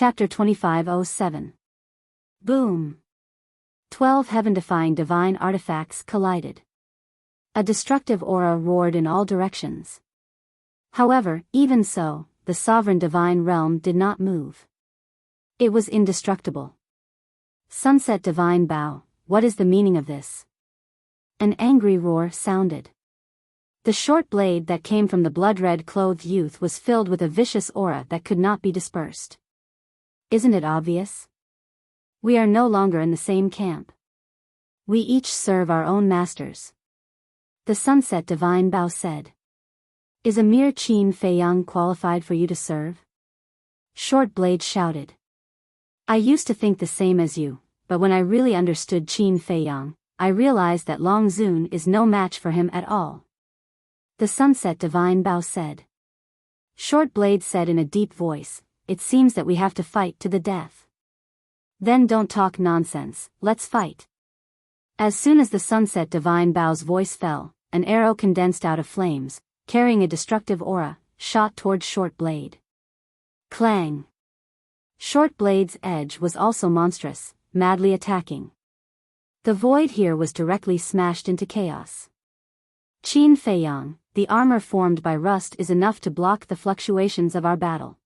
Chapter 2507. Boom! 12 heaven-defying divine artifacts collided. A destructive aura roared in all directions. However, even so, the sovereign divine realm did not move. It was indestructible. Sunset divine Biyao, what is the meaning of this? An angry roar sounded. The short blade that came from the blood-red clothed youth was filled with a vicious aura that could not be dispersed. Isn't it obvious? We are no longer in the same camp. We each serve our own masters. The sunset divine Biyao said. Is a mere Qin Feiyang qualified for you to serve? Short blade shouted. I used to think the same as you, but when I really understood Qin Feiyang, I realized that Long Zun is no match for him at all. The sunset divine Biyao said. Short blade said in a deep voice, it seems that we have to fight to the death. Then don't talk nonsense, let's fight. As soon as the sunset divine Biao's voice fell, an arrow condensed out of flames, carrying a destructive aura, shot towards Short Blade. Clang! Short Blade's edge was also monstrous, madly attacking. The void here was directly smashed into chaos. Qin Feiyang, the armor formed by rust is enough to block the fluctuations of our battle.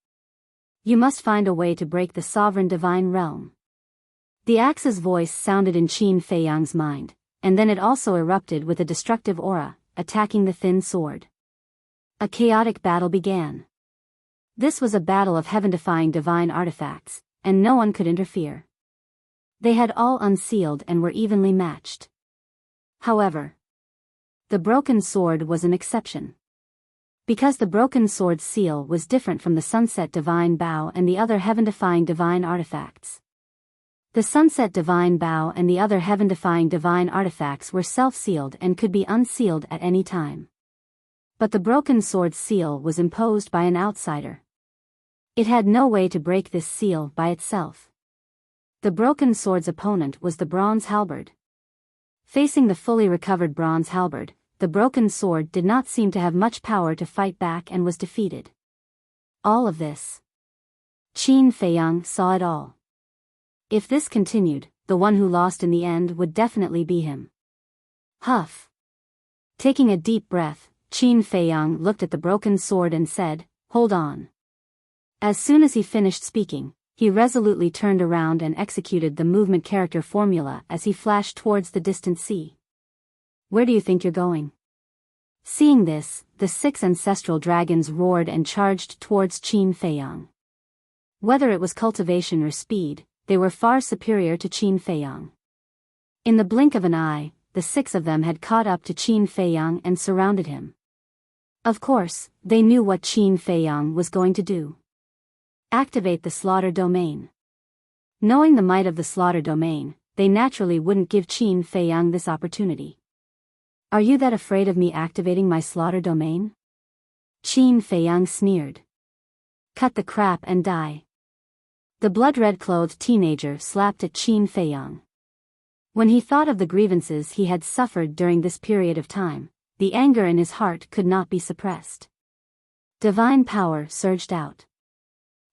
You must find a way to break the sovereign divine realm. The axe's voice sounded in Qin Feiyang's mind, and then it also erupted with a destructive aura, attacking the thin sword. A chaotic battle began. This was a battle of heaven-defying divine artifacts, and no one could interfere. They had all unsealed and were evenly matched. However, the broken sword was an exception. Because the broken sword's seal was different from the sunset divine Biyao and the other heaven-defying divine artifacts. The sunset divine Biyao and the other heaven-defying divine artifacts were self-sealed and could be unsealed at any time. But the broken sword's seal was imposed by an outsider. It had no way to break this seal by itself. The broken sword's opponent was the bronze halberd. Facing the fully recovered bronze halberd, the broken sword did not seem to have much power to fight back and was defeated. All of this. Qin Feiyang saw it all. If this continued, the one who lost in the end would definitely be him. Huff. Taking a deep breath, Qin Feiyang looked at the broken sword and said, "Hold on." As soon as he finished speaking, he resolutely turned around and executed the movement character formula as he flashed towards the distant sea. Where do you think you're going? Seeing this, the 6 ancestral dragons roared and charged towards Qin Feiyang. Whether it was cultivation or speed, they were far superior to Qin Feiyang. In the blink of an eye, the 6 of them had caught up to Qin Feiyang and surrounded him. Of course, they knew what Qin Feiyang was going to do. Activate the slaughter domain. Knowing the might of the slaughter domain, they naturally wouldn't give Qin Feiyang this opportunity. Are you that afraid of me activating my slaughter domain? Qin Feiyang sneered. Cut the crap and die. The blood-red-clothed teenager slapped at Qin Feiyang. When he thought of the grievances he had suffered during this period of time, the anger in his heart could not be suppressed. Divine power surged out.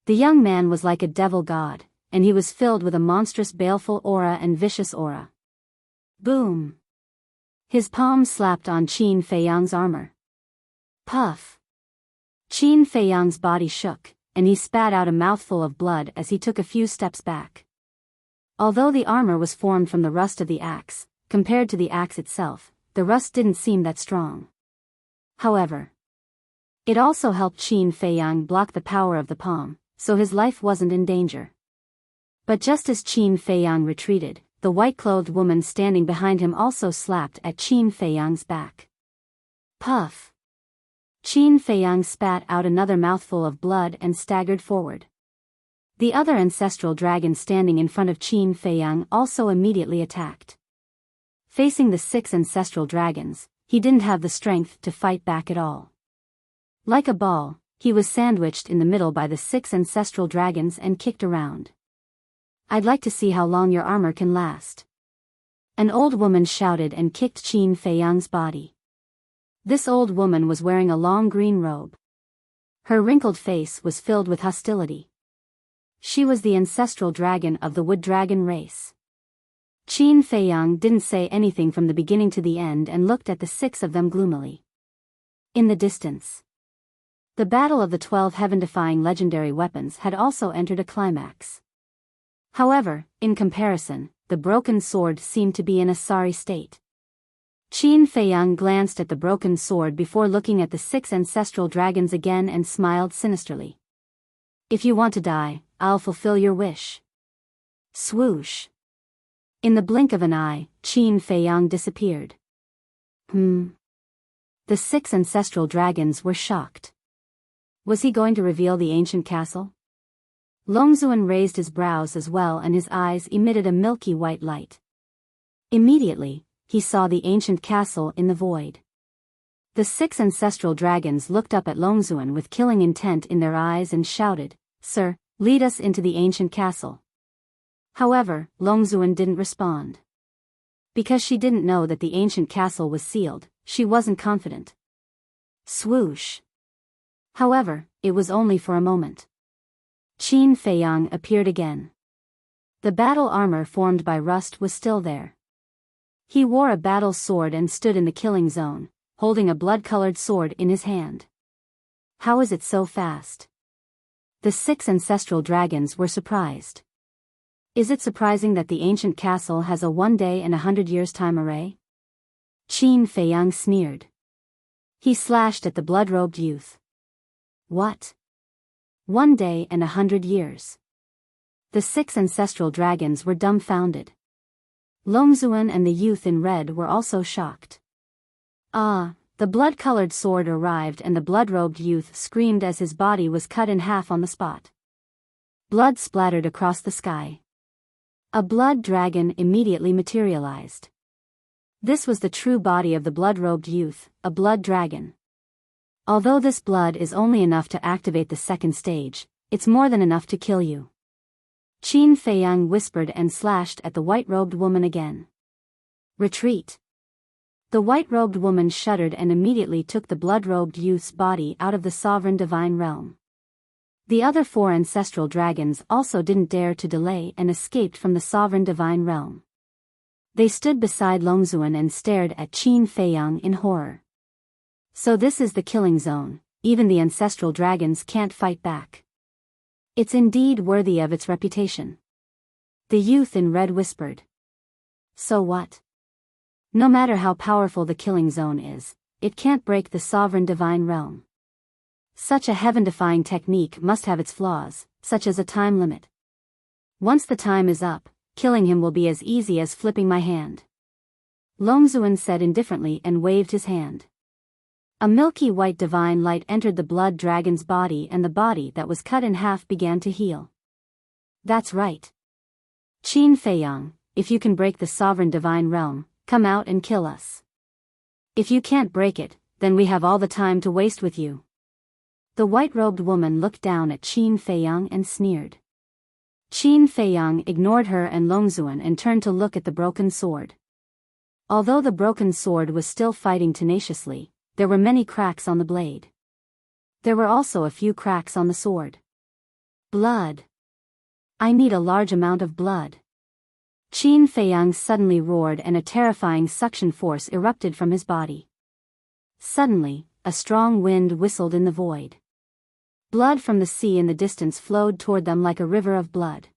The young man was like a devil god, and he was filled with a monstrous baleful aura and vicious aura. Boom! His palm slapped on Qin Feiyang's armor. Puff! Qin Feiyang's body shook, and he spat out a mouthful of blood as he took a few steps back. Although the armor was formed from the rust of the axe, compared to the axe itself, the rust didn't seem that strong. However, it also helped Qin Feiyang block the power of the palm, so his life wasn't in danger. But just as Qin Feiyang retreated, the white-clothed woman standing behind him also slapped at Qin Feiyang's back. Puff! Qin Feiyang spat out another mouthful of blood and staggered forward. The other ancestral dragon standing in front of Qin Feiyang also immediately attacked. Facing the 6 ancestral dragons, he didn't have the strength to fight back at all. Like a ball, he was sandwiched in the middle by the 6 ancestral dragons and kicked around. I'd like to see how long your armor can last. An old woman shouted and kicked Qin Feiyang's body. This old woman was wearing a long green robe. Her wrinkled face was filled with hostility. She was the ancestral dragon of the wood dragon race. Qin Feiyang didn't say anything from the beginning to the end and looked at the 6 of them gloomily. In the distance, the battle of the 12 heaven-defying legendary weapons had also entered a climax. However, in comparison, the broken sword seemed to be in a sorry state. Qin Feiyang glanced at the broken sword before looking at the 6 ancestral dragons again and smiled sinisterly. If you want to die, I'll fulfill your wish. Swoosh. In the blink of an eye, Qin Feiyang disappeared. The 6 ancestral dragons were shocked. Was he going to reveal the ancient castle? Longzuan raised his brows as well and his eyes emitted a milky white light. Immediately, he saw the ancient castle in the void. The 6 ancestral dragons looked up at Longzuan with killing intent in their eyes and shouted, "Sir, lead us into the ancient castle." However, Longzuan didn't respond. Because she didn't know that the ancient castle was sealed, she wasn't confident. Swoosh. However, it was only for a moment. Qin Feiyang appeared again. The battle armor formed by rust was still there. He wore a battle sword and stood in the killing zone, holding a blood-colored sword in his hand. How is it so fast? The 6 ancestral dragons were surprised. Is it surprising that the ancient castle has a 1 day and 100 years time array? Qin Feiyang sneered. He slashed at the blood-robed youth. What? 1 day and 100 years. The 6 ancestral dragons were dumbfounded. Longzuan and the youth in red were also shocked. The blood-colored sword arrived and the blood-robed youth screamed as his body was cut in half on the spot. Blood splattered across the sky. A blood dragon immediately materialized. This was the true body of the blood-robed youth, a blood dragon. Although this blood is only enough to activate the 2nd stage, it's more than enough to kill you. Qin Feiyang whispered and slashed at the white-robed woman again. Retreat. The white-robed woman shuddered and immediately took the blood-robed youth's body out of the sovereign divine realm. The other 4 ancestral dragons also didn't dare to delay and escaped from the sovereign divine realm. They stood beside Longzuan and stared at Qin Feiyang in horror. So this is the killing zone, even the ancestral dragons can't fight back. It's indeed worthy of its reputation. The youth in red whispered. So what? No matter how powerful the killing zone is, it can't break the sovereign divine realm. Such a heaven-defying technique must have its flaws, such as a time limit. Once the time is up, killing him will be as easy as flipping my hand. Longzuan said indifferently and waved his hand. A milky white divine light entered the blood dragon's body and the body that was cut in half began to heal. That's right. Qin Feiyang, if you can break the sovereign divine realm, come out and kill us. If you can't break it, then we have all the time to waste with you. The white-robed woman looked down at Qin Feiyang and sneered. Qin Feiyang ignored her and Longzuan and turned to look at the broken sword. Although the broken sword was still fighting tenaciously, there were many cracks on the blade. There were also a few cracks on the sword. Blood. I need a large amount of blood. Qin Feiyang suddenly roared and a terrifying suction force erupted from his body. Suddenly, a strong wind whistled in the void. Blood from the sea in the distance flowed toward them like a river of blood.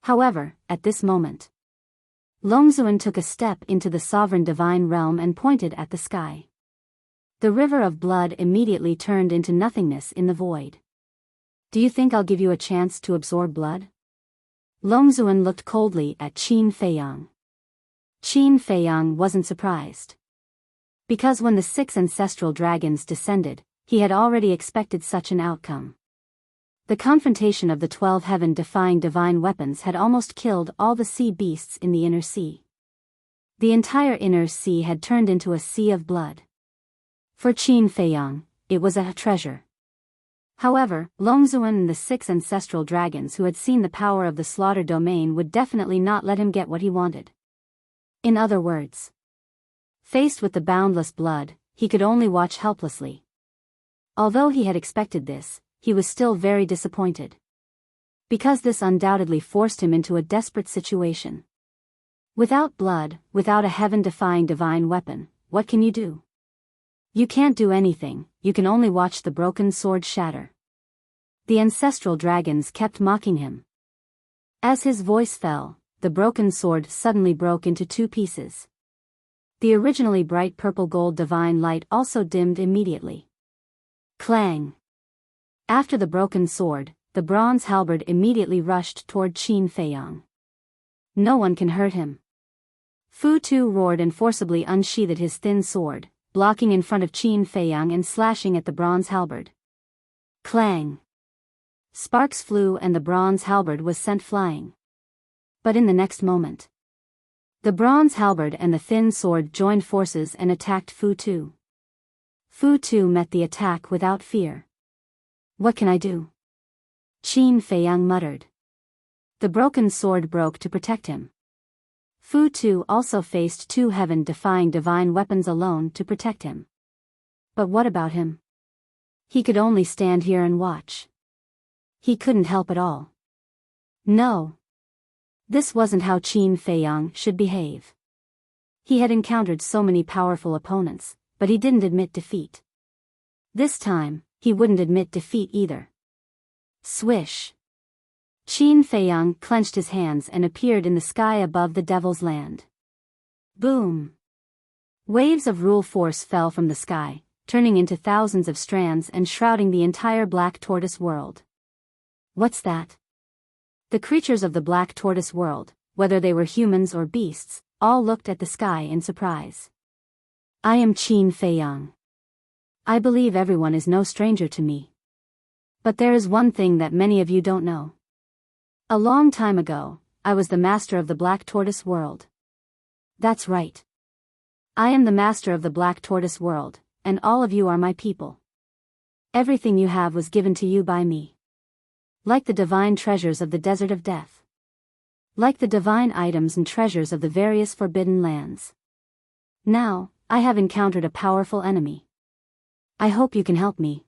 However, at this moment, Longzuan took a step into the sovereign divine realm and pointed at the sky. The river of blood immediately turned into nothingness in the void. Do you think I'll give you a chance to absorb blood? Longzuan looked coldly at Qin Feiyang. Qin Feiyang wasn't surprised. Because when the 6 ancestral dragons descended, he had already expected such an outcome. The confrontation of the 12 heaven-defying divine weapons had almost killed all the sea beasts in the inner sea. The entire inner sea had turned into a sea of blood. For Qin Feiyang, it was a treasure. However, Longzuan and the 6 ancestral dragons who had seen the power of the slaughter domain would definitely not let him get what he wanted. In other words, faced with the boundless blood, he could only watch helplessly. Although he had expected this, he was still very disappointed. Because this undoubtedly forced him into a desperate situation. Without blood, without a heaven-defying divine weapon, what can you do? You can't do anything, you can only watch the broken sword shatter. The ancestral dragons kept mocking him. As his voice fell, the broken sword suddenly broke into two pieces. The originally bright purple-gold divine light also dimmed immediately. Clang! After the broken sword, the bronze halberd immediately rushed toward Qin Feiyang. No one can hurt him. Fu Tu roared and forcibly unsheathed his thin sword, blocking in front of Qin Feiyang and slashing at the bronze halberd. Clang! Sparks flew and the bronze halberd was sent flying. But in the next moment, the bronze halberd and the thin sword joined forces and attacked Fu Tu. Fu Tu met the attack without fear. What can I do? Qin Feiyang muttered. The broken sword broke to protect him. Fu Tu also faced two heaven-defying divine weapons alone to protect him. But what about him? He could only stand here and watch. He couldn't help at all. No. This wasn't how Qin Feiyang should behave. He had encountered so many powerful opponents, but he didn't admit defeat. This time, he wouldn't admit defeat either. Swish! Qin Feiyang clenched his hands and appeared in the sky above the Devil's Land. Boom! Waves of rule force fell from the sky, turning into thousands of strands and shrouding the entire Black Tortoise world. What's that? The creatures of the Black Tortoise world, whether they were humans or beasts, all looked at the sky in surprise. I am Qin Feiyang. I believe everyone is no stranger to me. But there is one thing that many of you don't know. A long time ago, I was the master of the Black Tortoise world. That's right. I am the master of the Black Tortoise world, and all of you are my people. Everything you have was given to you by me. Like the divine treasures of the Desert of Death. Like the divine items and treasures of the various forbidden lands. Now, I have encountered a powerful enemy. I hope you can help me.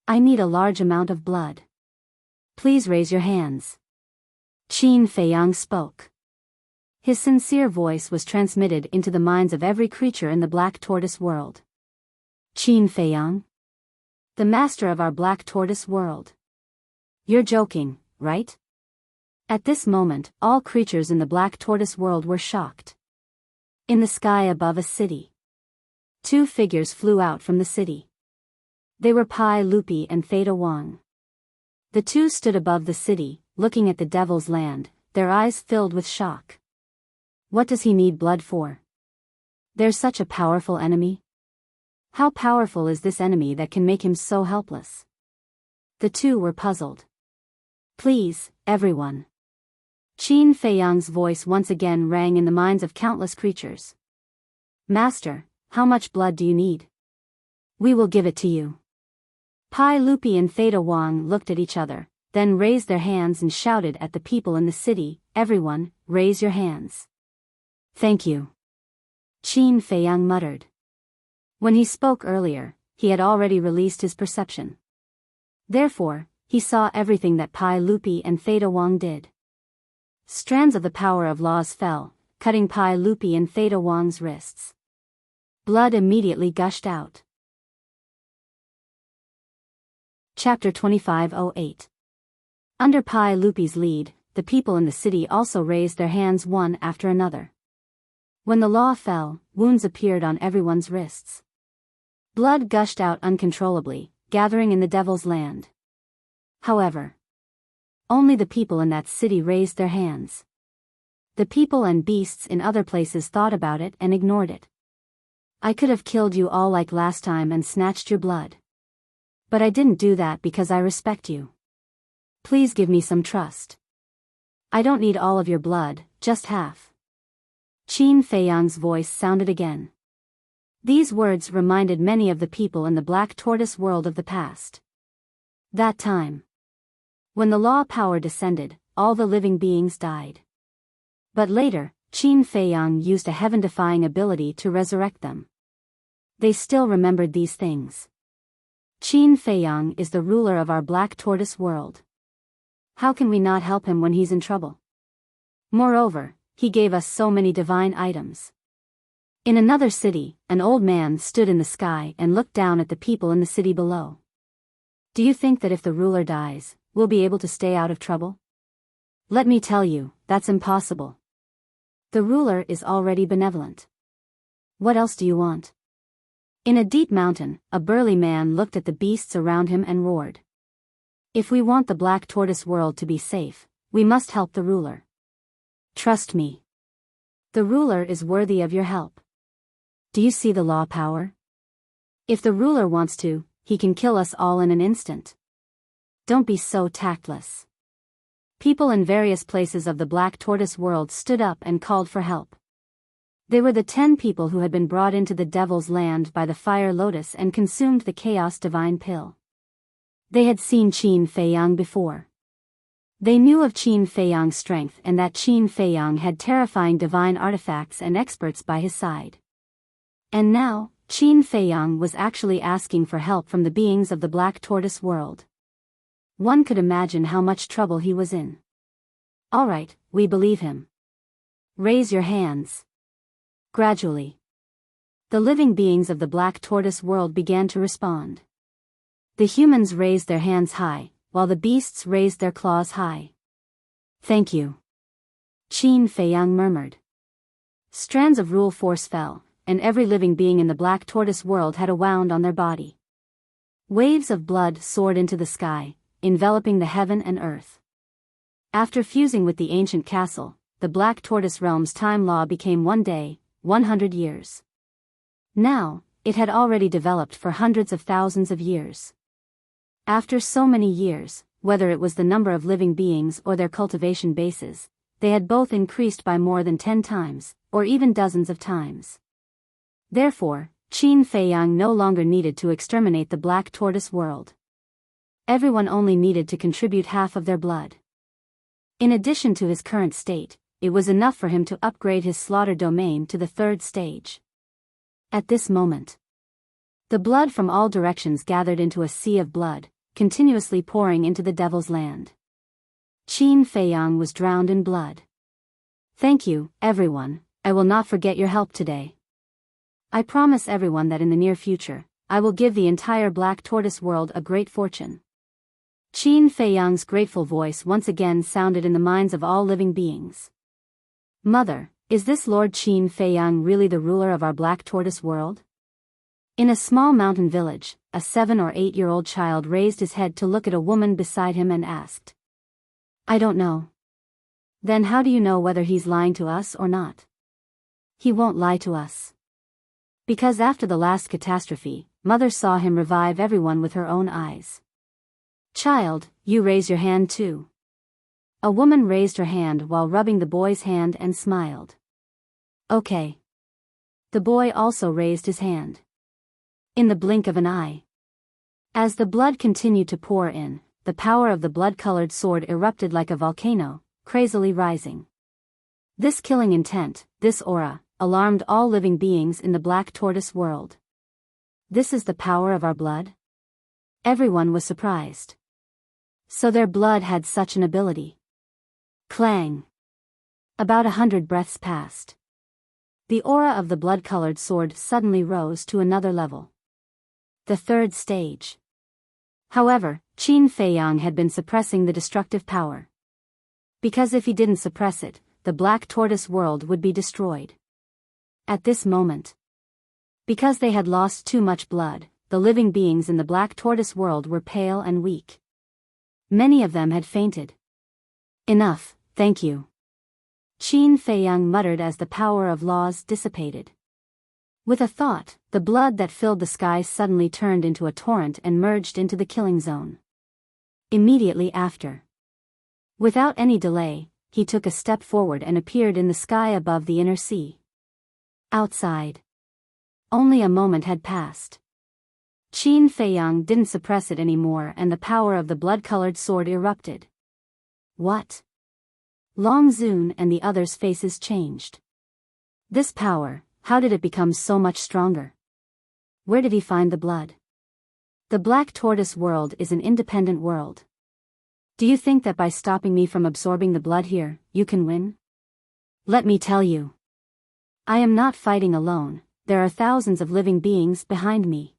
I need a large amount of blood. Please raise your hands. Qin Feiyang spoke. His sincere voice was transmitted into the minds of every creature in the Black Tortoise world. Qin Feiyang? The master of our Black Tortoise world. You're joking, right? At this moment, all creatures in the Black Tortoise world were shocked. In the sky above a city, two figures flew out from the city. They were Pai Lupi and Theta Wang. The two stood above the city, looking at the Devil's Land, their eyes filled with shock. What does he need blood for? There's such a powerful enemy. How powerful is this enemy that can make him so helpless? The two were puzzled. Please, everyone. Qin Feiyang's voice once again rang in the minds of countless creatures. Master, how much blood do you need? We will give it to you. Pai Lupi and Theta Wang looked at each other, then raised their hands and shouted at the people in the city, everyone, raise your hands. Thank you. Qin Feiyang muttered. When he spoke earlier, he had already released his perception. Therefore, he saw everything that Pai Lupi and Theta Wang did. Strands of the power of laws fell, cutting Pai Lupi and Theta Wang's wrists. Blood immediately gushed out. Chapter 2508. Under Pai Lupi's lead, the people in the city also raised their hands one after another. When the law fell, wounds appeared on everyone's wrists. Blood gushed out uncontrollably, gathering in the Devil's Land. However, only the people in that city raised their hands. The people and beasts in other places thought about it and ignored it. I could have killed you all like last time and snatched your blood. But I didn't do that because I respect you. Please give me some trust. I don't need all of your blood, just half. Qin Feiyang's voice sounded again. These words reminded many of the people in the Black Tortoise world of the past. That time. When the law power descended, all the living beings died. But later, Qin Feiyang used a heaven-defying ability to resurrect them. They still remembered these things. Qin Feiyang is the ruler of our Black Tortoise world. How can we not help him when he's in trouble? Moreover, he gave us so many divine items. In another city, an old man stood in the sky and looked down at the people in the city below. Do you think that if the ruler dies, we'll be able to stay out of trouble? Let me tell you, that's impossible. The ruler is already benevolent. What else do you want? In a deep mountain, a burly man looked at the beasts around him and roared. If we want the Black Tortoise world to be safe, we must help the ruler. Trust me. The ruler is worthy of your help. Do you see the law power? If the ruler wants to, he can kill us all in an instant. Don't be so tactless. People in various places of the Black Tortoise world stood up and called for help. They were the 10 people who had been brought into the Devil's Land by the fire lotus and consumed the Chaos Divine Pill. They had seen Qin Feiyang before. They knew of Qin Feiyang's strength and that Qin Feiyang had terrifying divine artifacts and experts by his side. And now, Qin Feiyang was actually asking for help from the beings of the Black Tortoise world. One could imagine how much trouble he was in. All right, we believe him. Raise your hands. Gradually, the living beings of the Black Tortoise world began to respond. The humans raised their hands high, while the beasts raised their claws high. Thank you. Qin Feiyang murmured. Strands of rule force fell, and every living being in the Black Tortoise world had a wound on their body. Waves of blood soared into the sky, enveloping the heaven and earth. After fusing with the ancient castle, the Black Tortoise realm's time law became 1 day, 100 years. Now, it had already developed for hundreds of thousands of years. After so many years, whether it was the number of living beings or their cultivation bases, they had both increased by more than 10 times, or even dozens of times. Therefore, Qin Feiyang no longer needed to exterminate the Black Tortoise world. Everyone only needed to contribute half of their blood. In addition to his current state, it was enough for him to upgrade his slaughter domain to the 3rd stage. At this moment, the blood from all directions gathered into a sea of blood, continuously pouring into the Devil's Land. Qin Feiyang was drowned in blood. Thank you, everyone, I will not forget your help today. I promise everyone that in the near future, I will give the entire Black Tortoise world a great fortune. Qin Feiyang's grateful voice once again sounded in the minds of all living beings. Mother, is this Lord Qin Feiyang really the ruler of our Black Tortoise world? In a small mountain village, a 7 or 8-year-old child raised his head to look at a woman beside him and asked. I don't know. Then how do you know whether he's lying to us or not? He won't lie to us. Because after the last catastrophe, Mother saw him revive everyone with her own eyes. Child, you raise your hand too. A woman raised her hand while rubbing the boy's hand and smiled. Okay. The boy also raised his hand. In the blink of an eye. As the blood continued to pour in, the power of the blood-colored sword erupted like a volcano, crazily rising. This killing intent, this aura, alarmed all living beings in the Black Tortoise world. This is the power of our blood? Everyone was surprised. So their blood had such an ability. Clang. About 100 breaths passed. The aura of the blood-colored sword suddenly rose to another level. The 3rd stage. However, Qin Feiyang had been suppressing the destructive power. Because if he didn't suppress it, the Black Tortoise world would be destroyed. At this moment, because they had lost too much blood, the living beings in the Black Tortoise world were pale and weak. Many of them had fainted. Enough, thank you. Qin Feiyang muttered as the power of laws dissipated. With a thought, the blood that filled the sky suddenly turned into a torrent and merged into the killing zone. Immediately after, without any delay, he took a step forward and appeared in the sky above the inner sea. Outside, only a moment had passed. Qin Feiyang didn't suppress it anymore and the power of the blood-colored sword erupted. What? Long Zun and the others' faces changed. This power, how did it become so much stronger? Where did he find the blood? The Black Tortoise world is an independent world. Do you think that by stopping me from absorbing the blood here, you can win? Let me tell you. I am not fighting alone, there are thousands of living beings behind me.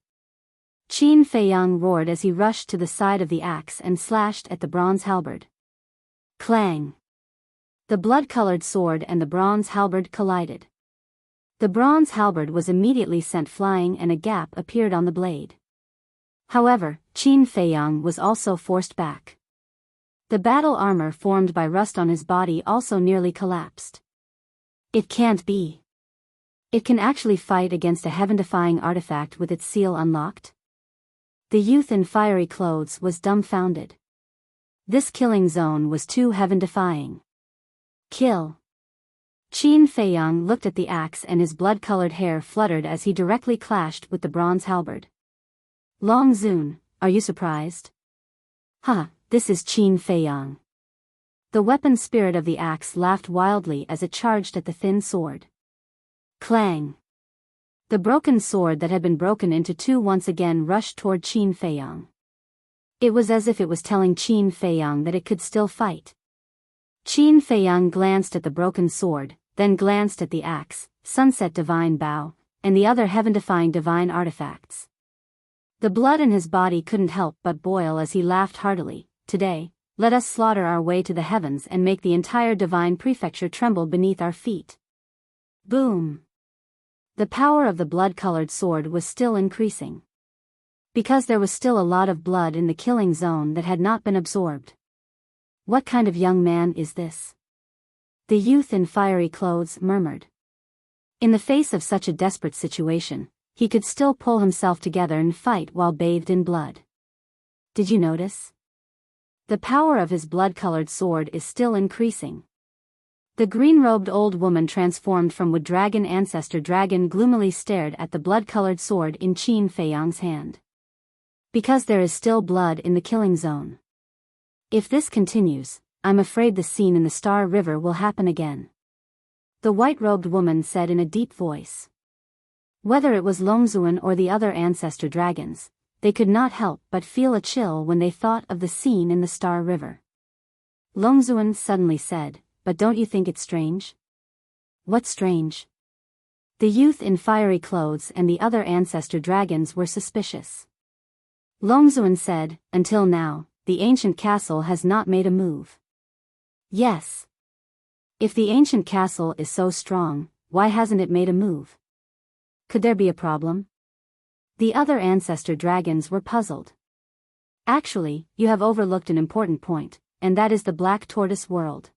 Qin Feiyang roared as he rushed to the side of the axe and slashed at the bronze halberd. Clang! The blood-colored sword and the bronze halberd collided. The bronze halberd was immediately sent flying and a gap appeared on the blade. However, Qin Feiyang was also forced back. The battle armor formed by rust on his body also nearly collapsed. It can't be. It can actually fight against a heaven-defying artifact with its seal unlocked? The youth in fiery clothes was dumbfounded. This killing zone was too heaven-defying. Kill. Qin Feiyang looked at the axe and his blood-colored hair fluttered as he directly clashed with the bronze halberd. Long Zun, are you surprised? This is Qin Feiyang. The weapon spirit of the axe laughed wildly as it charged at the thin sword. Clang! The broken sword that had been broken into two once again rushed toward Qin Feiyang. It was as if it was telling Qin Feiyang that it could still fight. Qin Feiyang glanced at the broken sword, then glanced at the axe, sunset divine bow, and the other heaven-defying divine artifacts. The blood in his body couldn't help but boil as he laughed heartily. Today, let us slaughter our way to the heavens and make the entire divine prefecture tremble beneath our feet. Boom! The power of the blood-colored sword was still increasing. Because there was still a lot of blood in the killing zone that had not been absorbed. What kind of young man is this? The youth in fiery clothes murmured. In the face of such a desperate situation, he could still pull himself together and fight while bathed in blood. Did you notice? The power of his blood-colored sword is still increasing. The green-robed old woman transformed from wood dragon ancestor dragon gloomily stared at the blood-colored sword in Qin Feiyang's hand. Because there is still blood in the killing zone. If this continues, I'm afraid the scene in the Star River will happen again. The white-robed woman said in a deep voice. Whether it was Longzuan or the other ancestor dragons, they could not help but feel a chill when they thought of the scene in the Star River. Longzuan suddenly said, "But don't you think it's strange?" What's strange? The youth in fiery clothes and the other ancestor dragons were suspicious. Longzuan said, "Until now, the ancient castle has not made a move." Yes. If the ancient castle is so strong, why hasn't it made a move? Could there be a problem? The other ancestor dragons were puzzled. Actually, you have overlooked an important point, and that is the Black Tortoise world.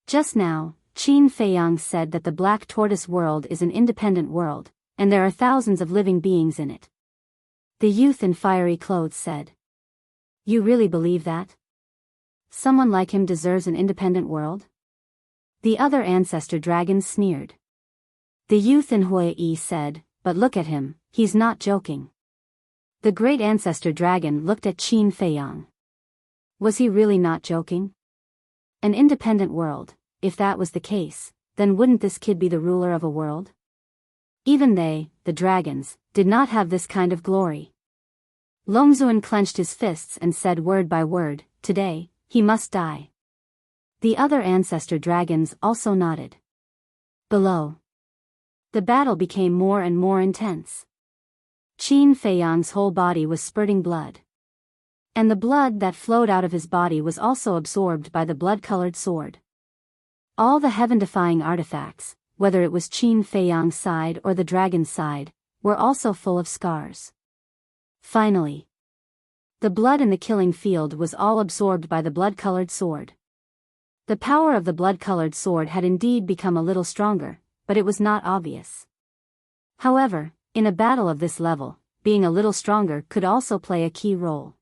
Just now, Qin Feiyang said that the Black Tortoise world is an independent world, and there are thousands of living beings in it. The youth in fiery clothes said. You really believe that? Someone like him deserves an independent world? The other ancestor dragons sneered. The youth in Huai said, but look at him, he's not joking. The great ancestor dragon looked at Qin Feiyang. Was he really not joking? An independent world, if that was the case, then wouldn't this kid be the ruler of a world? Even they, the dragons, did not have this kind of glory. Longzuan clenched his fists and said word by word, today, he must die. The other ancestor dragons also nodded. Below. The battle became more and more intense. Qin Feiyang's whole body was spurting blood. And the blood that flowed out of his body was also absorbed by the blood-colored sword. All the heaven-defying artifacts, whether it was Qin Feiyang's side or the dragon's side, were also full of scars. Finally, the blood in the killing field was all absorbed by the blood-colored sword. The power of the blood-colored sword had indeed become a little stronger, but it was not obvious. However, in a battle of this level, being a little stronger could also play a key role.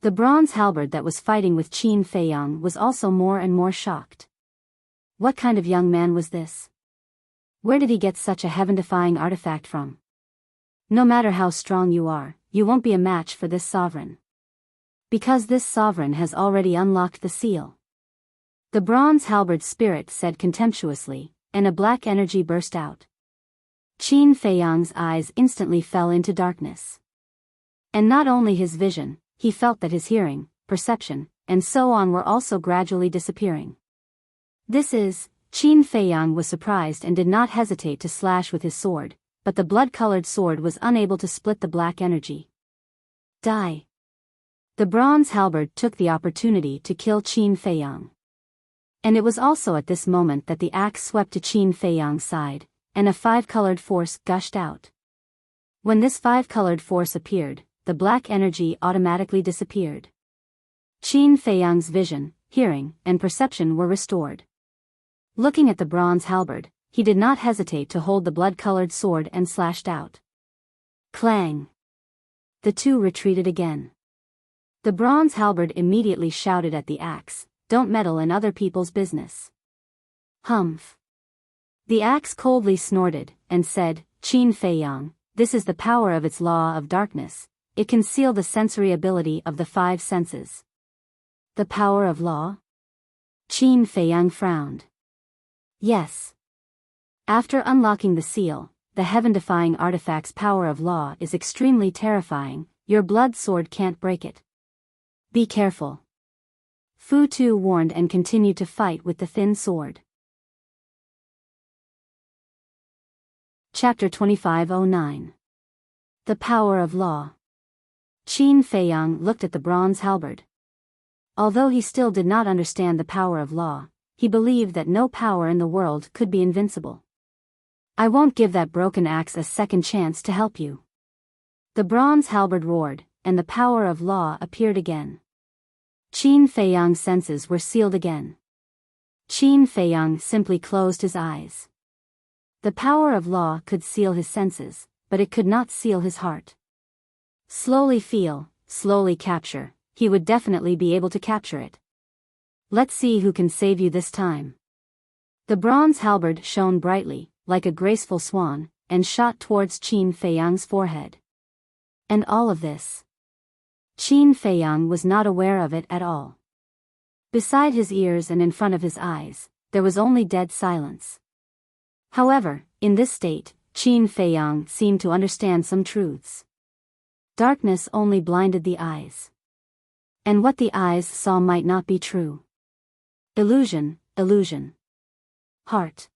The bronze halberd that was fighting with Qin Feiyang was also more and more shocked. What kind of young man was this? Where did he get such a heaven-defying artifact from? No matter how strong you are, you won't be a match for this sovereign. Because this sovereign has already unlocked the seal. The bronze halberd spirit said contemptuously, and a black energy burst out. Qin Feiyang's eyes instantly fell into darkness. And not only his vision, he felt that his hearing, perception, and so on were also gradually disappearing. Qin Feiyang was surprised and did not hesitate to slash with his sword, but the blood-colored sword was unable to split the black energy. Die. The bronze halberd took the opportunity to kill Qin Feiyang. And it was also at this moment that the axe swept to Qin Feiyang's side, and a five-colored force gushed out. When this five-colored force appeared, the black energy automatically disappeared. Qin Feiyang's vision, hearing, and perception were restored. Looking at the bronze halberd, he did not hesitate to hold the blood-colored sword and slashed out. Clang! The two retreated again. The bronze halberd immediately shouted at the axe, "Don't meddle in other people's business." Humph! The axe coldly snorted, and said, "Qin Feiyang, this is the power of its law of darkness. It can seal the sensory ability of the five senses." The power of law? Qin Feiyang frowned. Yes. After unlocking the seal, the heaven-defying artifact's power of law is extremely terrifying. Your blood sword can't break it. Be careful. Fu Tu warned and continued to fight with the thin sword. Chapter 2509. The Power of Law. Qin Feiyang looked at the bronze halberd. Although he still did not understand the power of law, he believed that no power in the world could be invincible. "I won't give that broken axe a second chance to help you." The bronze halberd roared, and the power of law appeared again. Qin Feiyang's senses were sealed again. Qin Feiyang simply closed his eyes. The power of law could seal his senses, but it could not seal his heart. Slowly feel, slowly capture, he would definitely be able to capture it. Let's see who can save you this time. The bronze halberd shone brightly, like a graceful swan, and shot towards Qin Feiyang's forehead. And all of this. Qin Feiyang was not aware of it at all. Beside his ears and in front of his eyes, there was only dead silence. However, in this state, Qin Feiyang seemed to understand some truths. Darkness only blinded the eyes. And what the eyes saw might not be true. Illusion, illusion. Heart.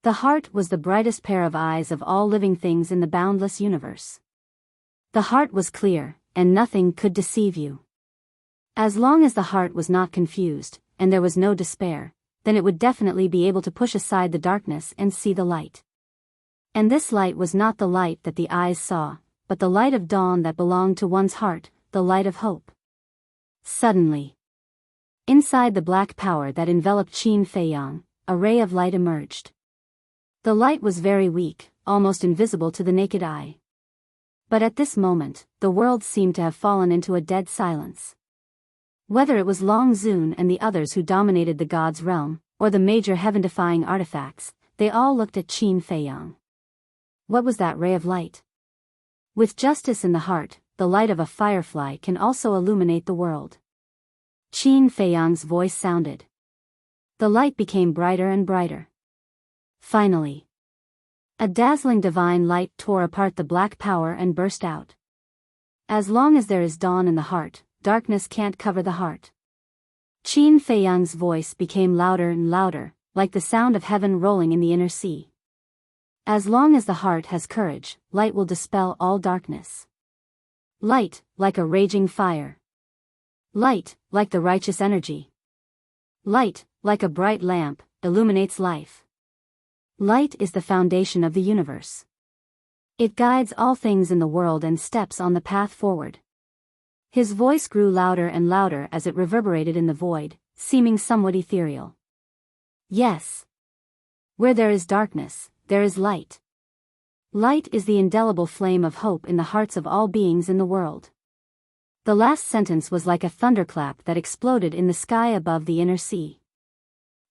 The heart was the brightest pair of eyes of all living things in the boundless universe. The heart was clear, and nothing could deceive you. As long as the heart was not confused, and there was no despair, then it would definitely be able to push aside the darkness and see the light. And this light was not the light that the eyes saw, but the light of dawn that belonged to one's heart, the light of hope. Suddenly, inside the black power that enveloped Qin Feiyang, a ray of light emerged. The light was very weak, almost invisible to the naked eye. But at this moment, the world seemed to have fallen into a dead silence. Whether it was Long Zun and the others who dominated the god's realm, or the major heaven-defying artifacts, they all looked at Qin Feiyang. What was that ray of light? With justice in the heart, the light of a firefly can also illuminate the world. Qin Feiyang's voice sounded. The light became brighter and brighter. Finally, a dazzling divine light tore apart the black power and burst out. As long as there is dawn in the heart, darkness can't cover the heart. Qin Feiyang's voice became louder and louder, like the sound of heaven rolling in the inner sea. As long as the heart has courage, light will dispel all darkness. Light, like a raging fire. Light, like the righteous energy. Light, like a bright lamp, illuminates life. Light is the foundation of the universe. It guides all things in the world and steps on the path forward. His voice grew louder and louder as it reverberated in the void, seeming somewhat ethereal. Yes. Where there is darkness, there is light. Light is the indelible flame of hope in the hearts of all beings in the world. The last sentence was like a thunderclap that exploded in the sky above the inner sea.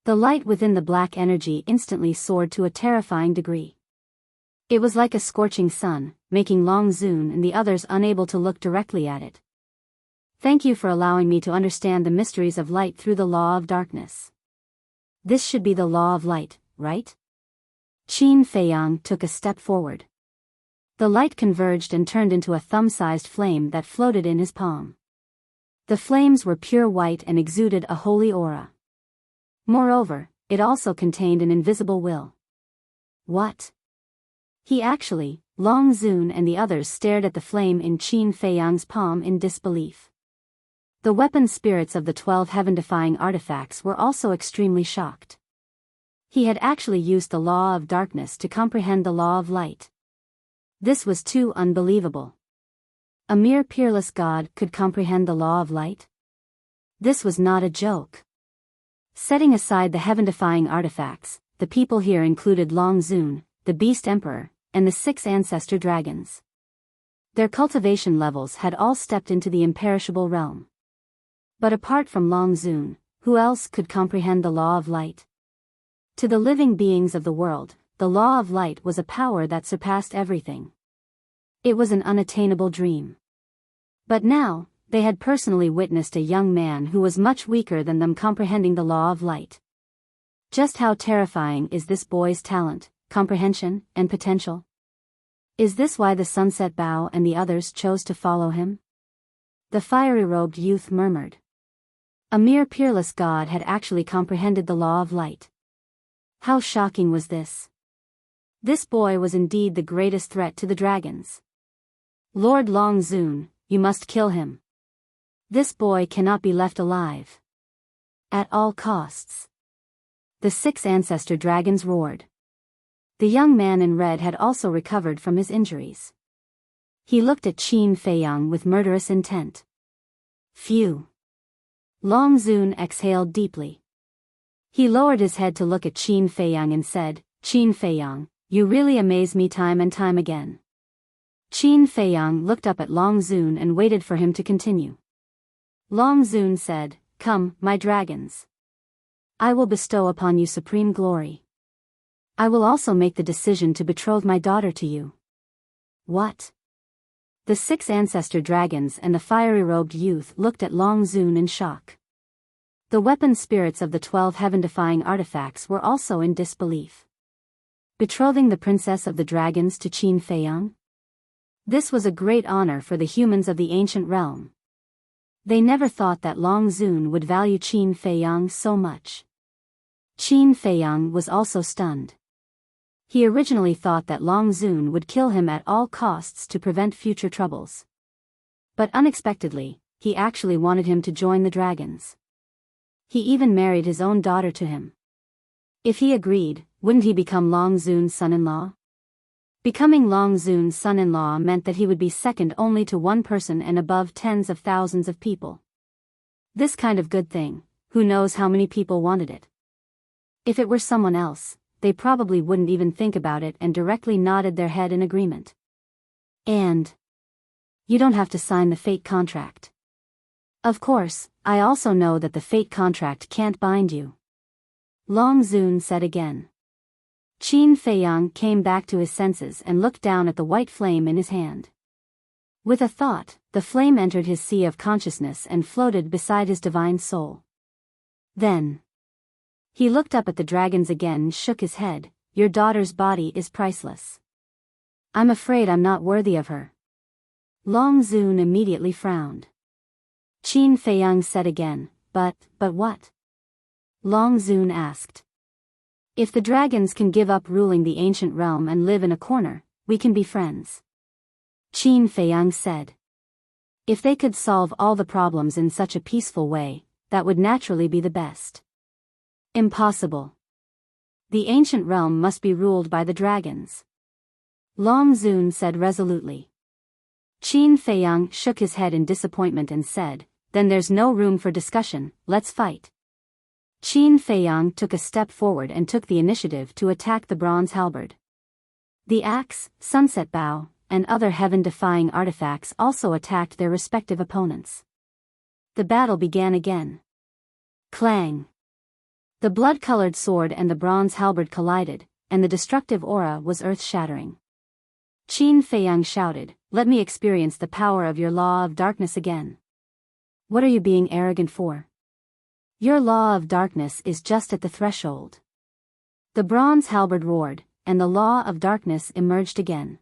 The light within the black energy instantly soared to a terrifying degree. It was like a scorching sun, making Long Zun and the others unable to look directly at it. Thank you for allowing me to understand the mysteries of light through the law of darkness. This should be the law of light, right? Qin Feiyang took a step forward. The light converged and turned into a thumb-sized flame that floated in his palm. The flames were pure white and exuded a holy aura. Moreover, it also contained an invisible will. What? Long Zun and the others stared at the flame in Qin Feiyang's palm in disbelief. The weapon spirits of the 12 heaven-defying artifacts were also extremely shocked. He had actually used the law of darkness to comprehend the law of light. This was too unbelievable. A mere peerless god could comprehend the law of light? This was not a joke. Setting aside the heaven-defying artifacts, the people here included Long Zun, the Beast Emperor, and the 6 ancestor dragons. Their cultivation levels had all stepped into the imperishable realm. But apart from Long Zun, who else could comprehend the law of light? To the living beings of the world, the law of light was a power that surpassed everything. It was an unattainable dream. But now, they had personally witnessed a young man who was much weaker than them comprehending the law of light. Just how terrifying is this boy's talent, comprehension, and potential? Is this why the Sunset Bao and the others chose to follow him? The fiery-robed youth murmured. A mere peerless god had actually comprehended the law of light. How shocking was this? This boy was indeed the greatest threat to the dragons. Lord Long Zun, you must kill him. This boy cannot be left alive. At all costs. The 6 ancestor dragons roared. The young man in red had also recovered from his injuries. He looked at Qin Feiyang with murderous intent. Phew. Long Zun exhaled deeply. He lowered his head to look at Qin Feiyang and said, Qin Feiyang, you really amaze me time and time again. Qin Feiyang looked up at Long Zun and waited for him to continue. Long Zun said, Come, my dragons. I will bestow upon you supreme glory. I will also make the decision to betroth my daughter to you. What? The 6 ancestor dragons and the fiery-robed youth looked at Long Zun in shock. The weapon spirits of the 12 heaven-defying artifacts were also in disbelief. Betrothing the princess of the dragons to Qin Feiyang? This was a great honor for the humans of the ancient realm. They never thought that Long Zun would value Qin Feiyang so much. Qin Feiyang was also stunned. He originally thought that Long Zun would kill him at all costs to prevent future troubles. But unexpectedly, he actually wanted him to join the dragons. He even married his own daughter to him. If he agreed, wouldn't he become Long Zun's son-in-law? Becoming Long Zun's son-in-law meant that he would be second only to one person and above tens of thousands of people. This kind of good thing, who knows how many people wanted it? If it were someone else, they probably wouldn't even think about it and directly nodded their head in agreement. And you don't have to sign the fate contract. Of course, I also know that the fate contract can't bind you. Long Zun said again. Qin Feiyang came back to his senses and looked down at the white flame in his hand. With a thought, the flame entered his sea of consciousness and floated beside his divine soul. Then he looked up at the dragons again and shook his head. Your daughter's body is priceless. I'm afraid I'm not worthy of her. Long Zun immediately frowned. Qin Feiyang said again, but what? Long Zun asked. If the dragons can give up ruling the ancient realm and live in a corner, we can be friends. Qin Feiyang said. If they could solve all the problems in such a peaceful way, that would naturally be the best. Impossible. The ancient realm must be ruled by the dragons. Long Zun said resolutely. Qin Feiyang shook his head in disappointment and said, Then there's no room for discussion, let's fight. Qin Feiyang took a step forward and took the initiative to attack the bronze halberd. The axe, Sunset Bao, and other heaven-defying artifacts also attacked their respective opponents. The battle began again. Clang! The blood-colored sword and the bronze halberd collided, and the destructive aura was earth-shattering. Qin Feiyang shouted, Let me experience the power of your law of darkness again. What are you being arrogant for? Your law of darkness is just at the threshold. The bronze halberd roared, and the law of darkness emerged again.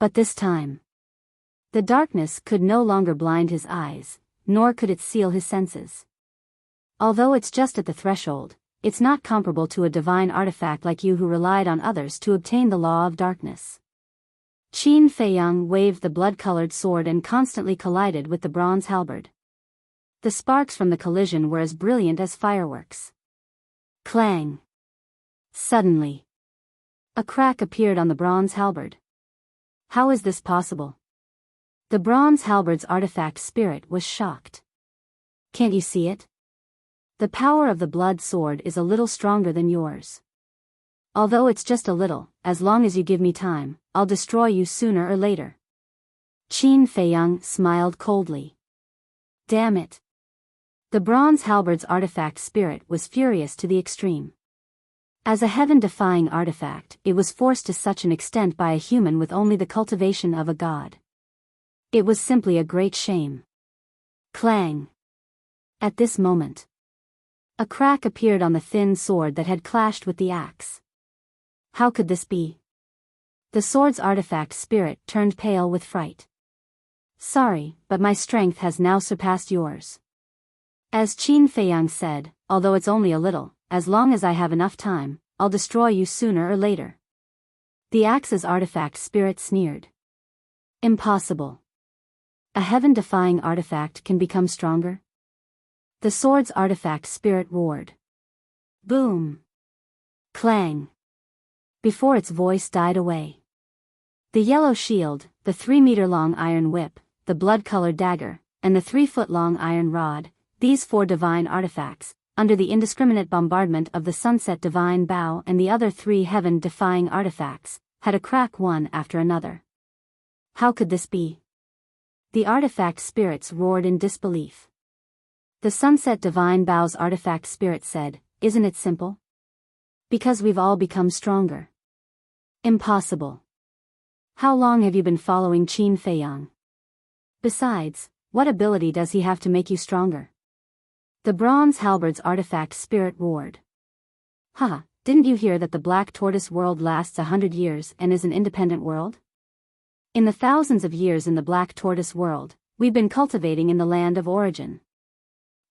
But this time, the darkness could no longer blind his eyes, nor could it seal his senses. Although it's just at the threshold, it's not comparable to a divine artifact like you who relied on others to obtain the law of darkness. Qin Feiyang waved the blood-colored sword and constantly collided with the bronze halberd. The sparks from the collision were as brilliant as fireworks. Clang! Suddenly, a crack appeared on the bronze halberd. How is this possible? The bronze halberd's artifact spirit was shocked. Can't you see it? The power of the blood sword is a little stronger than yours. Although it's just a little, as long as you give me time, I'll destroy you sooner or later. Qin Feiyang smiled coldly. Damn it. The bronze halberd's artifact spirit was furious to the extreme. As a heaven-defying artifact, it was forced to such an extent by a human with only the cultivation of a god. It was simply a great shame. Clang! At this moment, a crack appeared on the thin sword that had clashed with the axe. How could this be? The sword's artifact spirit turned pale with fright. Sorry, but my strength has now surpassed yours. As Qin Feiyang said, although it's only a little, as long as I have enough time, I'll destroy you sooner or later. The axe's artifact spirit sneered. Impossible. A heaven-defying artifact can become stronger? The sword's artifact spirit roared. Boom! Clang! Before its voice died away, the yellow shield, the 3-meter-long iron whip, the blood-colored dagger, and the 3-foot-long iron rod, these 4 divine artifacts, under the indiscriminate bombardment of the sunset divine Biyao and the other 3 heaven-defying artifacts, had a crack one after another. How could this be? The artifact spirits roared in disbelief. The sunset divine Biao's artifact spirit said, "Isn't it simple? Because we've all become stronger." Impossible. How long have you been following Qin Feiyang? Besides, what ability does he have to make you stronger? The bronze halberd's artifact spirit roared. Haha, didn't you hear that the Black Tortoise world lasts 100 years and is an independent world? In the thousands of years in the Black Tortoise world, we've been cultivating in the land of origin.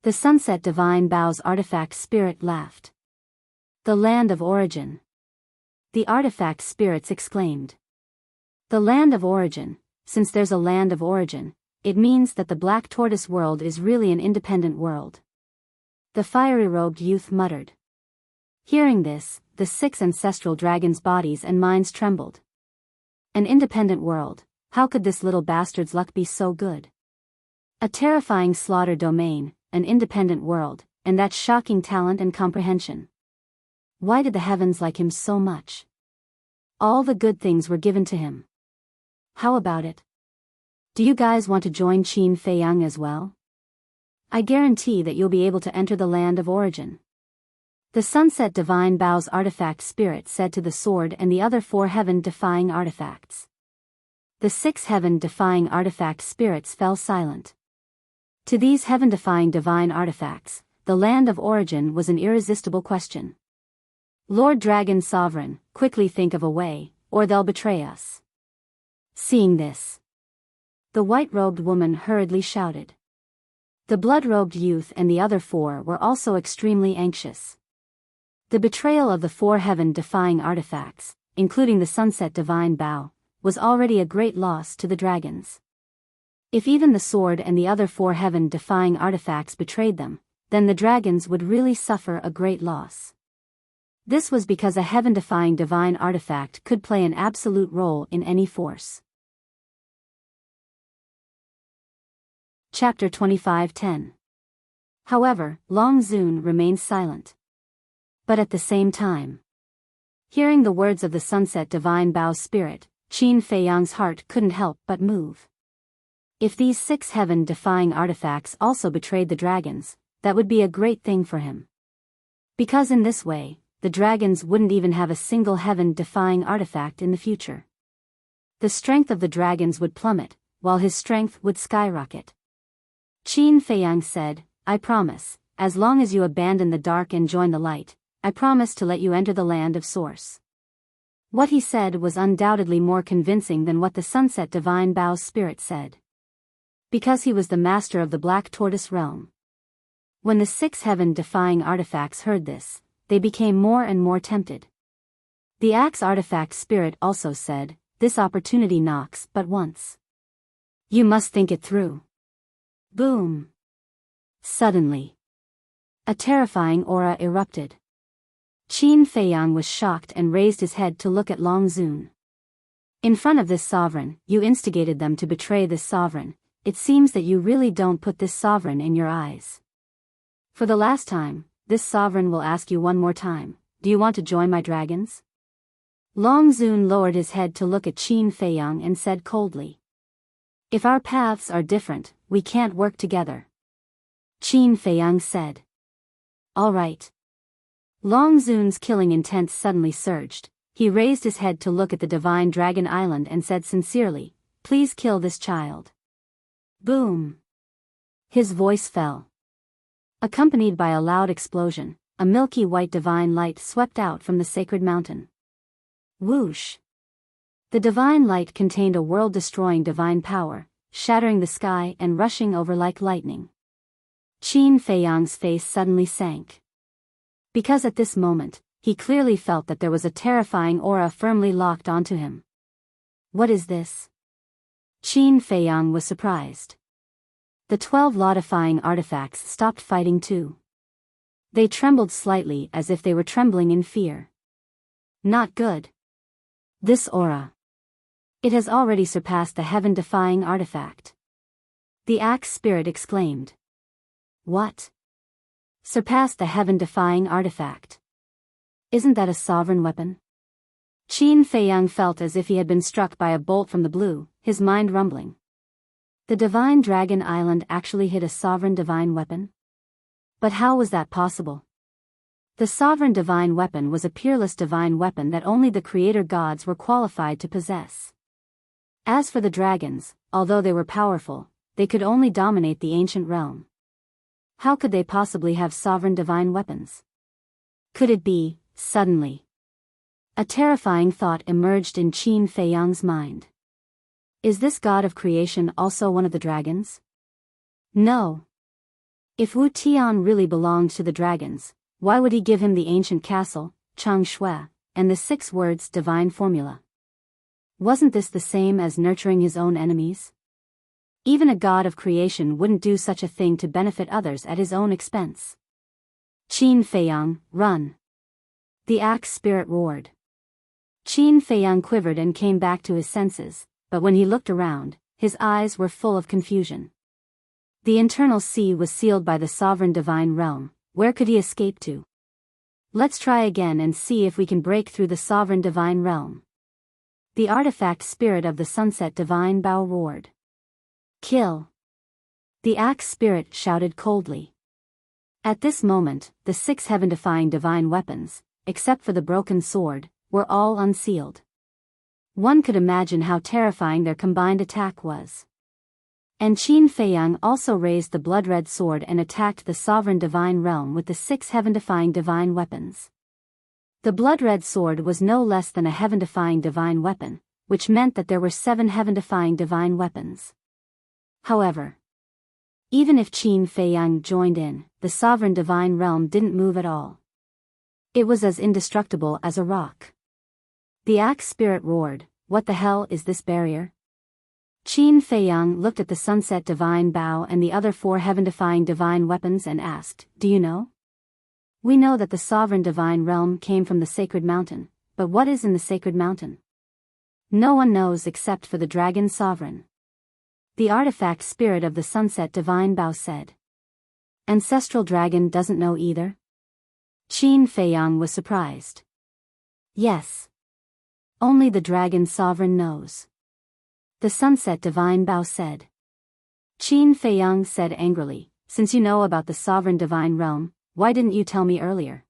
The sunset divine Biao's artifact spirit laughed. The land of origin. The artifact spirits exclaimed. The land of origin, since there's a land of origin, it means that the Black Tortoise world is really an independent world. The fiery-robed youth muttered. Hearing this, the 6 ancestral dragons' bodies and minds trembled. An independent world, how could this little bastard's luck be so good? A terrifying slaughter domain, an independent world, and that shocking talent and comprehension. Why did the heavens like him so much? All the good things were given to him. How about it? Do you guys want to join Qin Feiyang as well? I guarantee that you'll be able to enter the land of origin. The sunset divine Biao's artifact spirit said to the sword and the other 4 heaven-defying artifacts. The 6 heaven-defying artifact spirits fell silent. To these heaven-defying divine artifacts, the land of origin was an irresistible question. Lord Dragon Sovereign, quickly think of a way, or they'll betray us. Seeing this, the white-robed woman hurriedly shouted. The blood-robed youth and the other 4 were also extremely anxious. The betrayal of the 4 heaven-defying artifacts, including the sunset divine Biyao, was already a great loss to the dragons. If even the sword and the other 4 heaven-defying artifacts betrayed them, then the dragons would really suffer a great loss. This was because a heaven-defying divine artifact could play an absolute role in any force. Chapter 25:10. However, Long Zun remained silent. But at the same time, hearing the words of the sunset divine Biao's spirit, Qin Feiyang's heart couldn't help but move. If these 6 heaven-defying artifacts also betrayed the dragons, that would be a great thing for him. Because in this way, the dragons wouldn't even have a single heaven-defying artifact in the future. The strength of the dragons would plummet, while his strength would skyrocket. Qin Feiyang said, I promise, as long as you abandon the dark and join the light, I promise to let you enter the land of source. What he said was undoubtedly more convincing than what the sunset divine Biao's spirit said. Because he was the master of the Black Tortoise realm. When the 6 heaven-defying artifacts heard this, they became more and more tempted. The axe artifact spirit also said, "This opportunity knocks but once. You must think it through." Boom! Suddenly, a terrifying aura erupted. Qin Feiyang was shocked and raised his head to look at Long Zun. "In front of this sovereign, you instigated them to betray this sovereign. It seems that you really don't put this sovereign in your eyes. For the last time, this sovereign will ask you one more time, do you want to join my dragons?" Long Zun lowered his head to look at Qin Feiyang and said coldly, "If our paths are different, we can't work together." Qin Feiyang said, "All right." Long Zun's killing intent suddenly surged. He raised his head to look at the divine dragon island and said sincerely, "Please kill this child." Boom! His voice fell. Accompanied by a loud explosion, a milky white divine light swept out from the sacred mountain. Whoosh! The divine light contained a world-destroying divine power, shattering the sky and rushing over like lightning. Qin Feiyang's face suddenly sank. Because at this moment, he clearly felt that there was a terrifying aura firmly locked onto him. What is this? Qin Feiyang was surprised. The 12 law-defying artifacts stopped fighting too. They trembled slightly as if they were trembling in fear. Not good. This aura. It has already surpassed the heaven-defying artifact. The axe spirit exclaimed. What? Surpassed the heaven-defying artifact? Isn't that a sovereign weapon? Qin Feiyang felt as if he had been struck by a bolt from the blue, his mind rumbling. The divine dragon island actually hid a sovereign divine weapon? But how was that possible? The sovereign divine weapon was a peerless divine weapon that only the creator gods were qualified to possess. As for the dragons, although they were powerful, they could only dominate the ancient realm. How could they possibly have sovereign divine weapons? Could it be, suddenly? A terrifying thought emerged in Qin Feiyang's mind. Is this god of creation also one of the dragons? No. If Wu Tian really belonged to the dragons, why would he give him the ancient castle, Chang Shui, and the 6 words divine formula? Wasn't this the same as nurturing his own enemies? Even a god of creation wouldn't do such a thing to benefit others at his own expense. Qin Feiyang, run! The axe spirit roared. Qin Feiyang quivered and came back to his senses, but when he looked around, his eyes were full of confusion. The internal sea was sealed by the sovereign divine realm. Where could he escape to? Let's try again and see if we can break through the sovereign divine realm. The artifact spirit of the sunset divine Biyao roared. Kill! The axe spirit shouted coldly. At this moment, the 6 heaven-defying divine weapons, except for the broken sword, were all unsealed. One could imagine how terrifying their combined attack was. And Qin Feiyang also raised the blood-red sword and attacked the sovereign divine realm with the 6 heaven-defying divine weapons. The blood-red sword was no less than a heaven-defying divine weapon, which meant that there were 7 heaven-defying divine weapons. However, even if Qin Feiyang joined in, the sovereign divine realm didn't move at all. It was as indestructible as a rock. The axe spirit roared, "What the hell is this barrier?" Qin Feiyang looked at the sunset divine Biyao and the other 4 heaven-defying divine weapons and asked, "Do you know?" "We know that the sovereign divine realm came from the sacred mountain, but what is in the sacred mountain?" "No one knows except for the dragon sovereign." The artifact spirit of the sunset divine Biyao said. "Ancestral dragon doesn't know either?" Qin Feiyang was surprised. "Yes. Only the dragon sovereign knows." The sunset divine Biyao said. Qin Feiyang said angrily, "Since you know about the sovereign divine realm, why didn't you tell me earlier?"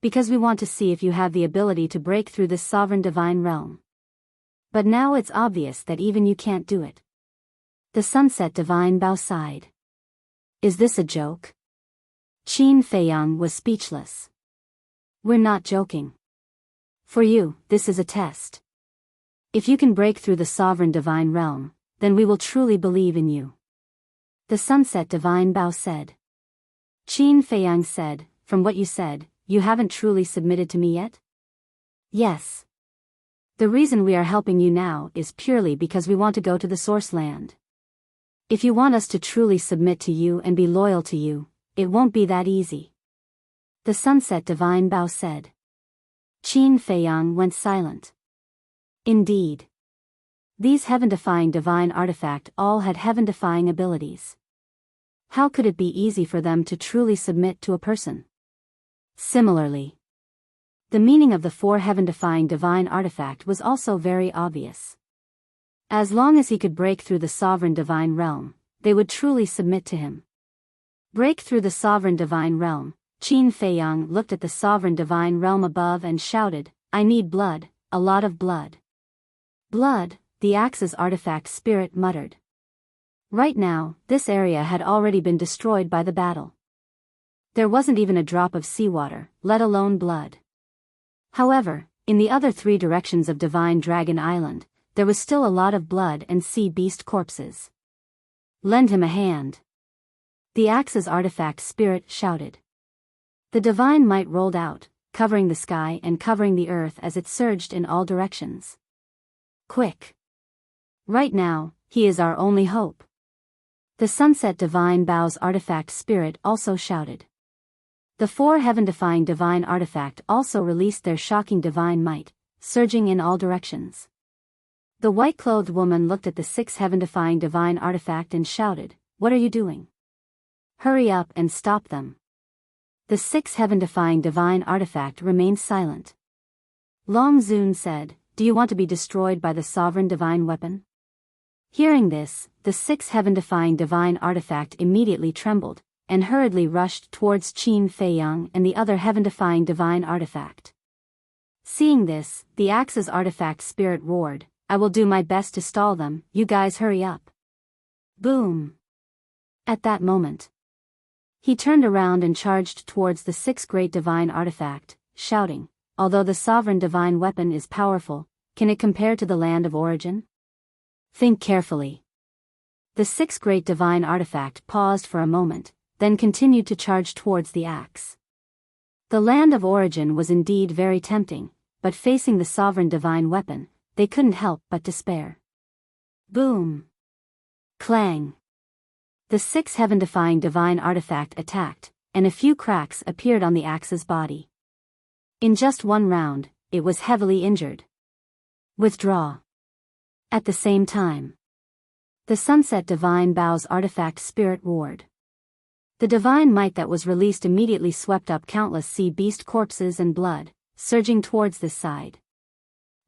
"Because we want to see if you have the ability to break through this sovereign divine realm. But now it's obvious that even you can't do it." The sunset divine Biyao sighed. "Is this a joke?" Qin Feiyang was speechless. "We're not joking. For you, this is a test. If you can break through the sovereign divine realm, then we will truly believe in you." The sunset divine Bao said. Qin Feiyang said, from what you said, you haven't truly submitted to me yet? Yes. The reason we are helping you now is purely because we want to go to the source land. If you want us to truly submit to you and be loyal to you, it won't be that easy. The sunset divine Bao said. Qin Feiyang went silent. Indeed. These heaven-defying divine artifact all had heaven-defying abilities. How could it be easy for them to truly submit to a person? Similarly, the meaning of the 4 heaven-defying divine artifact was also very obvious. As long as he could break through the sovereign divine realm, they would truly submit to him. Break through the sovereign divine realm. Qin Feiyang looked at the sovereign divine realm above and shouted, I need blood, a lot of blood. Blood, the Axe's artifact spirit muttered. Right now, this area had already been destroyed by the battle. There wasn't even a drop of seawater, let alone blood. However, in the other 3 directions of Divine Dragon Island, there was still a lot of blood and sea beast corpses. Lend him a hand. The Axe's artifact spirit shouted. The divine might rolled out, covering the sky and covering the earth as it surged in all directions. Quick! Right now, he is our only hope. The sunset divine Bao's artifact spirit also shouted. The 4 heaven-defying divine artifact also released their shocking divine might, surging in all directions. The white-clothed woman looked at the 6 heaven-defying divine artifact and shouted, What are you doing? Hurry up and stop them. The 6 heaven-defying divine artifact remained silent. Long Zun said, Do you want to be destroyed by the sovereign divine weapon? Hearing this, the 6 heaven-defying divine artifact immediately trembled, and hurriedly rushed towards Qin Feiyang and the other heaven-defying divine artifact. Seeing this, the Axe's artifact spirit roared, I will do my best to stall them, you guys hurry up. Boom! At that moment, he turned around and charged towards the 6 great divine artifact, shouting, Although the sovereign divine weapon is powerful, can it compare to the land of origin? Think carefully. The 6 great divine artifact paused for a moment, then continued to charge towards the axe. The land of origin was indeed very tempting, but facing the sovereign divine weapon, they couldn't help but despair. Boom! Clang! The 6 heaven-defying divine artifact attacked, and a few cracks appeared on the axe's body. In just one round, it was heavily injured. Withdraw. At the same time, the sunset divine Bao's artifact spirit roared. The divine might that was released immediately swept up countless sea beast corpses and blood, surging towards this side.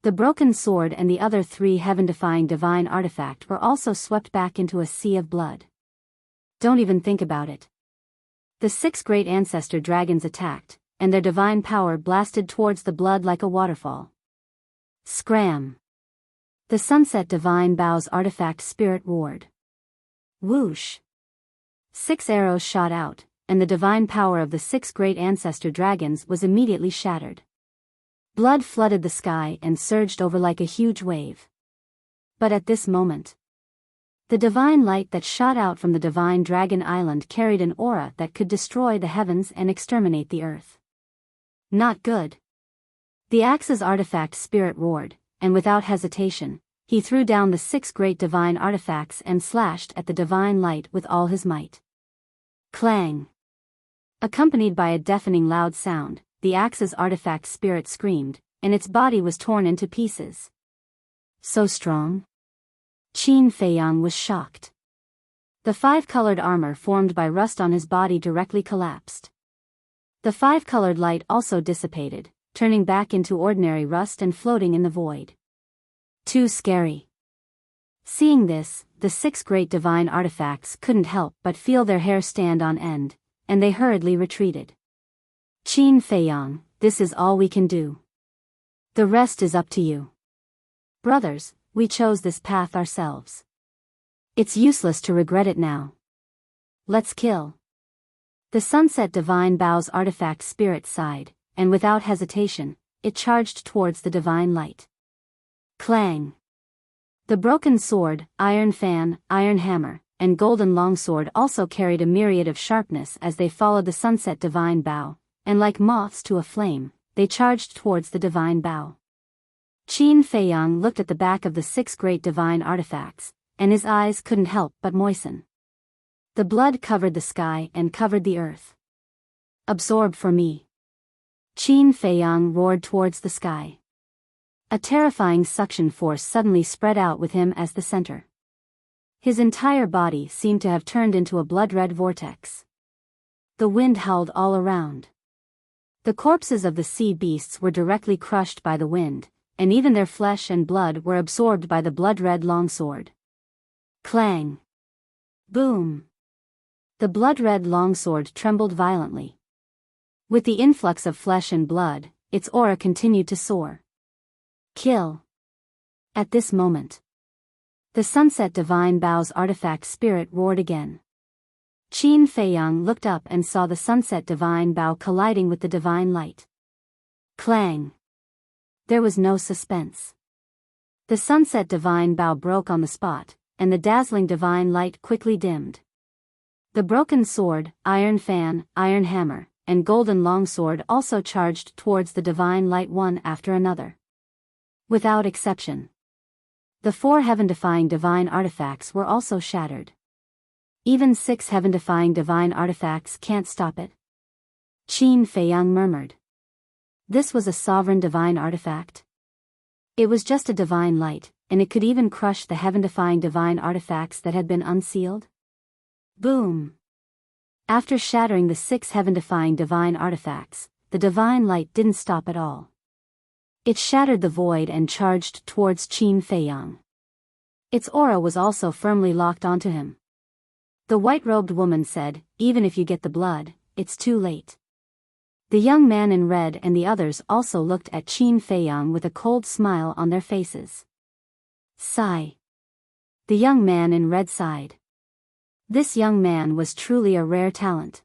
The broken sword and the other 3 heaven-defying divine artifact were also swept back into a sea of blood. Don't even think about it. The 6 great ancestor dragons attacked, and their divine power blasted towards the blood like a waterfall. Scram! The sunset divine Bao's artifact spirit roared. Whoosh! 6 arrows shot out, and the divine power of the 6 great ancestor dragons was immediately shattered. Blood flooded the sky and surged over like a huge wave. But at this moment, the divine light that shot out from the divine dragon island carried an aura that could destroy the heavens and exterminate the earth. Not good. The axe's artifact spirit roared, and without hesitation, he threw down the 6 great divine artifacts and slashed at the divine light with all his might. Clang! Accompanied by a deafening loud sound, the axe's artifact spirit screamed, and its body was torn into pieces. So strong? Qin Feiyang was shocked. The 5-colored armor formed by rust on his body directly collapsed. The 5-colored light also dissipated, turning back into ordinary rust and floating in the void. Too scary. Seeing this, the 6 great divine artifacts couldn't help but feel their hair stand on end, and they hurriedly retreated. Qin Feiyang, this is all we can do. The rest is up to you. Brothers, we chose this path ourselves. It's useless to regret it now. Let's kill. The sunset divine Bao's artifact spirit sighed, and without hesitation, it charged towards the divine light. Clang! The broken sword, iron fan, iron hammer, and golden longsword also carried a myriad of sharpness as they followed the sunset divine bow, and like moths to a flame, they charged towards the divine bow. Qin Feiyang looked at the back of the 6 great divine artifacts, and his eyes couldn't help but moisten. The blood covered the sky and covered the earth. Absorb for me. Qin Feiyang roared towards the sky. A terrifying suction force suddenly spread out with him as the center. His entire body seemed to have turned into a blood-red vortex. The wind howled all around. The corpses of the sea beasts were directly crushed by the wind, and even their flesh and blood were absorbed by the blood-red longsword. Clang! Boom! The blood-red longsword trembled violently. With the influx of flesh and blood, its aura continued to soar. Kill! At this moment, the sunset divine bow's artifact spirit roared again. Qin Feiyang looked up and saw the sunset divine bow colliding with the divine light. Clang! There was no suspense. The sunset divine bow broke on the spot, and the dazzling divine light quickly dimmed. The broken sword, iron fan, iron hammer, and golden longsword also charged towards the divine light one after another. Without exception. The 4 heaven-defying divine artifacts were also shattered. Even 6 heaven-defying divine artifacts can't stop it. Qin Feiyang murmured. This was a sovereign divine artifact. It was just a divine light, and it could even crush the heaven-defying divine artifacts that had been unsealed. Boom! After shattering the 6 heaven-defying divine artifacts, the divine light didn't stop at all. It shattered the void and charged towards Qin Feiyang. Its aura was also firmly locked onto him. The white-robed woman said, "Even if you get the blood, it's too late." The young man in red and the others also looked at Qin Feiyang with a cold smile on their faces. Sigh. The young man in red sighed. This young man was truly a rare talent.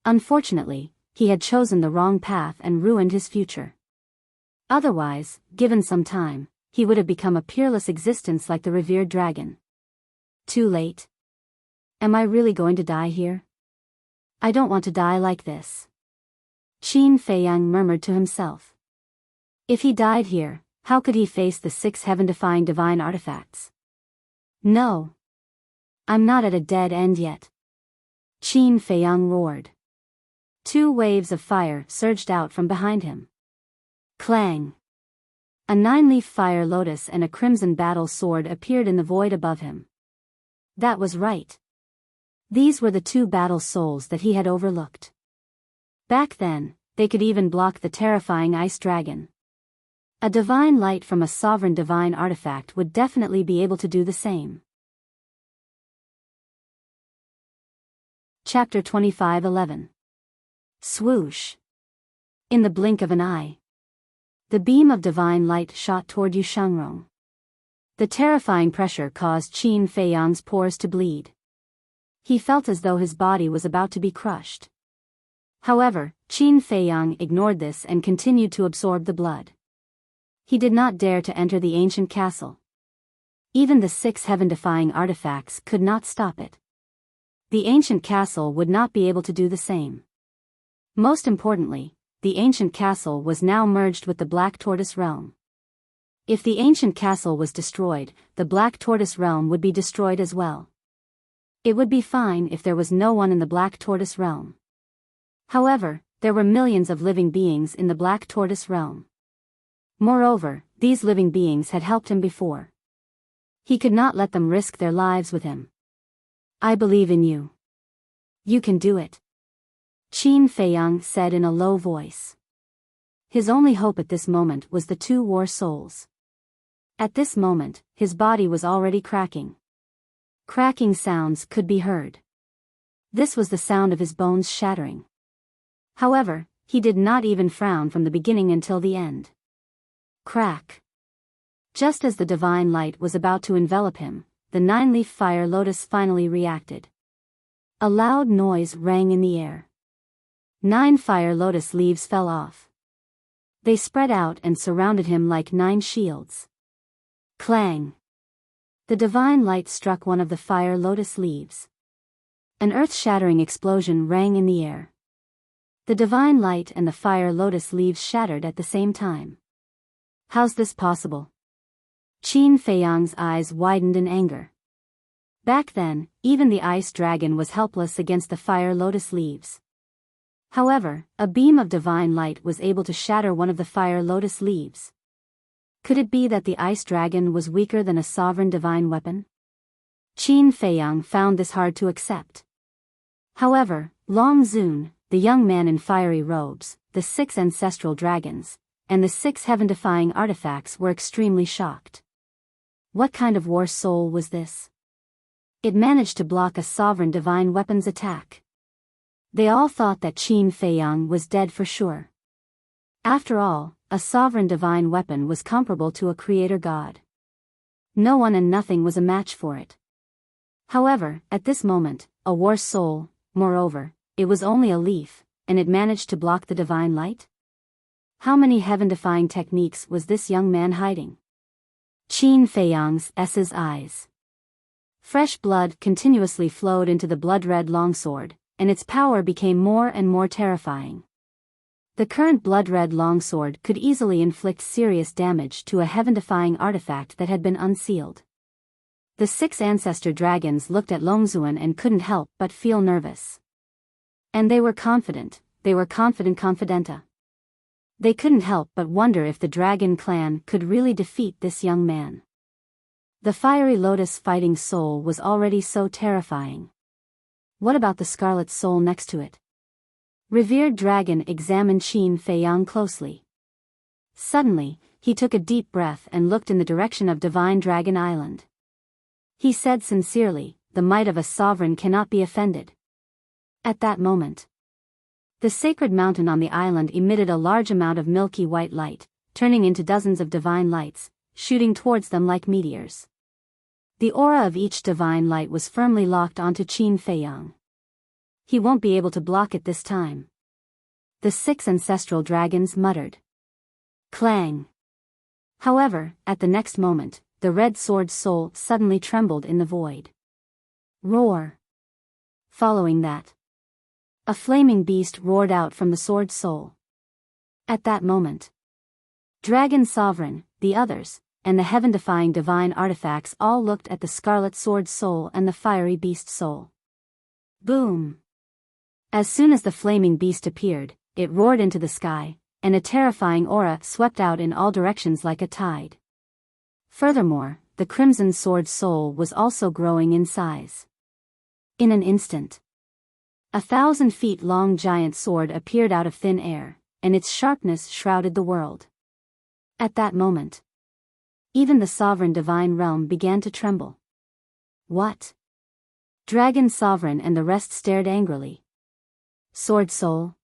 Unfortunately, he had chosen the wrong path and ruined his future. Otherwise, given some time, he would have become a peerless existence like the revered dragon. Too late. Am I really going to die here? I don't want to die like this. Qin Feiyang murmured to himself. If he died here, how could he face the 6 heaven-defying divine artifacts? No. I'm not at a dead end yet. Qin Feiyang roared. 2 waves of fire surged out from behind him. Clang! A 9-leaf fire lotus and a crimson battle sword appeared in the void above him. That was right. These were the 2 battle souls that he had overlooked. Back then, they could even block the terrifying ice dragon. A divine light from a sovereign divine artifact would definitely be able to do the same. Chapter 25:11. Swoosh. In the blink of an eye, the beam of divine light shot toward Yu Shangrong. The terrifying pressure caused Qin Feiyang's pores to bleed. He felt as though his body was about to be crushed. However, Qin Feiyang ignored this and continued to absorb the blood. He did not dare to enter the ancient castle. Even the 6 heaven-defying artifacts could not stop it. The ancient castle would not be able to do the same. Most importantly, the ancient castle was now merged with the Black Tortoise Realm. If the ancient castle was destroyed, the Black Tortoise Realm would be destroyed as well. It would be fine if there was no one in the Black Tortoise Realm. However, there were millions of living beings in the Black Tortoise Realm. Moreover, these living beings had helped him before. He could not let them risk their lives with him. I believe in you. You can do it. Qin Feiyang said in a low voice. His only hope at this moment was the 2 war souls. At this moment, his body was already cracking. Cracking sounds could be heard. This was the sound of his bones shattering. However, he did not even frown from the beginning until the end. Crack. Just as the divine light was about to envelop him, the 9-leaf fire lotus finally reacted. A loud noise rang in the air. 9 fire lotus leaves fell off. They spread out and surrounded him like 9 shields. Clang. The divine light struck one of the fire lotus leaves. An earth-shattering explosion rang in the air. The divine light and the fire lotus leaves shattered at the same time. How's this possible? Qin Feiyang's eyes widened in anger. Back then, even the ice dragon was helpless against the fire lotus leaves. However, a beam of divine light was able to shatter one of the fire lotus leaves. Could it be that the ice dragon was weaker than a sovereign divine weapon? Qin Feiyang found this hard to accept. However, Long Zun, the young man in fiery robes, the 6 ancestral dragons, and the 6 heaven-defying artifacts were extremely shocked. What kind of war soul was this? It managed to block a sovereign divine weapon's attack. They all thought that Qin Feiyang was dead for sure. After all, a sovereign divine weapon was comparable to a creator god. No one and nothing was a match for it. However, at this moment, a war soul, moreover, it was only a leaf, and it managed to block the divine light? How many heaven-defying techniques was this young man hiding? Qin Feiyang's eyes. Fresh blood continuously flowed into the blood-red longsword, and its power became more and more terrifying. The current blood-red longsword could easily inflict serious damage to a heaven-defying artifact that had been unsealed. The 6 ancestor dragons looked at Longzuan and couldn't help but feel nervous. And they were confident confidenta. They couldn't help but wonder if the dragon clan could really defeat this young man. The fiery lotus fighting soul was already so terrifying. What about the scarlet soul next to it? Revered dragon examined Qin Feiyang closely. Suddenly, he took a deep breath and looked in the direction of Divine Dragon Island. He said sincerely, "The might of a sovereign cannot be offended." At that moment, the sacred mountain on the island emitted a large amount of milky white light, turning into dozens of divine lights, shooting towards them like meteors. The aura of each divine light was firmly locked onto Qin Feiyang. He won't be able to block it this time. The 6 ancestral dragons muttered. Clang. However, at the next moment, the red sword soul suddenly trembled in the void. Roar. Following that, a flaming beast roared out from the sword soul. At that moment, Dragon Sovereign, the others, and the heaven-defying divine artifacts all looked at the scarlet sword soul and the fiery beast soul. Boom! As soon as the flaming beast appeared, it roared into the sky, and a terrifying aura swept out in all directions like a tide. Furthermore, the crimson sword soul was also growing in size. In an instant, 1,000 feet long giant sword appeared out of thin air, and its sharpness shrouded the world. At that moment, even the sovereign divine realm began to tremble. What? Dragon Sovereign and the rest stared angrily. Sword soul?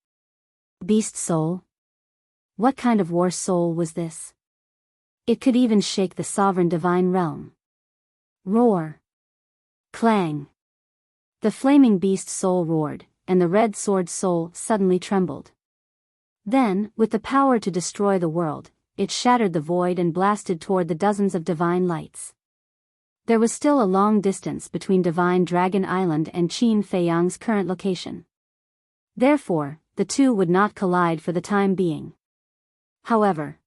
Beast soul? What kind of war soul was this? It could even shake the sovereign divine realm. Roar. Clang. The flaming beast soul roared, and the red sword soul suddenly trembled. Then, with the power to destroy the world, it shattered the void and blasted toward the dozens of divine lights. There was still a long distance between Divine Dragon Island and Qin Feiyang's current location. Therefore, the two would not collide for the time being. However,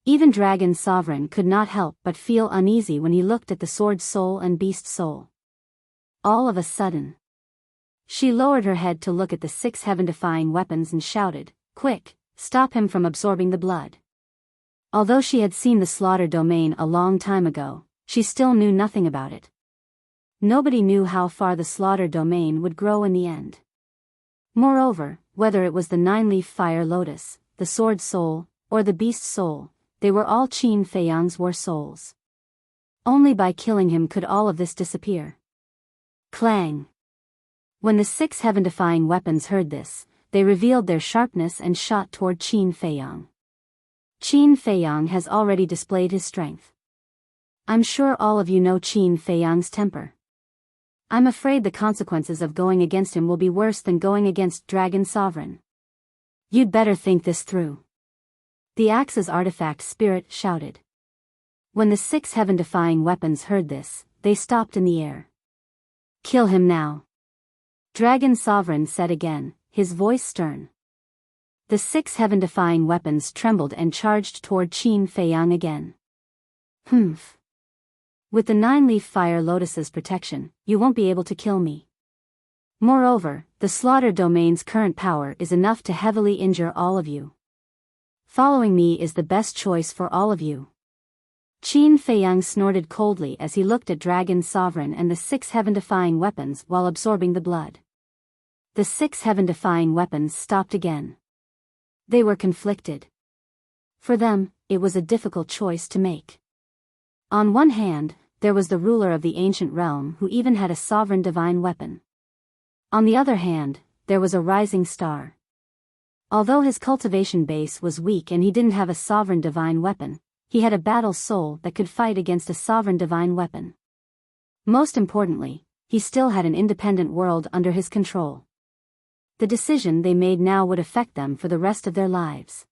even Dragon Sovereign could not help but feel uneasy when he looked at the sword soul and beast soul. All of a sudden, she lowered her head to look at the 6 heaven-defying weapons and shouted, "Quick, stop him from absorbing the blood." Although she had seen the slaughter domain a long time ago, she still knew nothing about it. Nobody knew how far the slaughter domain would grow in the end. Moreover, whether it was the 9-leaf fire lotus, the sword soul, or the beast soul, they were all Qin Feiyang's war souls. Only by killing him could all of this disappear. Clang. When the 6 heaven-defying weapons heard this, they revealed their sharpness and shot toward Qin Feiyang. Qin Feiyang has already displayed his strength. I'm sure all of you know Qin Feiyang's temper. I'm afraid the consequences of going against him will be worse than going against Dragon Sovereign. You'd better think this through. The Axe's artifact spirit shouted. When the 6 heaven-defying weapons heard this, they stopped in the air. Kill him now. Dragon Sovereign said again, his voice stern. The 6 heaven-defying weapons trembled and charged toward Qin Feiyang again. Humph. With the 9-leaf fire lotus's protection, you won't be able to kill me. Moreover, the slaughter domain's current power is enough to heavily injure all of you. Following me is the best choice for all of you. Qin Feiyang snorted coldly as he looked at Dragon Sovereign and the 6 heaven-defying weapons while absorbing the blood. The 6 heaven-defying weapons stopped again. They were conflicted. For them, it was a difficult choice to make. On one hand, there was the ruler of the ancient realm who even had a sovereign divine weapon. On the other hand, there was a rising star. Although his cultivation base was weak and he didn't have a sovereign divine weapon, he had a battle soul that could fight against a sovereign divine weapon. Most importantly, he still had an independent world under his control. The decision they made now would affect them for the rest of their lives.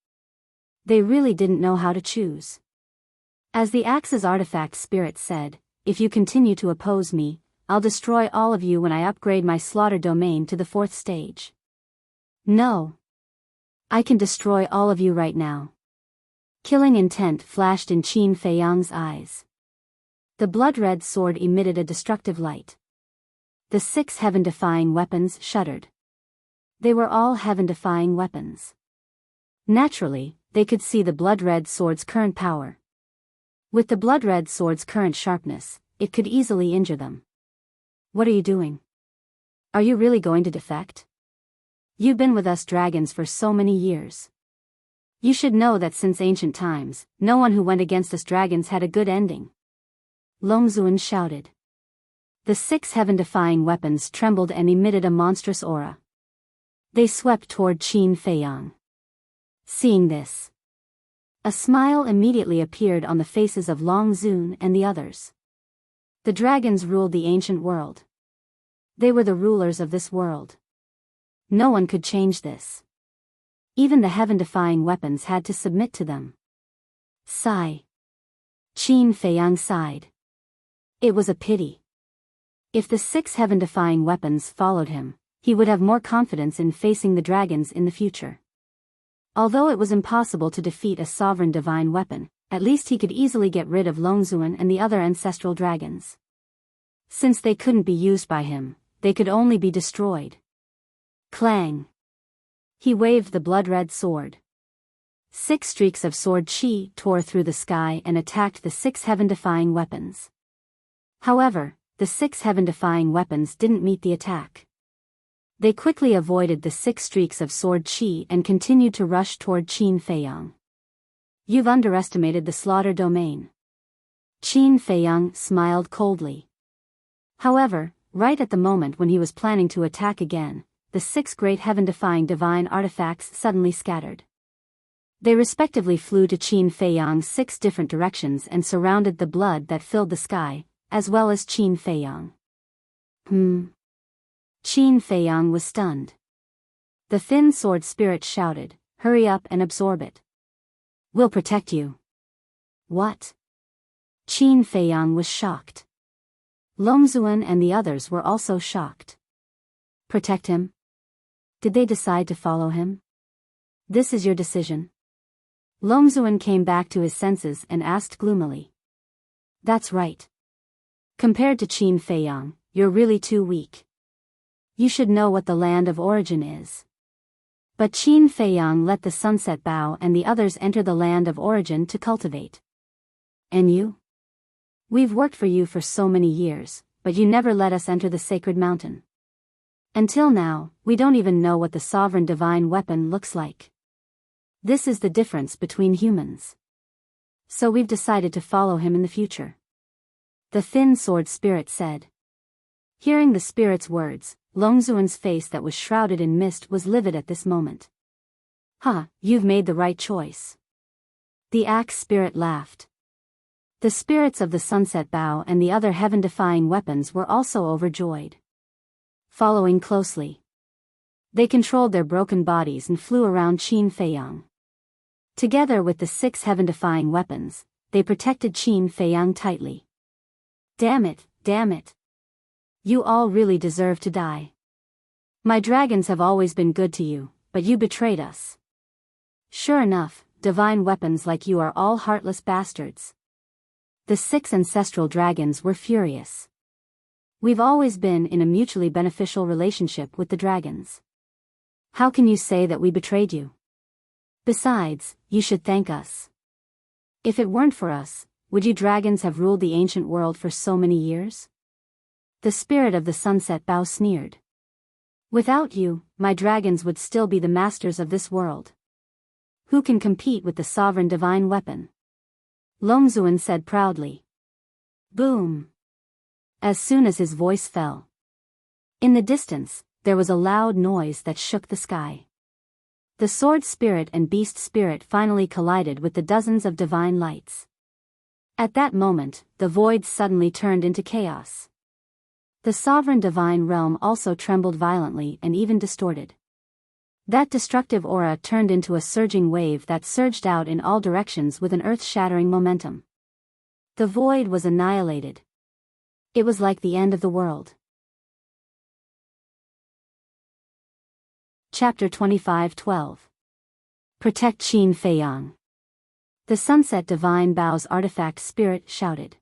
They really didn't know how to choose. As the Axe's artifact spirit said, if you continue to oppose me, I'll destroy all of you when I upgrade my slaughter domain to the 4th stage. No. I can destroy all of you right now. Killing intent flashed in Qin Feiyang's eyes. The blood-red sword emitted a destructive light. The 6 heaven-defying weapons shuddered. They were all heaven-defying weapons. Naturally, they could see the blood-red sword's current power. With the blood-red sword's current sharpness, it could easily injure them. What are you doing? Are you really going to defect? You've been with us dragons for so many years. You should know that since ancient times, no one who went against us dragons had a good ending. Longzuan shouted. The 6 heaven-defying weapons trembled and emitted a monstrous aura. They swept toward Qin Feiyang. Seeing this, a smile immediately appeared on the faces of Longzun and the others. The dragons ruled the ancient world. They were the rulers of this world. No one could change this. Even the heaven-defying weapons had to submit to them. Sigh. Qin Feiyang sighed. It was a pity. If the 6 heaven-defying weapons followed him, he would have more confidence in facing the dragons in the future. Although it was impossible to defeat a sovereign divine weapon, at least he could easily get rid of Longzuan and the other ancestral dragons. Since they couldn't be used by him, they could only be destroyed. Clang! He waved the blood-red sword. 6 streaks of sword chi tore through the sky and attacked the 6 heaven-defying weapons. However, the 6 heaven-defying weapons didn't meet the attack. They quickly avoided the 6 streaks of sword chi and continued to rush toward Qin Feiyang. You've underestimated the slaughter domain. Qin Feiyang smiled coldly. However, right at the moment when he was planning to attack again, the 6 great heaven-defying divine artifacts suddenly scattered. They respectively flew to Qin Feiyang's 6 different directions and surrounded the blood that filled the sky, as well as Qin Feiyang. Qin Feiyang was stunned. The thin sword spirit shouted, "Hurry up and absorb it. We'll protect you." What? Qin Feiyang was shocked. Longzuan and the others were also shocked. Protect him? Did they decide to follow him? This is your decision? Longzuan came back to his senses and asked gloomily. That's right. Compared to Qin Feiyang, you're really too weak. You should know what the land of origin is. But Qin Feiyang let the sunset bow and the others enter the land of origin to cultivate. And you? We've worked for you for so many years, but you never let us enter the sacred mountain. Until now, we don't even know what the sovereign divine weapon looks like. This is the difference between humans. So we've decided to follow him in the future. The thin sword spirit said. Hearing the spirit's words, Longzuan's face that was shrouded in mist was livid at this moment. You've made the right choice. The axe spirit laughed. The spirits of the sunset bow and the other heaven-defying weapons were also overjoyed. Following closely, they controlled their broken bodies and flew around Qin Feiyang. Together with the 6 heaven-defying weapons, they protected Qin Feiyang tightly. Damn it, damn it. You all really deserve to die. My dragons have always been good to you, but you betrayed us. Sure enough, divine weapons like you are all heartless bastards. The 6 ancestral dragons were furious. We've always been in a mutually beneficial relationship with the dragons. How can you say that we betrayed you? Besides, you should thank us. If it weren't for us, would you dragons have ruled the ancient world for so many years? The spirit of the sunset Bao sneered. Without you, my dragons would still be the masters of this world. Who can compete with the sovereign divine weapon? Longzuan said proudly. Boom! As soon as his voice fell. In the distance, there was a loud noise that shook the sky. The sword spirit and beast spirit finally collided with the dozens of divine lights. At that moment, the void suddenly turned into chaos. The sovereign divine realm also trembled violently and even distorted. That destructive aura turned into a surging wave that surged out in all directions with an earth-shattering momentum. The void was annihilated. It was like the end of the world. Chapter 25:12. Protect Qin Feiyang. The sunset divine Bao's artifact spirit shouted.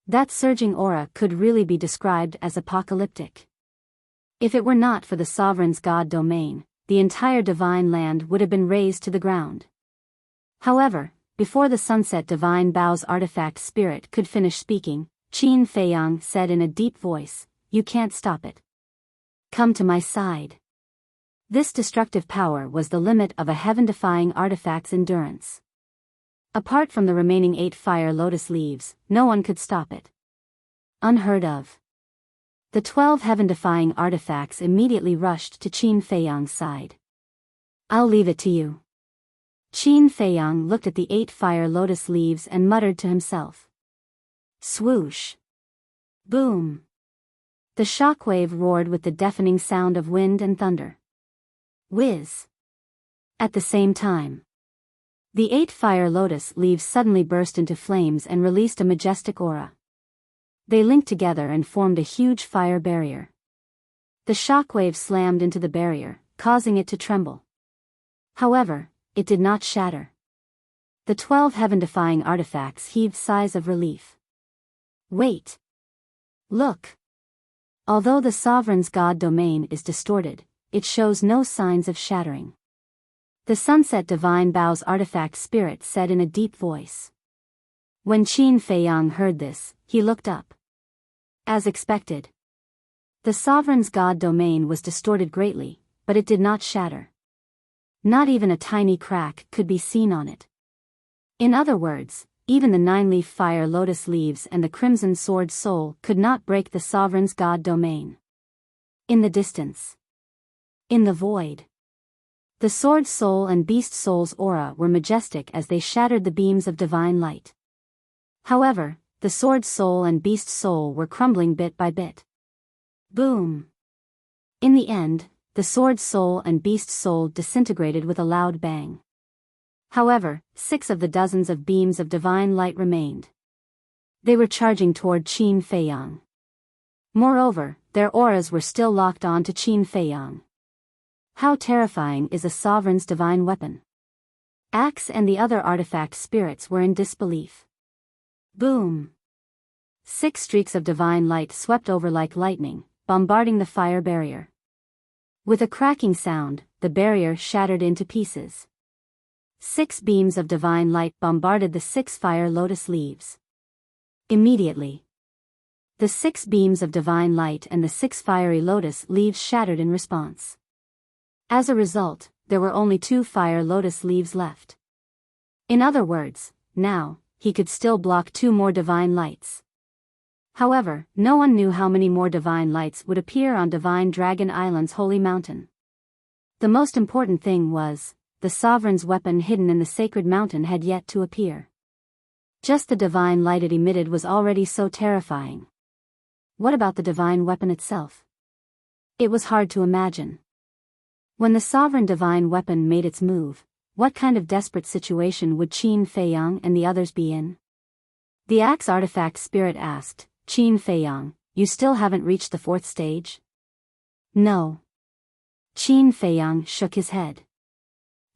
That surging aura could really be described as apocalyptic. If it were not for the sovereign's god domain, the entire divine land would have been razed to the ground. However, before the sunset divine Bao's artifact spirit could finish speaking, Qin Feiyang said in a deep voice, "You can't stop it. Come to my side." This destructive power was the limit of a heaven-defying artifact's endurance. Apart from the remaining 8 fire lotus leaves, no one could stop it. Unheard of. The 12 heaven-defying artifacts immediately rushed to Qin Feiyang's side. I'll leave it to you. Qin Feiyang looked at the 8 fire lotus leaves and muttered to himself. Swoosh. Boom. The shockwave roared with the deafening sound of wind and thunder. Whiz. At the same time, the 8 fire lotus leaves suddenly burst into flames and released a majestic aura. They linked together and formed a huge fire barrier. The shockwave slammed into the barrier, causing it to tremble. However, it did not shatter. The 12 heaven-defying artifacts heaved sighs of relief. Wait. Look. Although the sovereign's god domain is distorted, it shows no signs of shattering. The sunset divine Bao's artifact spirit said in a deep voice. When Qin Feiyang heard this, he looked up. As expected, the sovereign's god domain was distorted greatly, but it did not shatter. Not even a tiny crack could be seen on it. In other words, even the 9-leaf fire lotus leaves and the crimson sword soul could not break the sovereign's god domain. In the distance, in the void, the sword soul and beast soul's aura were majestic as they shattered the beams of divine light. However, the sword soul and beast soul were crumbling bit by bit. Boom! In the end, the sword soul and beast soul disintegrated with a loud bang. However, 6 of the dozens of beams of divine light remained. They were charging toward Qin Feiyang. Moreover, their auras were still locked on to Qin Feiyang. How terrifying is a sovereign's divine weapon? Axe and the other artifact spirits were in disbelief. Boom! 6 streaks of divine light swept over like lightning, bombarding the fire barrier. With a cracking sound, the barrier shattered into pieces. 6 beams of divine light bombarded the 6 fire lotus leaves. Immediately, the 6 beams of divine light and the 6 fiery lotus leaves shattered in response. As a result, there were only 2 fire lotus leaves left. In other words, now, he could still block 2 more divine lights. However, no one knew how many more divine lights would appear on Divine Dragon Island's holy mountain. The most important thing was, the sovereign's weapon hidden in the sacred mountain had yet to appear. Just the divine light it emitted was already so terrifying. What about the divine weapon itself? It was hard to imagine. When the sovereign divine weapon made its move, what kind of desperate situation would Qin Feiyang and the others be in? The axe artifact spirit asked, Qin Feiyang, you still haven't reached the 4th stage? No. Qin Feiyang shook his head.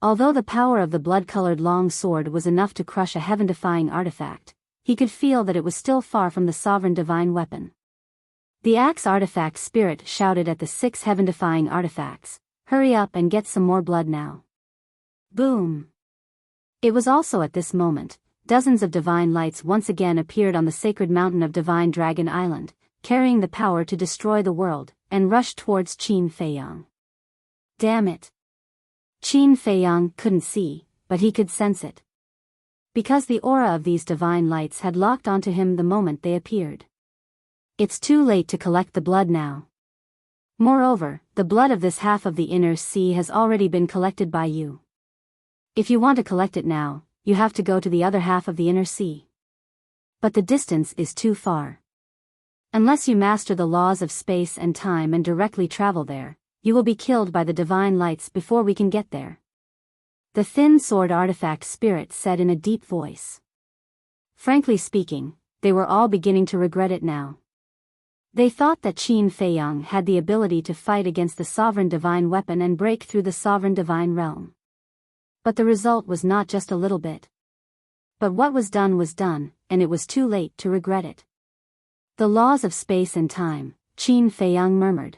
Although the power of the blood-colored long sword was enough to crush a heaven-defying artifact, he could feel that it was still far from the sovereign divine weapon. The axe artifact spirit shouted at the 6 heaven-defying artifacts, hurry up and get some more blood now. Boom! It was also at this moment, dozens of divine lights once again appeared on the sacred mountain of Divine Dragon Island, carrying the power to destroy the world, and rushed towards Qin Feiyang. Damn it! Qin Feiyang couldn't see, but he could sense it. Because the aura of these divine lights had locked onto him the moment they appeared. It's too late to collect the blood now. Moreover, the blood of this half of the inner sea has already been collected by you. If you want to collect it now, you have to go to the other half of the inner sea. But the distance is too far. Unless you master the laws of space and time and directly travel there, you will be killed by the divine lights before we can get there. The thin sword artifact spirit said in a deep voice. Frankly speaking, they were all beginning to regret it now. They thought that Qin Feiyang had the ability to fight against the sovereign divine weapon and break through the sovereign divine realm. But the result was not just a little bit. But what was done, and it was too late to regret it. The laws of space and time, Qin Feiyang murmured.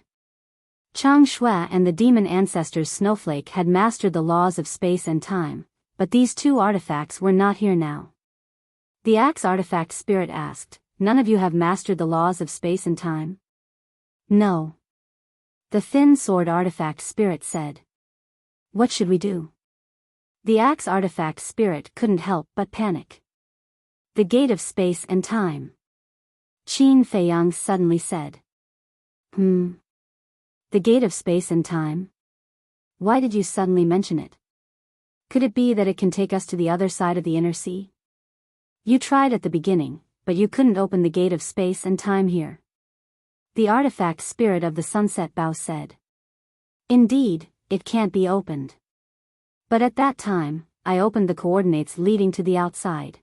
Chang Shui and the demon ancestors Snowflake had mastered the laws of space and time, but these 2 artifacts were not here now. The axe artifact spirit asked, none of you have mastered the laws of space and time? No. The thin sword artifact spirit said. What should we do? The axe artifact spirit couldn't help but panic. The gate of space and time. Qin Feiyang suddenly said. The gate of space and time? Why did you suddenly mention it? Could it be that it can take us to the other side of the inner sea? You tried at the beginning, but you couldn't open the gate of space and time here. The artifact spirit of the sunset bow said. Indeed, it can't be opened. But at that time, I opened the coordinates leading to the outside.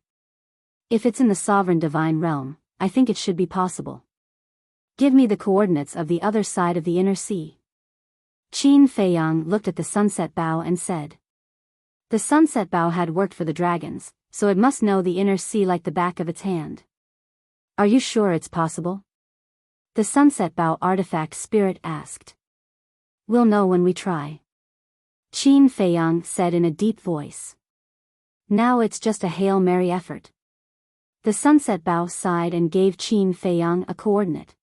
If it's in the sovereign divine realm, I think it should be possible. Give me the coordinates of the other side of the inner sea. Qin Feiyang looked at the sunset bow and said. The sunset bow had worked for the dragons, so it must know the inner sea like the back of its hand. Are you sure it's possible? The sunset bow artifact spirit asked. We'll know when we try. Qin Feiyang said in a deep voice. Now it's just a Hail Mary effort. The sunset bow sighed and gave Qin Feiyang a coordinate.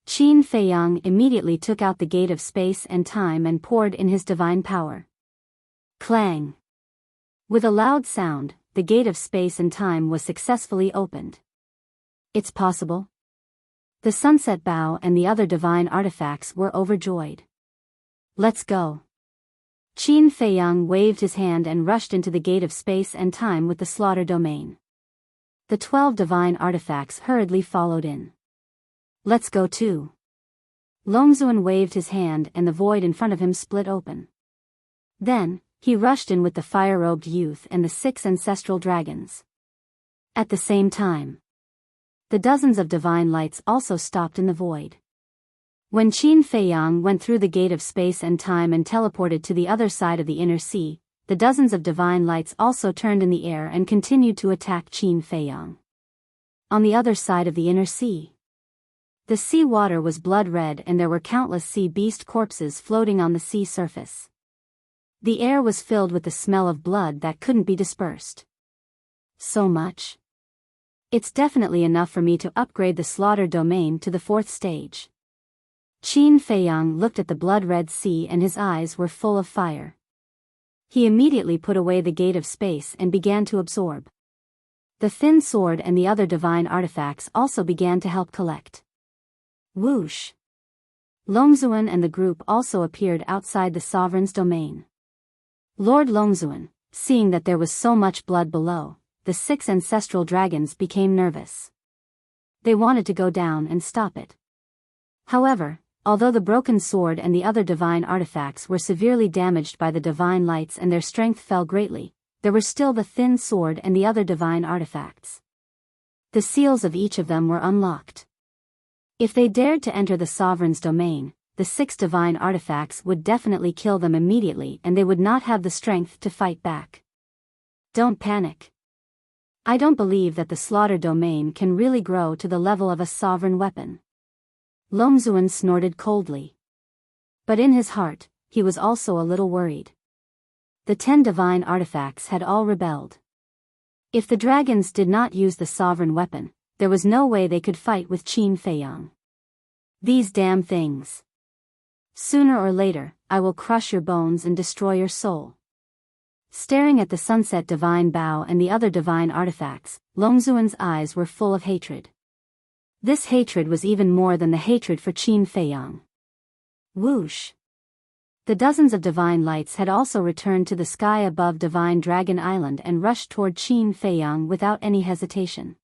Qin Feiyang immediately took out the gate of space and time and poured in his divine power. Clang! With a loud sound, the gate of space and time was successfully opened. It's possible. The sunset bow and the other divine artifacts were overjoyed. Let's go. Qin Feiyang waved his hand and rushed into the gate of space and time with the slaughter domain. The 12 divine artifacts hurriedly followed in. Let's go too. Longzuan waved his hand and the void in front of him split open. Then, he rushed in with the fire-robed youth and the 6 ancestral dragons. At the same time, the dozens of divine lights also stopped in the void. When Qin Feiyang went through the gate of space and time and teleported to the other side of the inner sea, the dozens of divine lights also turned in the air and continued to attack Qin Feiyang. On the other side of the inner sea, the sea water was blood-red and there were countless sea beast corpses floating on the sea surface. The air was filled with the smell of blood that couldn't be dispersed. So much. It's definitely enough for me to upgrade the slaughter domain to the 4th stage. Qin Feiyang looked at the blood-red sea and his eyes were full of fire. He immediately put away the gate of space and began to absorb. The thin sword and the other divine artifacts also began to help collect. Whoosh! Longzuan and the group also appeared outside the sovereign's domain. Lord Longzuan, seeing that there was so much blood below, the 6 ancestral dragons became nervous. They wanted to go down and stop it. However, although the broken sword and the other divine artifacts were severely damaged by the divine lights and their strength fell greatly, there were still the thin sword and the other divine artifacts. The seals of each of them were unlocked. If they dared to enter the sovereign's domain, the 6 divine artifacts would definitely kill them immediately and they would not have the strength to fight back. Don't panic. I don't believe that the slaughter domain can really grow to the level of a sovereign weapon. Longzuan snorted coldly. But in his heart, he was also a little worried. The 10 divine artifacts had all rebelled. If the dragons did not use the sovereign weapon, there was no way they could fight with Qin Feiyang. These damn things. Sooner or later, I will crush your bones and destroy your soul. Staring at the sunset divine Biyao and the other divine artifacts, Longzuan's eyes were full of hatred. This hatred was even more than the hatred for Qin Feiyang. Whoosh! The dozens of divine lights had also returned to the sky above Divine Dragon Island and rushed toward Qin Feiyang without any hesitation.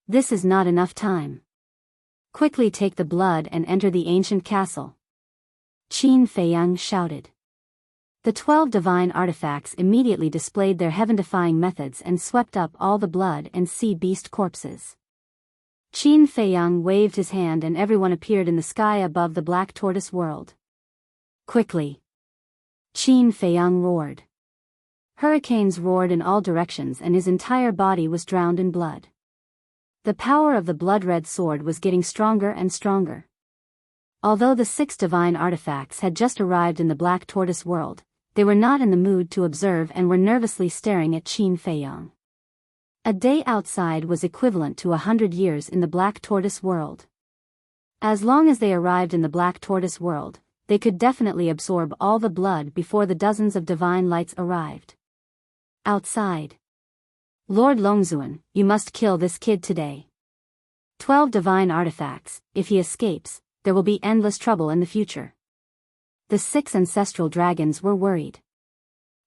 This is not enough time. Quickly take the blood and enter the ancient castle. Qin Feiyang shouted. The 12 divine artifacts immediately displayed their heaven-defying methods and swept up all the blood and sea beast corpses. Qin Feiyang waved his hand and everyone appeared in the sky above the black tortoise world. Quickly! Qin Feiyang roared. Hurricanes roared in all directions and his entire body was drowned in blood. The power of the blood-red sword was getting stronger and stronger. Although the 6 divine artifacts had just arrived in the Black Tortoise world, they were not in the mood to observe and were nervously staring at Qin Feiyang. A day outside was equivalent to 100 years in the Black Tortoise world. As long as they arrived in the Black Tortoise world, they could definitely absorb all the blood before the dozens of divine lights arrived. Outside. Lord Longzuan, you must kill this kid today. 12 divine artifacts, if he escapes, there will be endless trouble in the future. The 6 ancestral dragons were worried.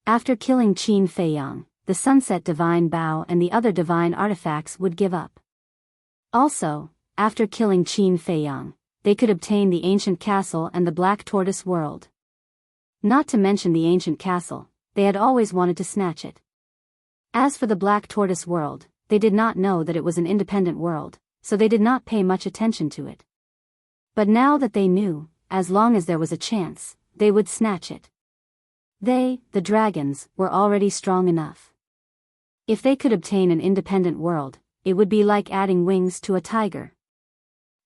After killing Qin Feiyang, the sunset divine Biyao and the other divine artifacts would give up. Also, after killing Qin Feiyang, they could obtain the ancient castle and the Black Tortoise world. Not to mention the ancient castle, they had always wanted to snatch it. As for the Black Tortoise world, they did not know that it was an independent world, so they did not pay much attention to it. But now that they knew, as long as there was a chance, they would snatch it. They, the dragons, were already strong enough. If they could obtain an independent world, it would be like adding wings to a tiger.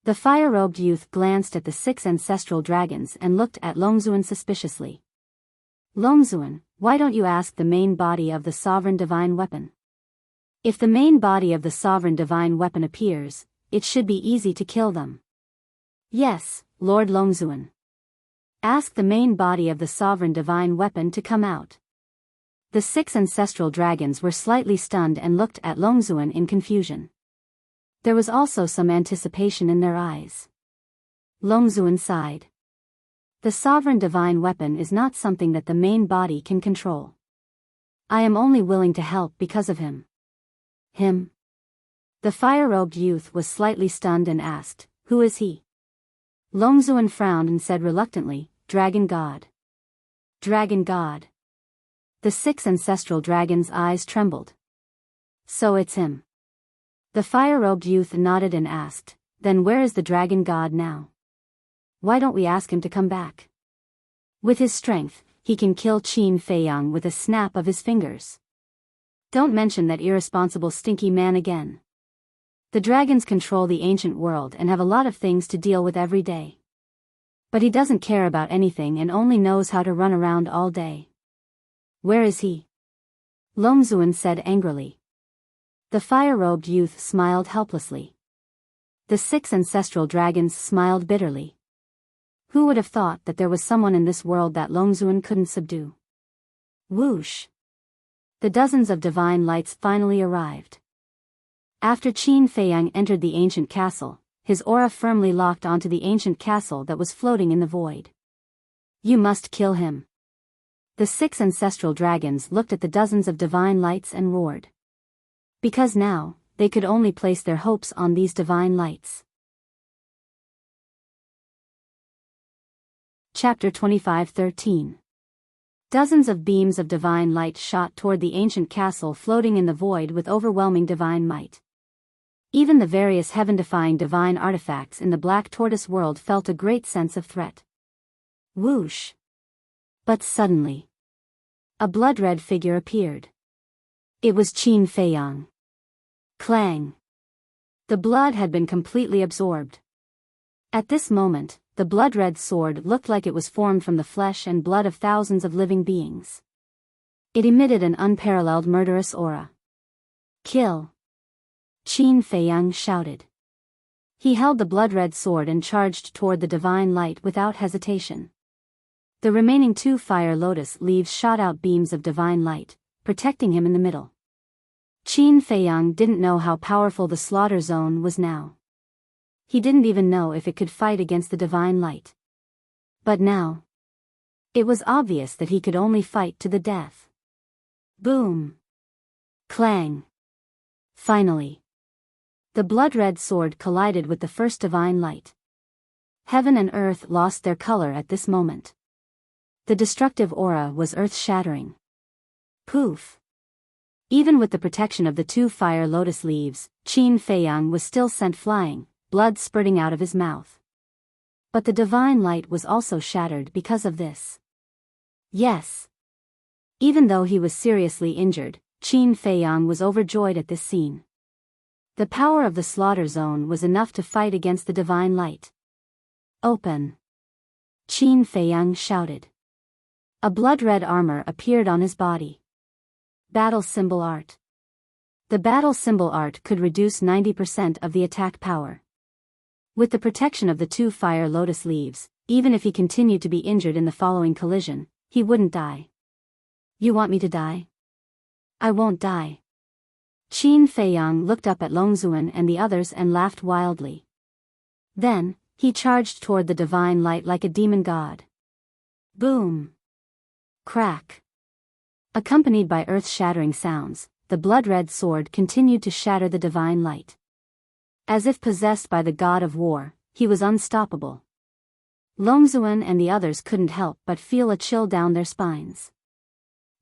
The fire-robed youth glanced at the 6 ancestral dragons and looked at Longzuan suspiciously. Longzuan, why don't you ask the main body of the sovereign divine weapon? If the main body of the sovereign divine weapon appears, it should be easy to kill them. Yes, Lord Longzuan. Ask the main body of the sovereign divine weapon to come out. The 6 ancestral dragons were slightly stunned and looked at Longzuan in confusion. There was also some anticipation in their eyes. Longzuan sighed. The sovereign divine weapon is not something that the main body can control. I am only willing to help because of him. Him? The fire-robed youth was slightly stunned and asked, who is he? Longzuan frowned and said reluctantly, Dragon God. Dragon God. The 6 ancestral dragons' eyes trembled. So it's him. The fire-robed youth nodded and asked, then where is the Dragon God now? Why don't we ask him to come back? With his strength, he can kill Qin Feiyang with a snap of his fingers. Don't mention that irresponsible stinky man again. The dragons control the ancient world and have a lot of things to deal with every day. But he doesn't care about anything and only knows how to run around all day. Where is he? Longzuan said angrily. The fire-robed youth smiled helplessly. The 6 ancestral dragons smiled bitterly. Who would have thought that there was someone in this world that Longzuan couldn't subdue? Whoosh! The dozens of divine lights finally arrived. After Qin Feiyang entered the ancient castle, his aura firmly locked onto the ancient castle that was floating in the void. You must kill him. The 6 ancestral dragons looked at the dozens of divine lights and roared. Because now, they could only place their hopes on these divine lights. Chapter 25:13. Dozens of beams of divine light shot toward the ancient castle floating in the void with overwhelming divine might. Even the various heaven-defying divine artifacts in the Black Tortoise world felt a great sense of threat. Whoosh! But suddenly, a blood-red figure appeared. It was Qin Feiyang. Clang! The blood had been completely absorbed. At this moment, the blood-red sword looked like it was formed from the flesh and blood of thousands of living beings. It emitted an unparalleled murderous aura. Kill! Qin Feiyang shouted. He held the blood-red sword and charged toward the divine light without hesitation. The remaining 2 fire lotus leaves shot out beams of divine light, protecting him in the middle. Qin Feiyang didn't know how powerful the slaughter zone was now. He didn't even know if it could fight against the divine light. But now, it was obvious that he could only fight to the death. Boom! Clang! Finally, the blood-red sword collided with the first divine light. Heaven and earth lost their color at this moment. The destructive aura was earth-shattering. Poof! Even with the protection of the 2 fire lotus leaves, Qin Feiyang was still sent flying, blood spurting out of his mouth. But the divine light was also shattered because of this. Yes. Even though he was seriously injured, Qin Feiyang was overjoyed at this scene. The power of the slaughter zone was enough to fight against the divine light. Open! Qin Feiyang shouted. A blood-red armor appeared on his body. Battle Symbol Art. The Battle Symbol Art could reduce 90% of the attack power. With the protection of the 2 fire lotus leaves, even if he continued to be injured in the following collision, he wouldn't die. You want me to die? I won't die. Qin Feiyang looked up at Longzuan and the others and laughed wildly. Then, he charged toward the divine light like a demon god. Boom! Crack! Accompanied by earth-shattering sounds, the blood-red sword continued to shatter the divine light. As if possessed by the god of war, he was unstoppable. Longzuan and the others couldn't help but feel a chill down their spines.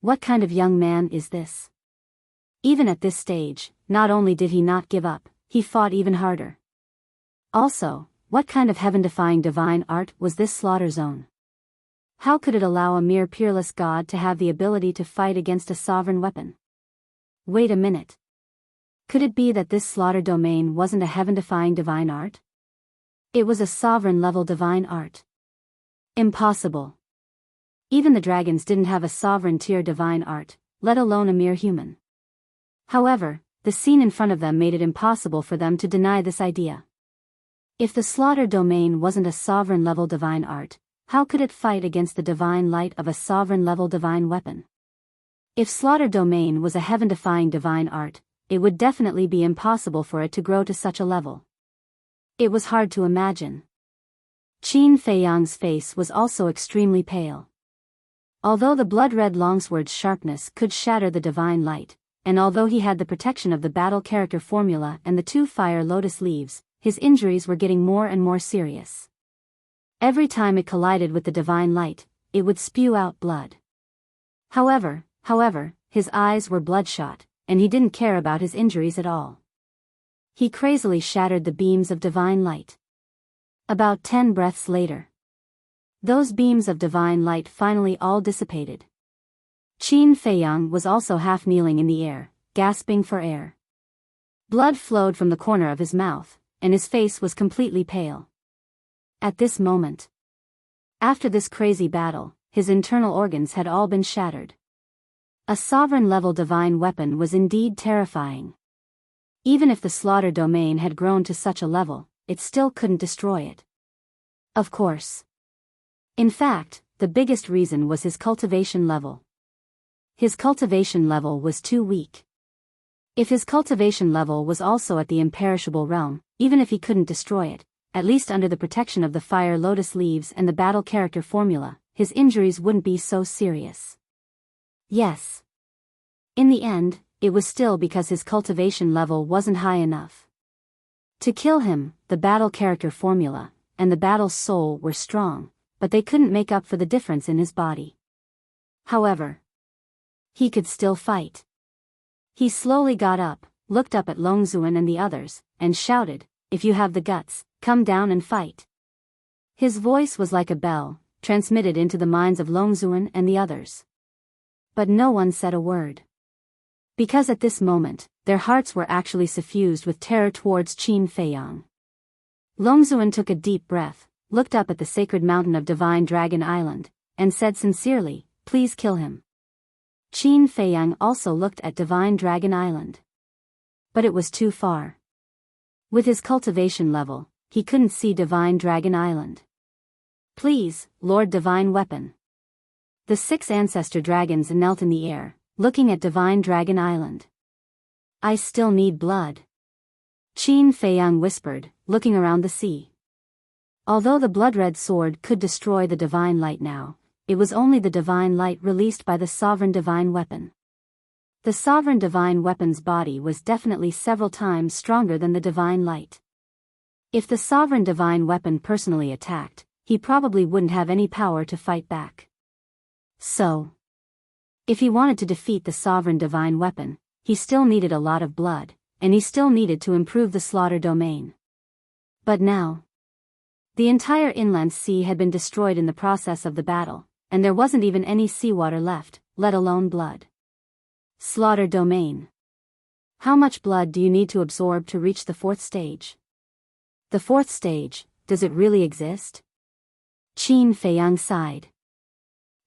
What kind of young man is this? Even at this stage, not only did he not give up, he fought even harder. Also, what kind of heaven-defying divine art was this slaughter zone? How could it allow a mere peerless god to have the ability to fight against a sovereign weapon? Wait a minute. Could it be that this slaughter domain wasn't a heaven-defying divine art? It was a sovereign-level divine art. Impossible. Even the dragons didn't have a sovereign-tier divine art, let alone a mere human. However, the scene in front of them made it impossible for them to deny this idea. If the slaughter domain wasn't a sovereign-level divine art, how could it fight against the divine light of a sovereign-level divine weapon? If slaughter domain was a heaven-defying divine art, it would definitely be impossible for it to grow to such a level. It was hard to imagine. Qin Feiyang's face was also extremely pale. Although the blood-red longsword's sharpness could shatter the divine light, and although he had the protection of the battle character formula and the 2 fire lotus leaves, his injuries were getting more and more serious. Every time it collided with the divine light, it would spew out blood. However, his eyes were bloodshot, and he didn't care about his injuries at all. He crazily shattered the beams of divine light. About 10 breaths later, those beams of divine light finally all dissipated. Qin Feiyang was also half kneeling in the air, gasping for air. Blood flowed from the corner of his mouth, and his face was completely pale. At this moment, after this crazy battle, his internal organs had all been shattered. A sovereign-level divine weapon was indeed terrifying. Even if the slaughter domain had grown to such a level, it still couldn't destroy it. Of course. In fact, the biggest reason was his cultivation level. His cultivation level was too weak. If his cultivation level was also at the imperishable realm, even if he couldn't destroy it, at least under the protection of the fire lotus leaves and the battle character formula, his injuries wouldn't be so serious. Yes. In the end, it was still because his cultivation level wasn't high enough. To kill him, the battle character formula and the battle soul were strong, but they couldn't make up for the difference in his body. However, he could still fight. He slowly got up, looked up at Longzuan and the others, and shouted, "If you have the guts, come down and fight." His voice was like a bell, transmitted into the minds of Longzuan and the others. But no one said a word. Because at this moment, their hearts were actually suffused with terror towards Qin Feiyang. Longzuan took a deep breath, looked up at the sacred mountain of Divine Dragon Island, and said sincerely, "Please kill him." Qin Feiyang also looked at Divine Dragon Island. But it was too far. With his cultivation level, he couldn't see Divine Dragon Island. "Please, Lord Divine Weapon." The 6 ancestor dragons knelt in the air, looking at Divine Dragon Island. "I still need blood," Qin Feiyang whispered, looking around the sea. Although the blood-red sword could destroy the divine light now, it was only the divine light released by the sovereign divine weapon. The sovereign divine weapon's body was definitely several times stronger than the divine light. If the sovereign divine weapon personally attacked, he probably wouldn't have any power to fight back. So, if he wanted to defeat the sovereign divine weapon, he still needed a lot of blood, and he still needed to improve the slaughter domain. But now, the entire inland sea had been destroyed in the process of the battle, and there wasn't even any seawater left, let alone blood. Slaughter domain. How much blood do you need to absorb to reach the 4th stage? The 4th stage, does it really exist? Qin Feiyang sighed.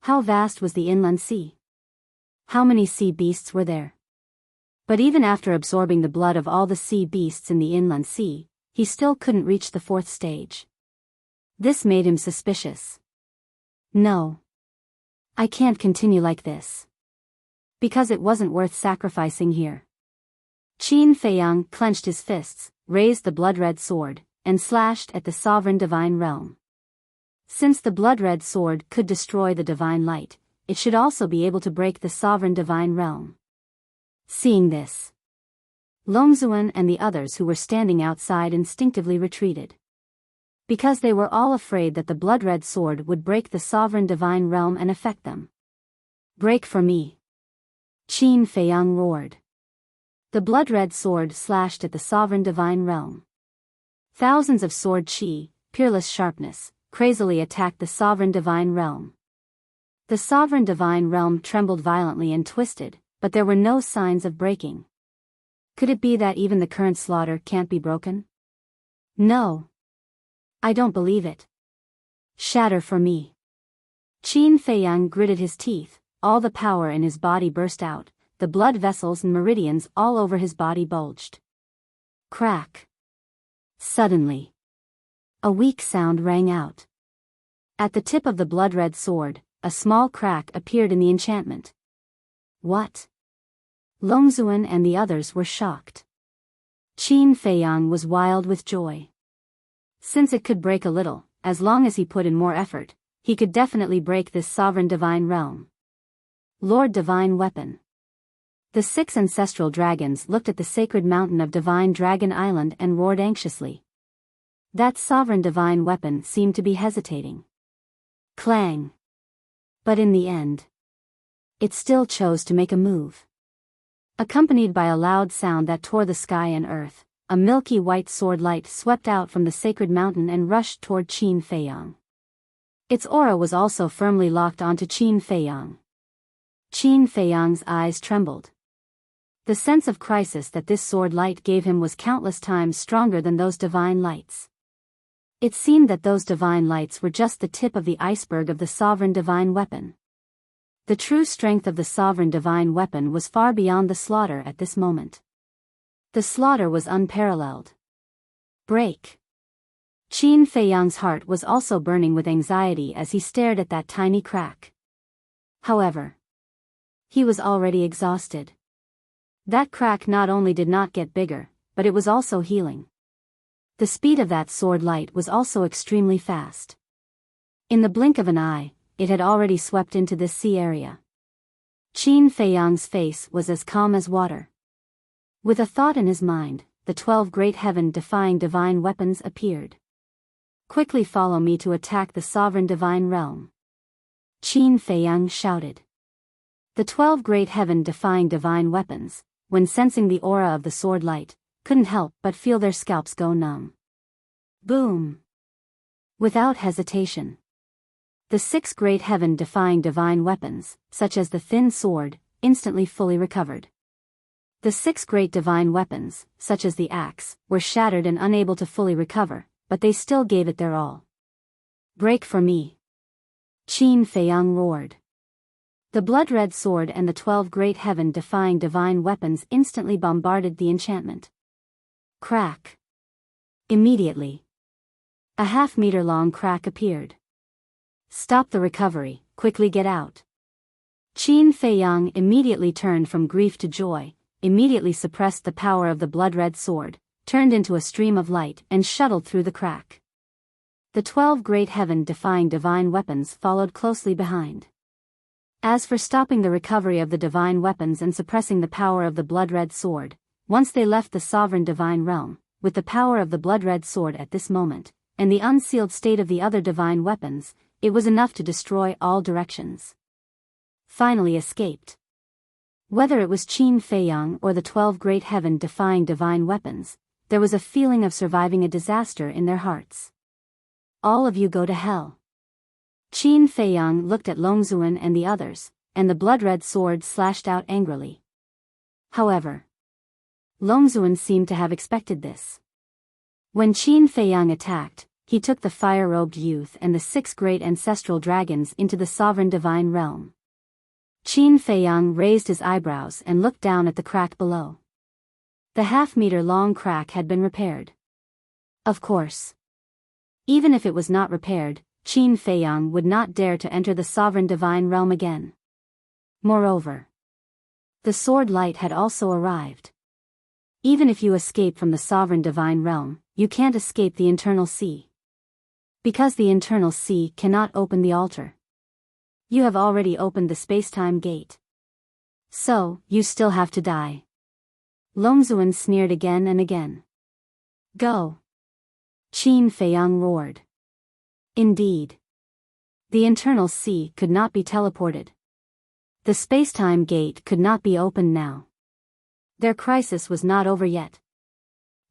How vast was the inland sea? How many sea beasts were there? But even after absorbing the blood of all the sea beasts in the inland sea, he still couldn't reach the 4th stage. This made him suspicious. No. I can't continue like this. Because it wasn't worth sacrificing here. Qin Feiyang clenched his fists, raised the blood-red sword, and slashed at the sovereign divine realm. Since the blood-red sword could destroy the divine light, it should also be able to break the sovereign divine realm. Seeing this, Longzuan and the others who were standing outside instinctively retreated. Because they were all afraid that the blood-red sword would break the sovereign divine realm and affect them. "Break for me!" Qin Feiyang roared. The blood-red sword slashed at the sovereign divine realm. Thousands of sword chi, peerless sharpness, crazily attacked the sovereign divine realm. The sovereign divine realm trembled violently and twisted, but there were no signs of breaking. Could it be that even the current slaughter can't be broken? No. I don't believe it. Shatter for me. Qin Feiyang gritted his teeth, all the power in his body burst out, the blood vessels and meridians all over his body bulged. Crack. Suddenly, a weak sound rang out. At the tip of the blood-red sword, a small crack appeared in the enchantment. What? Longzuan and the others were shocked. Qin Feiyang was wild with joy. Since it could break a little, as long as he put in more effort, he could definitely break this sovereign divine realm. Lord Divine Weapon. The 6 ancestral dragons looked at the sacred mountain of Divine Dragon Island and roared anxiously. That sovereign divine weapon seemed to be hesitating. Clang. But in the end, it still chose to make a move. Accompanied by a loud sound that tore the sky and earth, a milky white sword light swept out from the sacred mountain and rushed toward Qin Feiyang. Its aura was also firmly locked onto Qin Feiyang. Qin Feiyang's eyes trembled. The sense of crisis that this sword light gave him was countless times stronger than those divine lights. It seemed that those divine lights were just the tip of the iceberg of the sovereign divine weapon. The true strength of the sovereign divine weapon was far beyond the slaughter at this moment. The slaughter was unparalleled. Break. Qin Feiyang's heart was also burning with anxiety as he stared at that tiny crack. However, he was already exhausted. That crack not only did not get bigger, but it was also healing. The speed of that sword light was also extremely fast. In the blink of an eye, it had already swept into this sea area. Qin Feiyang's face was as calm as water. With a thought in his mind, the 12 great heaven-defying divine weapons appeared. Quickly follow me to attack the sovereign divine realm. Qin Feiyang shouted. The 12 great heaven-defying divine weapons, when sensing the aura of the sword light, couldn't help but feel their scalps go numb. Boom! Without hesitation, the 6 great heaven-defying divine weapons, such as the thin sword, instantly fully recovered. The 6 great divine weapons, such as the axe, were shattered and unable to fully recover, but they still gave it their all. Break for me! Qin Feiyang roared. The blood-red sword and the 12 great heaven-defying divine weapons instantly bombarded the enchantment. Crack! Immediately, a half-meter-long crack appeared. Stop the recovery, quickly get out. Qin Feiyang immediately turned from grief to joy, immediately suppressed the power of the blood-red sword, turned into a stream of light and shuttled through the crack. The 12 great heaven-defying divine weapons followed closely behind. As for stopping the recovery of the divine weapons and suppressing the power of the blood-red sword, once they left the sovereign divine realm, with the power of the blood-red sword at this moment, and the unsealed state of the other divine weapons, it was enough to destroy all directions. Finally escaped. Whether it was Qin Feiyang or the 12 great heaven-defying divine weapons, there was a feeling of surviving a disaster in their hearts. All of you go to hell. Qin Feiyang looked at Longzuan and the others, and the blood-red sword slashed out angrily. However, Longzuan seemed to have expected this. When Qin Feiyang attacked, he took the fire-robed youth and the 6 great ancestral dragons into the sovereign divine realm. Qin Feiyang raised his eyebrows and looked down at the crack below. The half-meter-long crack had been repaired. Of course. Even if it was not repaired, Qin Feiyang would not dare to enter the sovereign divine realm again. Moreover, the sword light had also arrived. Even if you escape from the sovereign divine realm, you can't escape the internal sea. Because the internal sea cannot open the altar. You have already opened the space-time gate. So, you still have to die. Longzuan sneered again and again. Go! Qin Feiyang roared. Indeed. The internal sea could not be teleported. The space-time gate could not be opened now. Their crisis was not over yet.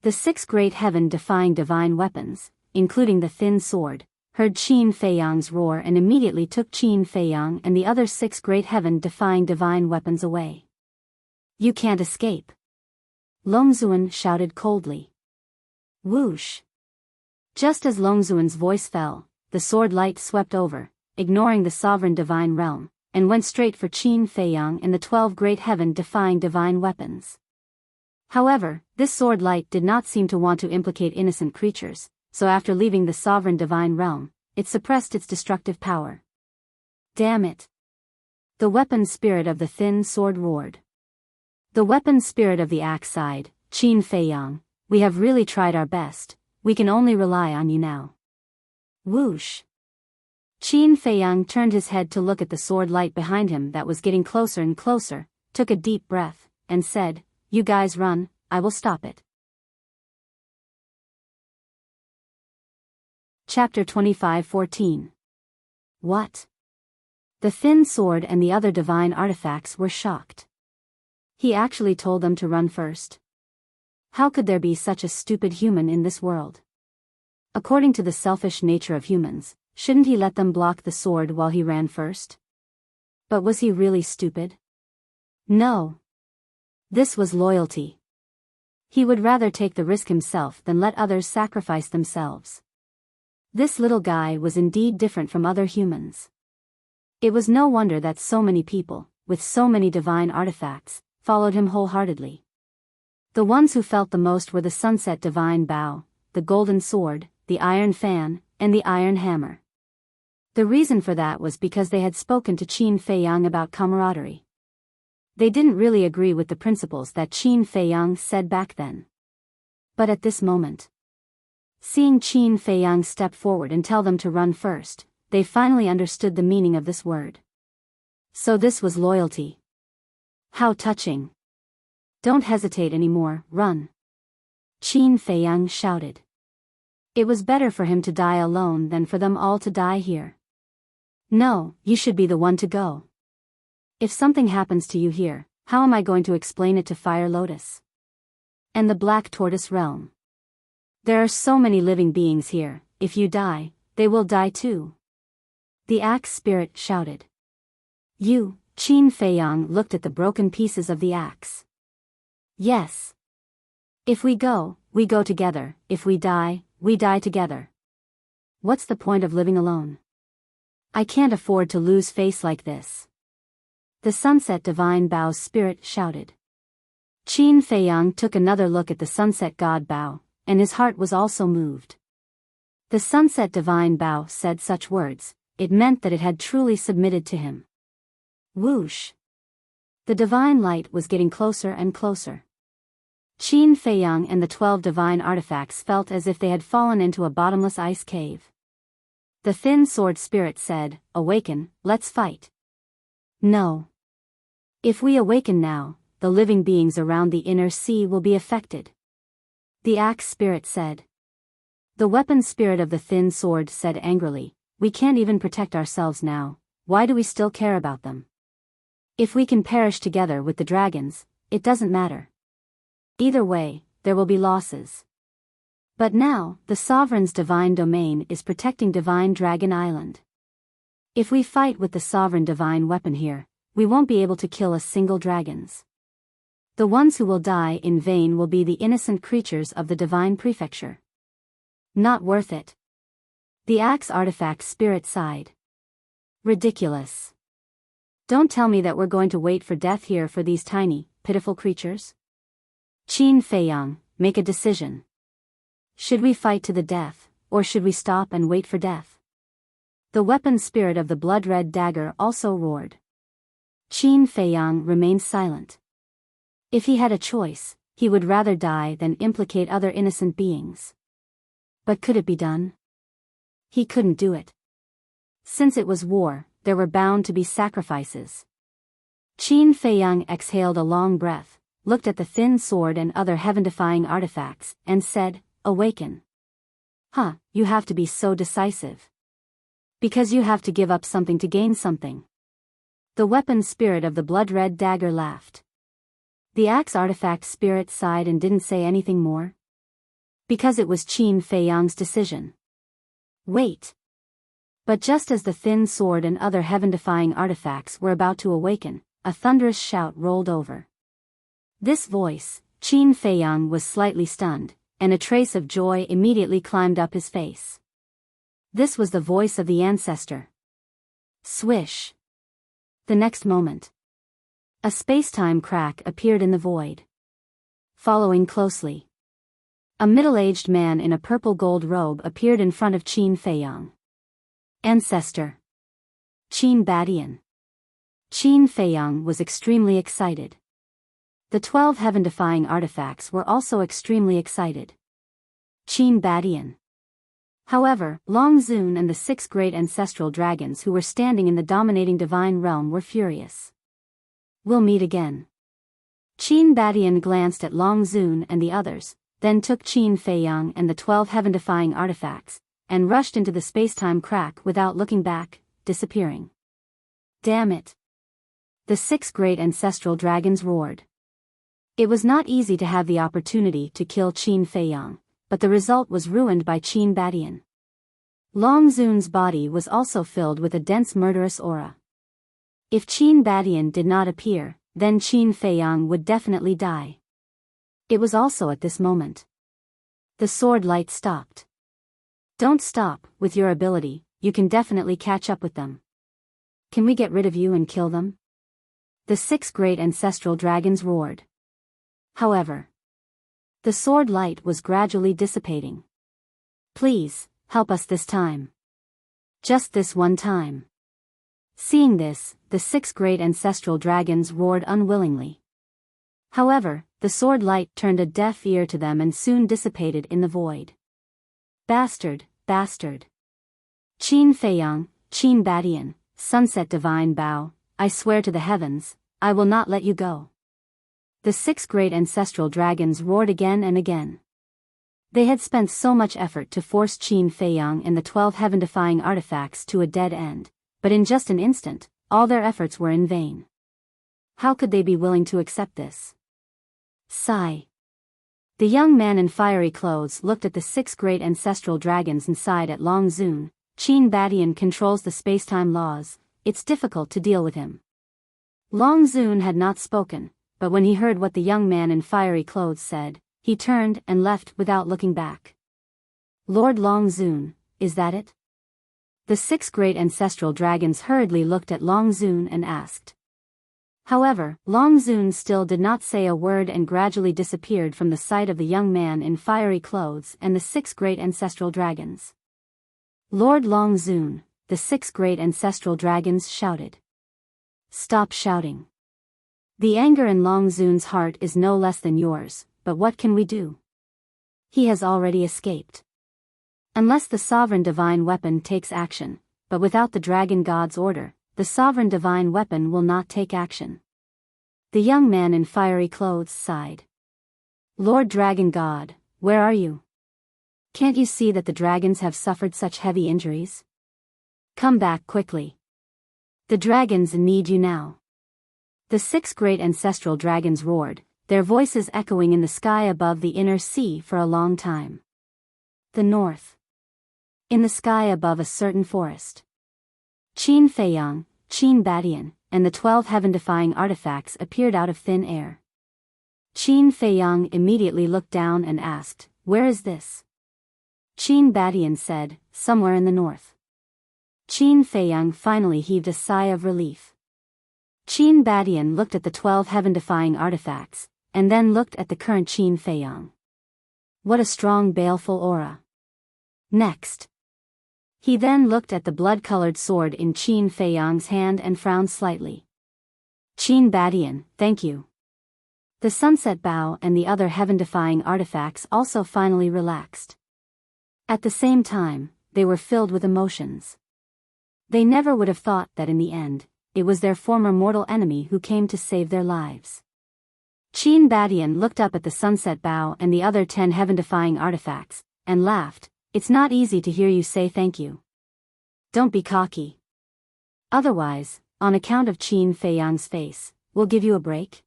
The 6 great heaven-defying divine weapons, including the thin sword, heard Qin Feiyang's roar and immediately took Qin Feiyang and the other 6 great heaven-defying divine weapons away. You can't escape. Longzuan shouted coldly. Whoosh! Just as Longzuan's voice fell, the sword light swept over, ignoring the sovereign divine realm, and went straight for Qin Feiyang and the 12 great heaven-defying divine weapons. However, this sword light did not seem to want to implicate innocent creatures, so after leaving the sovereign divine realm, it suppressed its destructive power. Damn it! The weapon spirit of the thin sword roared. The weapon spirit of the axe sighed, Qin Feiyang, we have really tried our best, we can only rely on you now. Whoosh! Qin Feiyang turned his head to look at the sword light behind him that was getting closer and closer, took a deep breath, and said, You guys run, I will stop it. Chapter 25:14. What? The thin sword and the other divine artifacts were shocked. He actually told them to run first. How could there be such a stupid human in this world? According to the selfish nature of humans, shouldn't he let them block the sword while he ran first? But was he really stupid? No. This was loyalty. He would rather take the risk himself than let others sacrifice themselves. This little guy was indeed different from other humans. It was no wonder that so many people, with so many divine artifacts, followed him wholeheartedly. The ones who felt the most were the sunset divine bow, the golden sword, the iron fan, and the iron hammer. The reason for that was because they had spoken to Qin Feiyang about camaraderie. They didn't really agree with the principles that Qin Feiyang said back then. But at this moment, seeing Qin Feiyang step forward and tell them to run first, they finally understood the meaning of this word. So this was loyalty. How touching. Don't hesitate anymore, run. Qin Feiyang shouted. It was better for him to die alone than for them all to die here. No, you should be the one to go. If something happens to you here, How am I going to explain it to Fire Lotus? And the Black Tortoise Realm? There are so many living beings here, if you die, they will die too. The axe spirit shouted. You, Qin Feiyang looked at the broken pieces of the axe. Yes. If we go together, if we die together. What's the point of living alone? I can't afford to lose face like this. The Sunset Divine Bao's spirit shouted. Qin Feiyang took another look at the Sunset God Bao, and his heart was also moved. The Sunset Divine Bao said such words, it meant that it had truly submitted to him. Whoosh! The divine light was getting closer and closer. Qin Feiyang and the 12 divine artifacts felt as if they had fallen into a bottomless ice cave. The thin sword spirit said, awaken, let's fight. No. If we awaken now, the living beings around the inner sea will be affected. The axe spirit said. The weapon spirit of the thin sword said angrily, we can't even protect ourselves now, why do we still care about them? If we can perish together with the dragons, it doesn't matter. Either way, there will be losses. But now, the Sovereign's divine domain is protecting Divine Dragon Island. If we fight with the Sovereign divine weapon here, we won't be able to kill a single dragons. The ones who will die in vain will be the innocent creatures of the Divine Prefecture. Not worth it. The axe artifact spirit sighed. Ridiculous. Don't tell me that we're going to wait for death here for these tiny, pitiful creatures. Qin Feiyang, make a decision. Should we fight to the death, or should we stop and wait for death? The weapon spirit of the blood-red dagger also roared. Qin Feiyang remained silent. If he had a choice, he would rather die than implicate other innocent beings. But could it be done? He couldn't do it. Since it was war, there were bound to be sacrifices. Qin Feiyang exhaled a long breath, looked at the thin sword and other heaven-defying artifacts, and said, awaken. You have to be so decisive. Because you have to give up something to gain something. The weapon spirit of the blood-red dagger laughed. The axe artifact spirit sighed and didn't say anything more. Because it was Qin Feiyang's decision. Wait. But just as the thin sword and other heaven-defying artifacts were about to awaken, a thunderous shout rolled over. This voice, Qin Feiyang was slightly stunned, and a trace of joy immediately climbed up his face. This was the voice of the ancestor. Swish. The next moment, a space-time crack appeared in the void. Following closely, a middle-aged man in a purple-gold robe appeared in front of Qin Feiyang. Ancestor. Qin Badian. Qin Feiyang was extremely excited. The 12 heaven-defying artifacts were also extremely excited. Qin Badian. However, Long Zun and the 6 great ancestral dragons who were standing in the dominating divine realm were furious. We'll meet again. Qin Badian glanced at Long Zun and the others, then took Qin Feiyang and the 12 heaven-defying artifacts, and rushed into the space-time crack without looking back, disappearing. Damn it! The 6 great ancestral dragons roared. It was not easy to have the opportunity to kill Qin Feiyang, but the result was ruined by Qin Badian. Long Zun's body was also filled with a dense murderous aura. If Qin Badian did not appear, then Qin Feiyang would definitely die. It was also at this moment. The sword light stopped. Don't stop, with your ability, you can definitely catch up with them. Can we get rid of you and kill them? The 6 great ancestral dragons roared. However, the sword light was gradually dissipating. Please, help us this time. Just this one time. Seeing this, the 6 great ancestral dragons roared unwillingly. However, the sword light turned a deaf ear to them and soon dissipated in the void. Bastard, bastard. Qin Feiyang, Qin Badian, Sunset Divine Bao, I swear to the heavens, I will not let you go. The 6 great ancestral dragons roared again and again. They had spent so much effort to force Qin Feiyang and the 12 heaven-defying artifacts to a dead end, but in just an instant, all their efforts were in vain. How could they be willing to accept this? Sigh. The young man in fiery clothes looked at the 6 great ancestral dragons and sighed at Long Zun. Qin Badian controls the spacetime laws, it's difficult to deal with him. Long Zun had not spoken, but when he heard what the young man in fiery clothes said, he turned and left without looking back. Lord Long Zun, is that it? The 6 great ancestral dragons hurriedly looked at Long Zun and asked. However, Long Zun still did not say a word and gradually disappeared from the sight of the young man in fiery clothes and the 6 great ancestral dragons. Lord Long Zun, the 6 great ancestral dragons shouted. Stop shouting. The anger in Long Zun's heart is no less than yours, but what can we do? He has already escaped. Unless the sovereign divine weapon takes action, but without the dragon god's order, the sovereign divine weapon will not take action. The young man in fiery clothes sighed. Lord Dragon God, where are you? Can't you see that the dragons have suffered such heavy injuries? Come back quickly. The dragons need you now. The 6 great ancestral dragons roared, their voices echoing in the sky above the inner sea for a long time. The north. In the sky above a certain forest. Qin Feiyang, Qin Badian, and the 12 heaven-defying artifacts appeared out of thin air. Qin Feiyang immediately looked down and asked, where is this? Qin Badian said, somewhere in the north. Qin Feiyang finally heaved a sigh of relief. Qin Badian looked at the 12 heaven-defying artifacts, and then looked at the current Qin Feiyang. What a strong baleful aura. Next. He then looked at the blood-colored sword in Qin Feiyang's hand and frowned slightly. Qin Badian, thank you. The sunset bow and the other heaven-defying artifacts also finally relaxed. At the same time, they were filled with emotions. They never would have thought that in the end, it was their former mortal enemy who came to save their lives. Qin Badian looked up at the sunset bow and the other 10 heaven-defying artifacts, and laughed. It's not easy to hear you say thank you. Don't be cocky. Otherwise, on account of Qin Feiyang's face, we'll give you a break.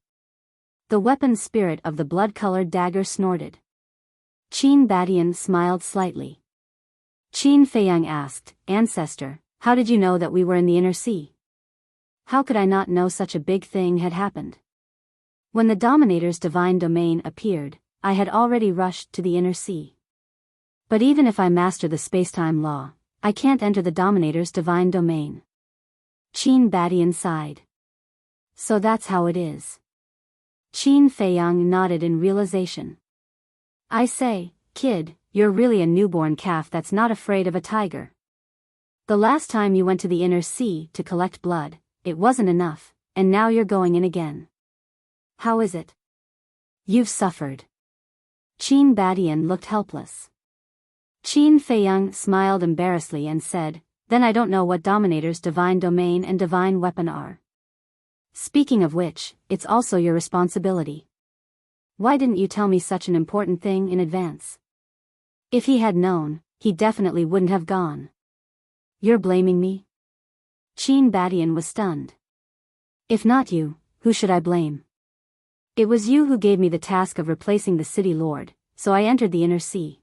The weapon spirit of the blood-colored dagger snorted. Qin Badian smiled slightly. Qin Feiyang asked, Ancestor, how did you know that we were in the inner sea? How could I not know such a big thing had happened? When the Dominator's divine domain appeared, I had already rushed to the inner sea. But even if I master the spacetime law, I can't enter the Dominator's divine domain. Qin Badian sighed. So that's how it is. Qin Feiyang nodded in realization. I say, kid, you're really a newborn calf that's not afraid of a tiger. The last time you went to the inner sea to collect blood, it wasn't enough, and now you're going in again. How is it? You've suffered. Qin Badian looked helpless. Qin Feiyang smiled embarrassedly and said, then I don't know what Dominator's divine domain and divine weapon are. Speaking of which, it's also your responsibility. Why didn't you tell me such an important thing in advance? If he had known, he definitely wouldn't have gone. You're blaming me? Qin Badian was stunned. If not you, who should I blame? It was you who gave me the task of replacing the city lord, so I entered the inner sea.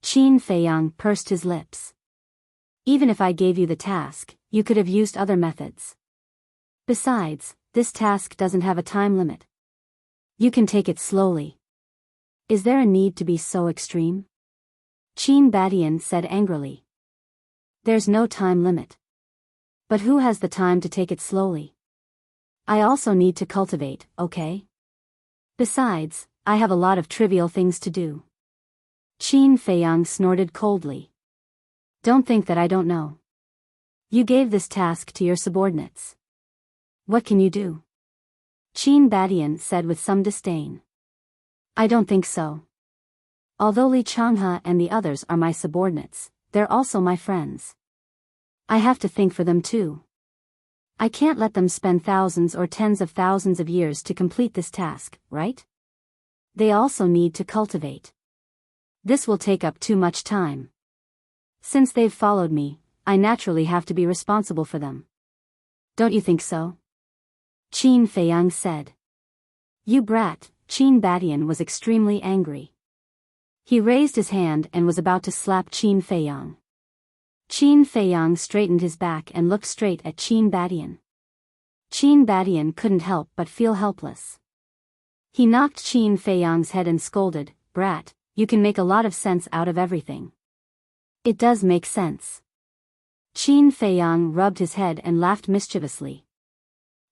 Qin Feiyang pursed his lips. Even if I gave you the task, you could have used other methods. Besides, this task doesn't have a time limit. You can take it slowly. Is there a need to be so extreme? Qin Badian said angrily. There's no time limit. But who has the time to take it slowly? I also need to cultivate, okay? Besides, I have a lot of trivial things to do. Qin Feiyang snorted coldly. Don't think that I don't know. You gave this task to your subordinates. What can you do? Qin Badian said with some disdain. I don't think so. Although Li Changhe and the others are my subordinates, they're also my friends. I have to think for them too. I can't let them spend thousands or tens of thousands of years to complete this task, right? They also need to cultivate. This will take up too much time. Since they've followed me, I naturally have to be responsible for them. Don't you think so? Qin Feiyang said. You brat, Qin Badian was extremely angry. He raised his hand and was about to slap Qin Feiyang. Qin Feiyang straightened his back and looked straight at Qin Badian. Qin Badian couldn't help but feel helpless. He knocked Qin Feiyang's head and scolded, Brat, you can make a lot of sense out of everything. It does make sense. Qin Feiyang rubbed his head and laughed mischievously.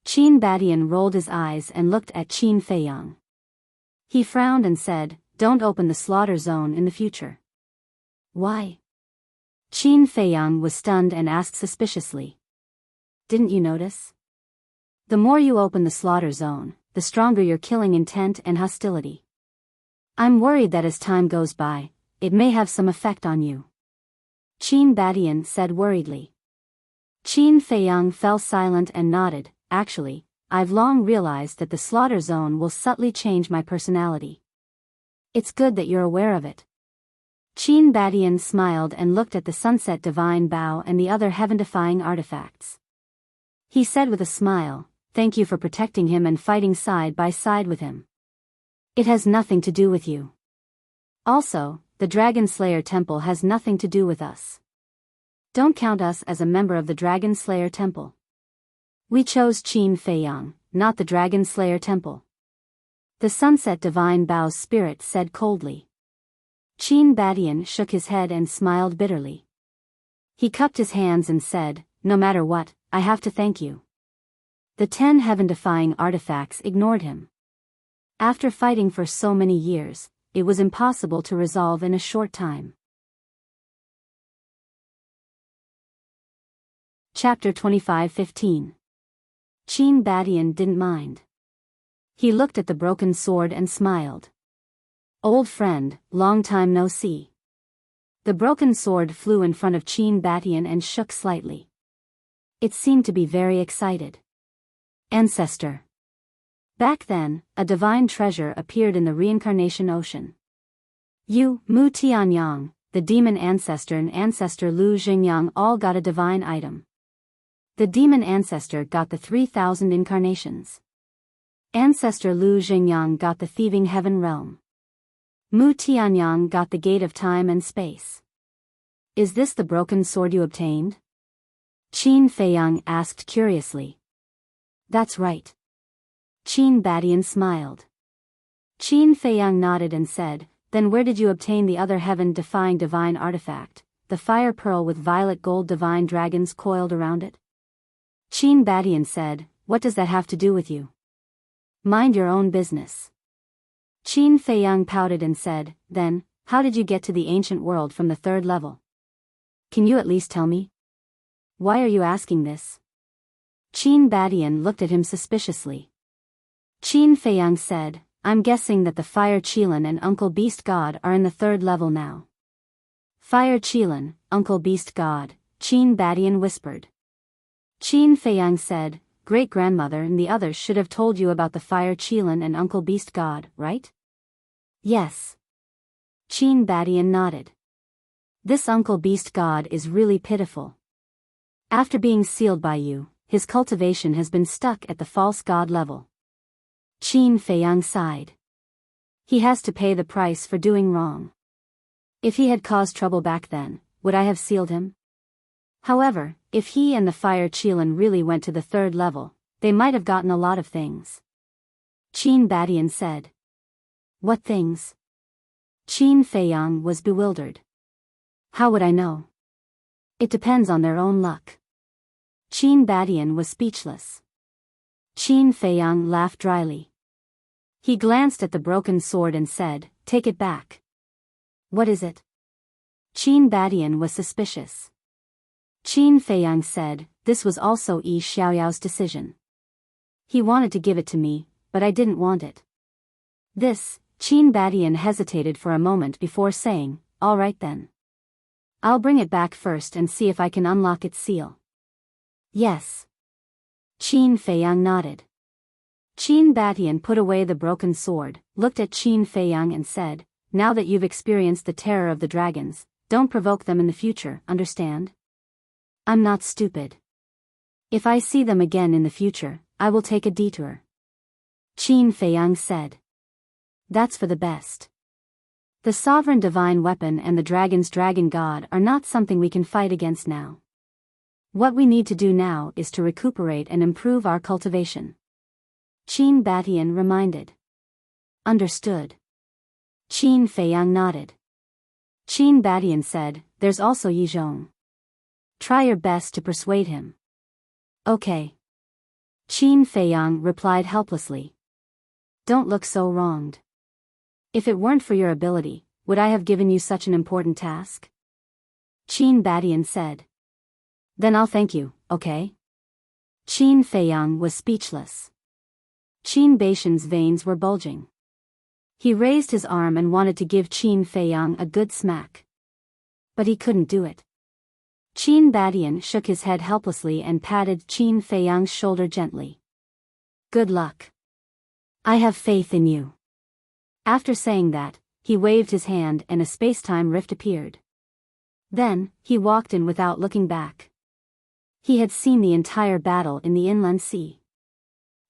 Qin Badian rolled his eyes and looked at Qin Feiyang. He frowned and said, Don't open the slaughter zone in the future. Why? Qin Feiyang was stunned and asked suspiciously. Didn't you notice? The more you open the slaughter zone, the stronger your killing intent and hostility. I'm worried that as time goes by, it may have some effect on you. Qin Badian said worriedly. Qin Feiyang fell silent and nodded. Actually, I've long realized that the slaughter zone will subtly change my personality. It's good that you're aware of it. Qin Badian smiled and looked at the sunset divine bow and the other heaven-defying artifacts. He said with a smile, Thank you for protecting him and fighting side by side with him. It has nothing to do with you. Also, the Dragon Slayer Temple has nothing to do with us. Don't count us as a member of the Dragon Slayer Temple. We chose Qin Feiyang, not the Dragon Slayer Temple. The Sunset Divine Bow's spirit said coldly. Qin Badian shook his head and smiled bitterly. He cupped his hands and said, No matter what, I have to thank you. The 10 heaven-defying artifacts ignored him. After fighting for so many years, it was impossible to resolve in a short time. Chapter 25:15. Qin Badian didn't mind. He looked at the broken sword and smiled. Old friend, long time no see. The broken sword flew in front of Qin Badian and shook slightly. It seemed to be very excited. Ancestor. Back then, a divine treasure appeared in the reincarnation ocean. You, Mu Tianyang, the demon ancestor and ancestor Lu Xingyang all got a divine item. The demon ancestor got the 3,000 incarnations. Ancestor Lu Xingyang got the thieving heaven realm. Mu Tianyang got the gate of time and space. Is this the broken sword you obtained? Qin Feiyang asked curiously. That's right. Qin Badian smiled. Qin Feiyang nodded and said, Then where did you obtain the other heaven-defying divine artifact, the fire pearl with violet gold divine dragons coiled around it? Qin Badian said, What does that have to do with you? Mind your own business. Qin Feiyang pouted and said, Then, how did you get to the ancient world from the 3rd level? Can you at least tell me? Why are you asking this? Qin Badian looked at him suspiciously. Qin Feiyang said, I'm guessing that the Fire Qilin and Uncle Beast God are in the 3rd level now. Fire Qilin, Uncle Beast God, Qin Badian whispered. Qin Feiyang said, Great-grandmother and the others should have told you about the Fire Qilin and Uncle Beast God, right? Yes. Qin Badian nodded. This Uncle Beast God is really pitiful. After being sealed by you, his cultivation has been stuck at the false god level. Qin Feiyang sighed. He has to pay the price for doing wrong. If he had caused trouble back then, would I have sealed him? However, if he and the Fire Qilin really went to the 3rd level, they might have gotten a lot of things. Qin Badian said. What things? Qin Feiyang was bewildered. How would I know? It depends on their own luck. Qin Badian was speechless. Qin Feiyang laughed dryly. He glanced at the broken sword and said, Take it back. What is it? Qin Badian was suspicious. Qin Feiyang said, This was also Yi Xiaoyao's decision. He wanted to give it to me, but I didn't want it. This, Qin Badian hesitated for a moment before saying, All right then. I'll bring it back first and see if I can unlock its seal. Yes. Qin Feiyang nodded. Qin Badian put away the broken sword, looked at Qin Feiyang and said, Now that you've experienced the terror of the dragons, don't provoke them in the future, understand? I'm not stupid. If I see them again in the future, I will take a detour. Qin Feiyang said. That's for the best. The sovereign divine weapon and the dragon's dragon god are not something we can fight against now. What we need to do now is to recuperate and improve our cultivation. Qin Batian reminded. Understood. Qin Feiyang nodded. Qin Batian said, there's also Yizhong. Try your best to persuade him. Okay. Qin Feiyang replied helplessly. Don't look so wronged. If it weren't for your ability, would I have given you such an important task? Qin Batian said. Then I'll thank you, okay? Qin Feiyang was speechless. Qin Batian's veins were bulging. He raised his arm and wanted to give Qin Feiyang a good smack. But he couldn't do it. Qin Batian shook his head helplessly and patted Qin Feiyang's shoulder gently. Good luck. I have faith in you. After saying that, he waved his hand and a space-time rift appeared. Then, he walked in without looking back. He had seen the entire battle in the inland sea.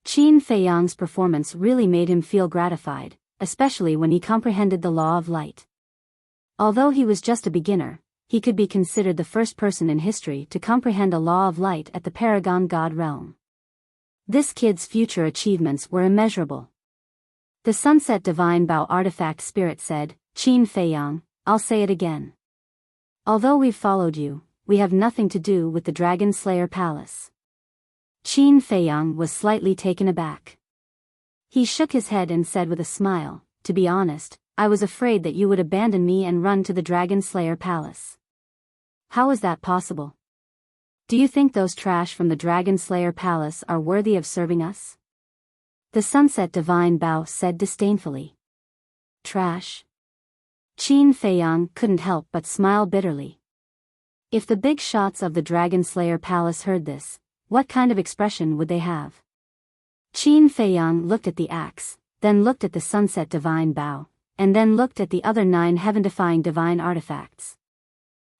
Qin Feiyang's performance really made him feel gratified, especially when he comprehended the law of light. Although he was just a beginner, he could be considered the first person in history to comprehend a law of light at the Paragon God realm. This kid's future achievements were immeasurable. The Sunset Divine Bao Artifact Spirit said, Qin Feiyang, I'll say it again. Although we've followed you, we have nothing to do with the Dragon Slayer Palace. Qin Feiyang was slightly taken aback. He shook his head and said with a smile, to be honest, I was afraid that you would abandon me and run to the Dragon Slayer Palace. How is that possible? Do you think those trash from the Dragon Slayer Palace are worthy of serving us? The Sunset Divine Bao said disdainfully. Trash? Qin Feiyang couldn't help but smile bitterly. If the big shots of the Dragon Slayer Palace heard this, what kind of expression would they have? Qin Feiyang looked at the axe, then looked at the Sunset Divine Bao, and then looked at the other 9 heaven-defying divine artifacts.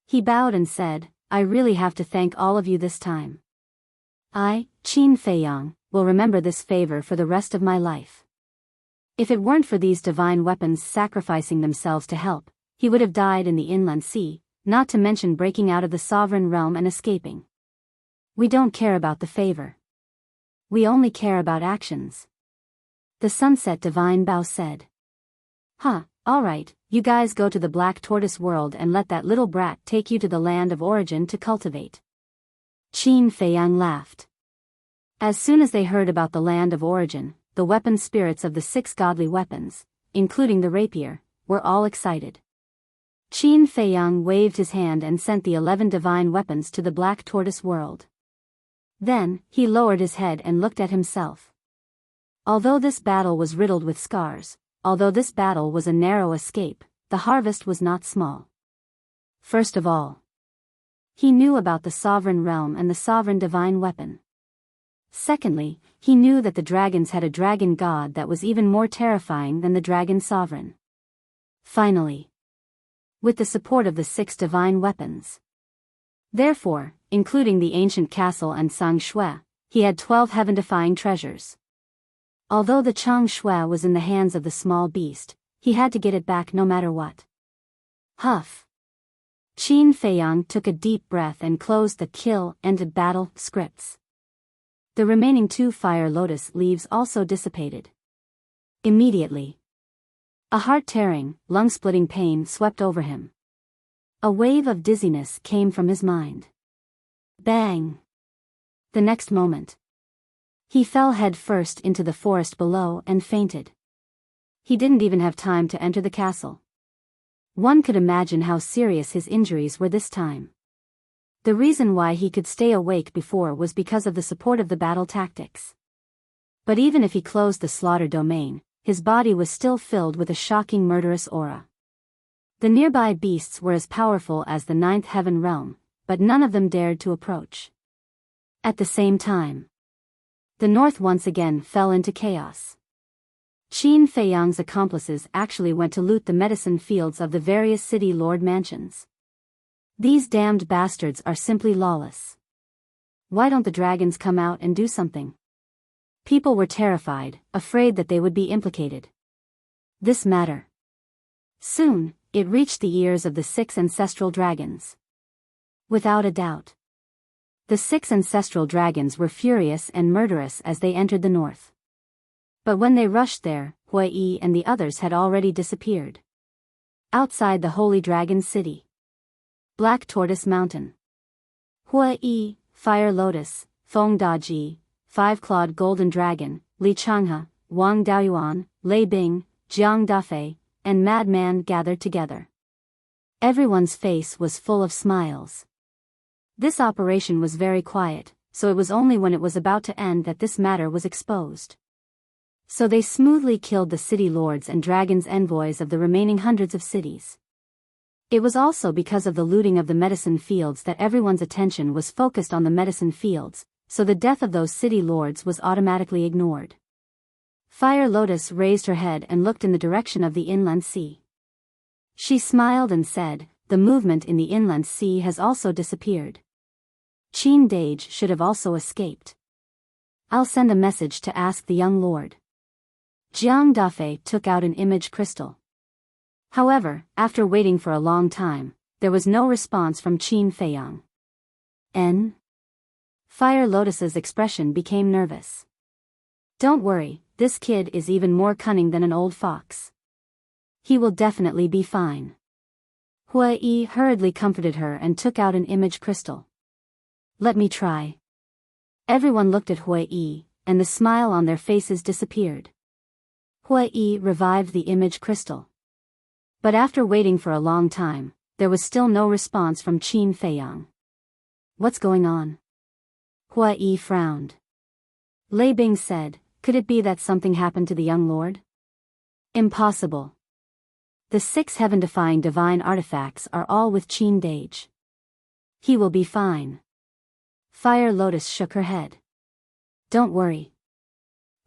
He bowed and said, I really have to thank all of you this time. I, Qin Feiyang, will remember this favor for the rest of my life. If it weren't for these divine weapons sacrificing themselves to help, he would have died in the inland sea, not to mention breaking out of the sovereign realm and escaping. We don't care about the favor. We only care about actions. The Sunset Divine Bao said. Alright, you guys go to the Black Tortoise world and let that little brat take you to the land of origin to cultivate. Qin Feiyang laughed. As soon as they heard about the land of origin, the weapon spirits of the 6 godly weapons, including the rapier, were all excited. Qin Feiyang waved his hand and sent the 11 divine weapons to the Black Tortoise world. Then, he lowered his head and looked at himself. Although this battle was riddled with scars, although this battle was a narrow escape, the harvest was not small. First of all, he knew about the sovereign realm and the sovereign divine weapon. Secondly, he knew that the dragons had a dragon god that was even more terrifying than the dragon sovereign. Finally, with the support of the 6 divine weapons. Therefore, including the ancient castle and Sang Shui, he had 12 heaven-defying treasures. Although the Chang Shui was in the hands of the small beast, he had to get it back no matter what. Huff. Qin Feiyang took a deep breath and closed the kill and battle scripts. The remaining 2 fire lotus leaves also dissipated. Immediately, a heart-tearing, lung-splitting pain swept over him. A wave of dizziness came from his mind. Bang! The next moment, he fell head-first into the forest below and fainted. He didn't even have time to enter the castle. One could imagine how serious his injuries were this time. The reason why he could stay awake before was because of the support of the battle tactics. But even if he closed the slaughter domain, his body was still filled with a shocking murderous aura. The nearby beasts were as powerful as the 9th heaven realm, but none of them dared to approach. At the same time, the north once again fell into chaos. Qin Feiyang's accomplices actually went to loot the medicine fields of the various city lord mansions. These damned bastards are simply lawless. Why don't the dragons come out and do something? People were terrified, afraid that they would be implicated. This matter. Soon, it reached the ears of the 6 ancestral dragons. Without a doubt. The 6 ancestral dragons were furious and murderous as they entered the north. But when they rushed there, Hui and the others had already disappeared. Outside the Holy Dragon City. Black Tortoise Mountain. Hui, Fire Lotus, Feng Daji, 5-clawed Golden Dragon, Li Changhe, Wang Daoyuan, Lei Bing, Jiang Dafei, and Madman gathered together. Everyone's face was full of smiles. This operation was very quiet, so it was only when it was about to end that this matter was exposed. So they smoothly killed the city lords and dragons envoys of the remaining hundreds of cities. It was also because of the looting of the medicine fields that everyone's attention was focused on the medicine fields, so the death of those city lords was automatically ignored. Fire Lotus raised her head and looked in the direction of the inland sea. She smiled and said, "The movement in the inland sea has also disappeared. Qin Dage should have also escaped. I'll send a message to ask the young lord." Jiang Dafei took out an image crystal. However, after waiting for a long time, there was no response from Qin Feiyang. Fire Lotus's expression became nervous. "Don't worry, this kid is even more cunning than an old fox. He will definitely be fine." Hui hurriedly comforted her and took out an image crystal. "Let me try." Everyone looked at Hui, and the smile on their faces disappeared. Hui revived the image crystal. But after waiting for a long time, there was still no response from Qin Feiyang. "What's going on?" Hui frowned. Lei Bing said, "Could it be that something happened to the young lord?" "Impossible. The 6 heaven-defying divine artifacts are all with Qin Dage. He will be fine." Fire Lotus shook her head. "Don't worry."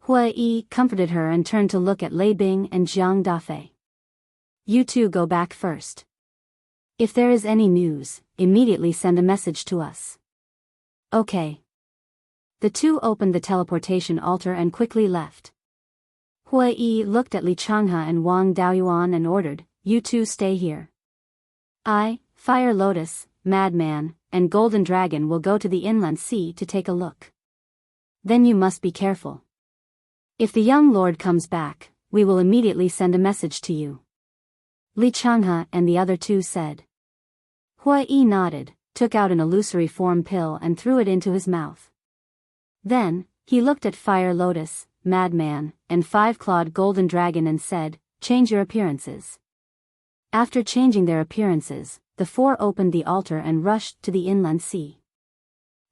Hui comforted her and turned to look at Lei Bing and Jiang Dafei. "You two go back first. If there is any news, immediately send a message to us." "Okay." The two opened the teleportation altar and quickly left. Hui looked at Li Changhe and Wang Daoyuan and ordered, "You two stay here. I, Fire Lotus, Madman, and Golden Dragon will go to the inland sea to take a look. Then you must be careful. If the young lord comes back, we will immediately send a message to you." Li Changhe and the other two said. Hui nodded, took out an illusory form pill and threw it into his mouth. Then, he looked at Fire Lotus, Madman, and 5-clawed Golden Dragon and said, "Change your appearances." After changing their appearances, the 4 opened the altar and rushed to the inland sea.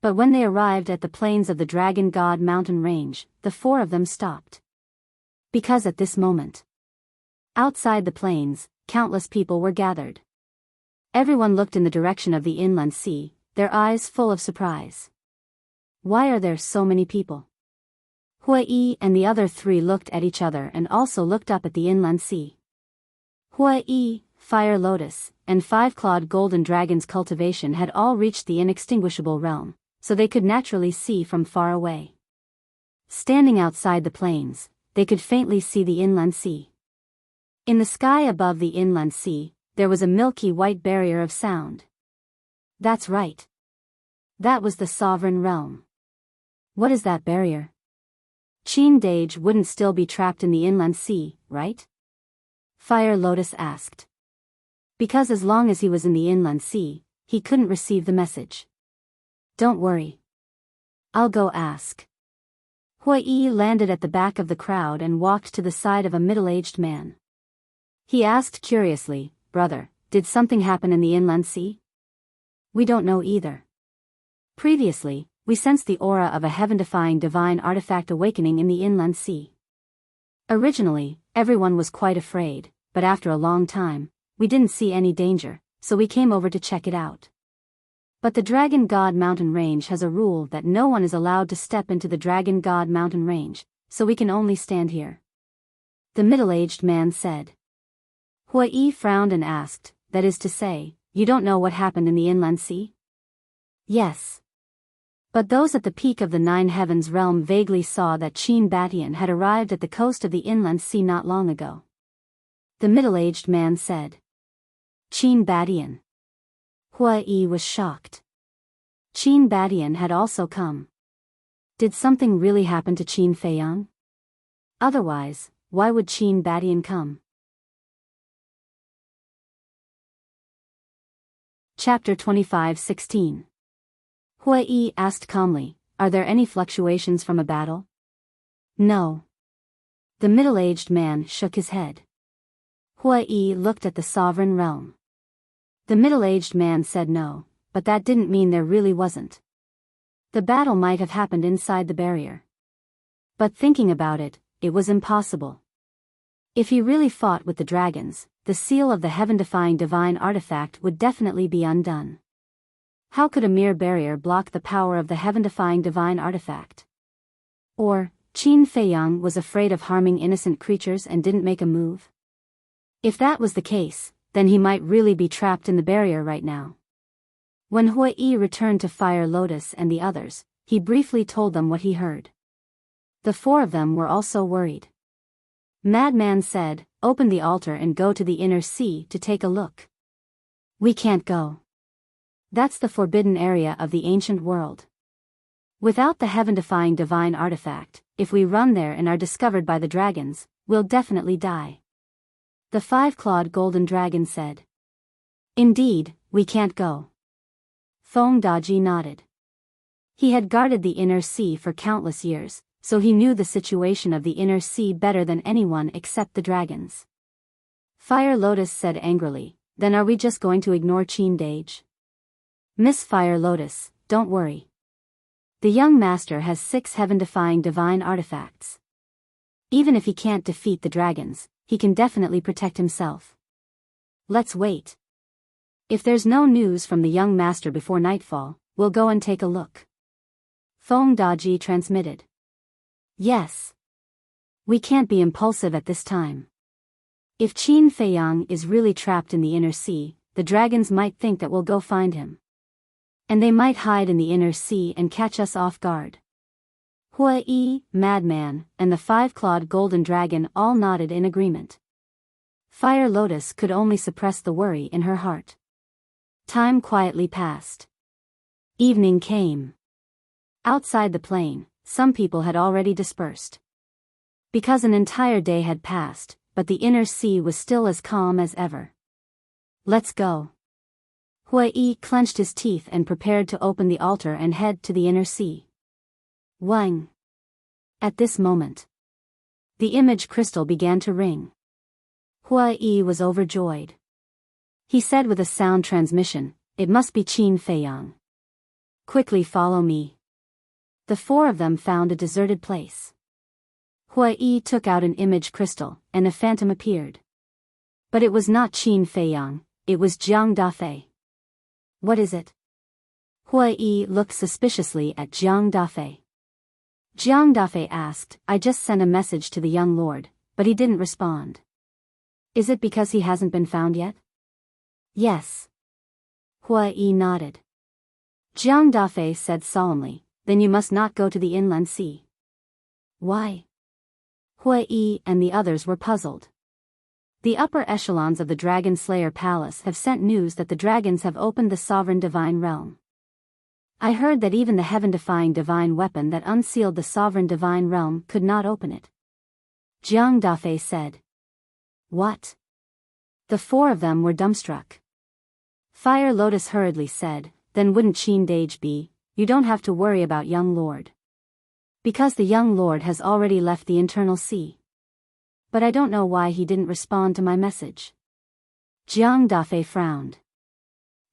But when they arrived at the plains of the Dragon God mountain range, the 4 of them stopped. Because at this moment, outside the plains, countless people were gathered. Everyone looked in the direction of the inland sea, their eyes full of surprise. "Why are there so many people?" Hui and the other 3 looked at each other and also looked up at the inland sea. Hui, Fire Lotus, and 5-clawed Golden Dragon's cultivation had all reached the inextinguishable realm, so they could naturally see from far away. Standing outside the plains, they could faintly see the inland sea. In the sky above the inland sea, there was a milky white barrier of sound. That's right. That was the sovereign realm. What is that barrier? Qin Dage wouldn't still be trapped in the inland sea, right? Fire Lotus asked. Because as long as he was in the inland sea, he couldn't receive the message. Don't worry. I'll go ask. Hui landed at the back of the crowd and walked to the side of a middle-aged man. He asked curiously, "Brother, did something happen in the inland sea?" "We don't know either. Previously, we sensed the aura of a heaven-defying divine artifact awakening in the inland sea. Originally, everyone was quite afraid, but after a long time, we didn't see any danger, so we came over to check it out. But the Dragon God mountain range has a rule that no one is allowed to step into the Dragon God mountain range, so we can only stand here." The middle-aged man said. Hui frowned and asked, "That is to say, you don't know what happened in the inland sea?" "Yes. But those at the peak of the Nine Heavens realm vaguely saw that Qin Batian had arrived at the coast of the inland sea not long ago. The middle-aged man said. Qin Batian. Hua Yi was shocked. Qin Batian had also come. Did something really happen to Qin Feiyang? Otherwise, why would Qin Batian come? Chapter 25:16. Hua Yi asked calmly, "Are there any fluctuations from a battle?" "No." The middle-aged man shook his head. Hua Yi looked at the sovereign realm. The middle-aged man said no, but that didn't mean there really wasn't. The battle might have happened inside the barrier. But thinking about it, it was impossible. If he really fought with the dragons, the seal of the heaven-defying divine artifact would definitely be undone. How could a mere barrier block the power of the heaven-defying divine artifact? Or, Qin Feiyang was afraid of harming innocent creatures and didn't make a move? If that was the case, then he might really be trapped in the barrier right now. When Hua Yi returned to Fire Lotus and the others, he briefly told them what he heard. The four of them were also worried. Madman said, "Open the altar and go to the inner sea to take a look." "We can't go. That's the forbidden area of the ancient world. Without the heaven-defying divine artifact, if we run there and are discovered by the dragons, we'll definitely die." The five-clawed golden dragon said. "Indeed, we can't go." Feng Daji nodded. He had guarded the inner sea for countless years, so he knew the situation of the inner sea better than anyone except the dragons. Fire Lotus said angrily, "Then are we just going to ignore Qin Dage?" "Miss Fire Lotus, don't worry. The young master has 6 heaven-defying divine artifacts. Even if he can't defeat the dragons, he can definitely protect himself. Let's wait. If there's no news from the young master before nightfall, we'll go and take a look." Feng Daji transmitted. "Yes. We can't be impulsive at this time. If Qin Feiyang is really trapped in the inner sea, the dragons might think that we'll go find him. And they might hide in the inner sea and catch us off guard." Hua Yi, Madman, and the five-clawed golden dragon all nodded in agreement. Fire Lotus could only suppress the worry in her heart. Time quietly passed. Evening came. Outside the plain, some people had already dispersed. Because an entire day had passed, but the inner sea was still as calm as ever. "Let's go." Hua Yi clenched his teeth and prepared to open the altar and head to the inner sea. Wang. At this moment, the image crystal began to ring. Hua Yi was overjoyed. He said with a sound transmission, "It must be Qin Feiyang. Quickly follow me." The four of them found a deserted place. Hua Yi took out an image crystal, and a phantom appeared. But it was not Qin Feiyang, it was Jiang Dafei. "What is it?" Hua Yi looked suspiciously at Jiang Dafei. Jiang Dafei asked, "I just sent a message to the young lord, but he didn't respond. Is it because he hasn't been found yet?" "Yes." Hua Yi nodded. Jiang Dafei said solemnly, "Then you must not go to the inland sea." "Why?" Hua Yi and the others were puzzled. The upper echelons of the Dragon Slayer Palace have sent news that the dragons have opened the sovereign divine realm. I heard that even the heaven-defying divine weapon that unsealed the sovereign divine realm could not open it. Jiang Dafei said. "What?" The four of them were dumbstruck. Fire Lotus hurriedly said, "Then wouldn't Qin Dage be, you don't have to worry about young lord. Because the young lord has already left the internal sea. But I don't know why he didn't respond to my message." Jiang Dafei frowned.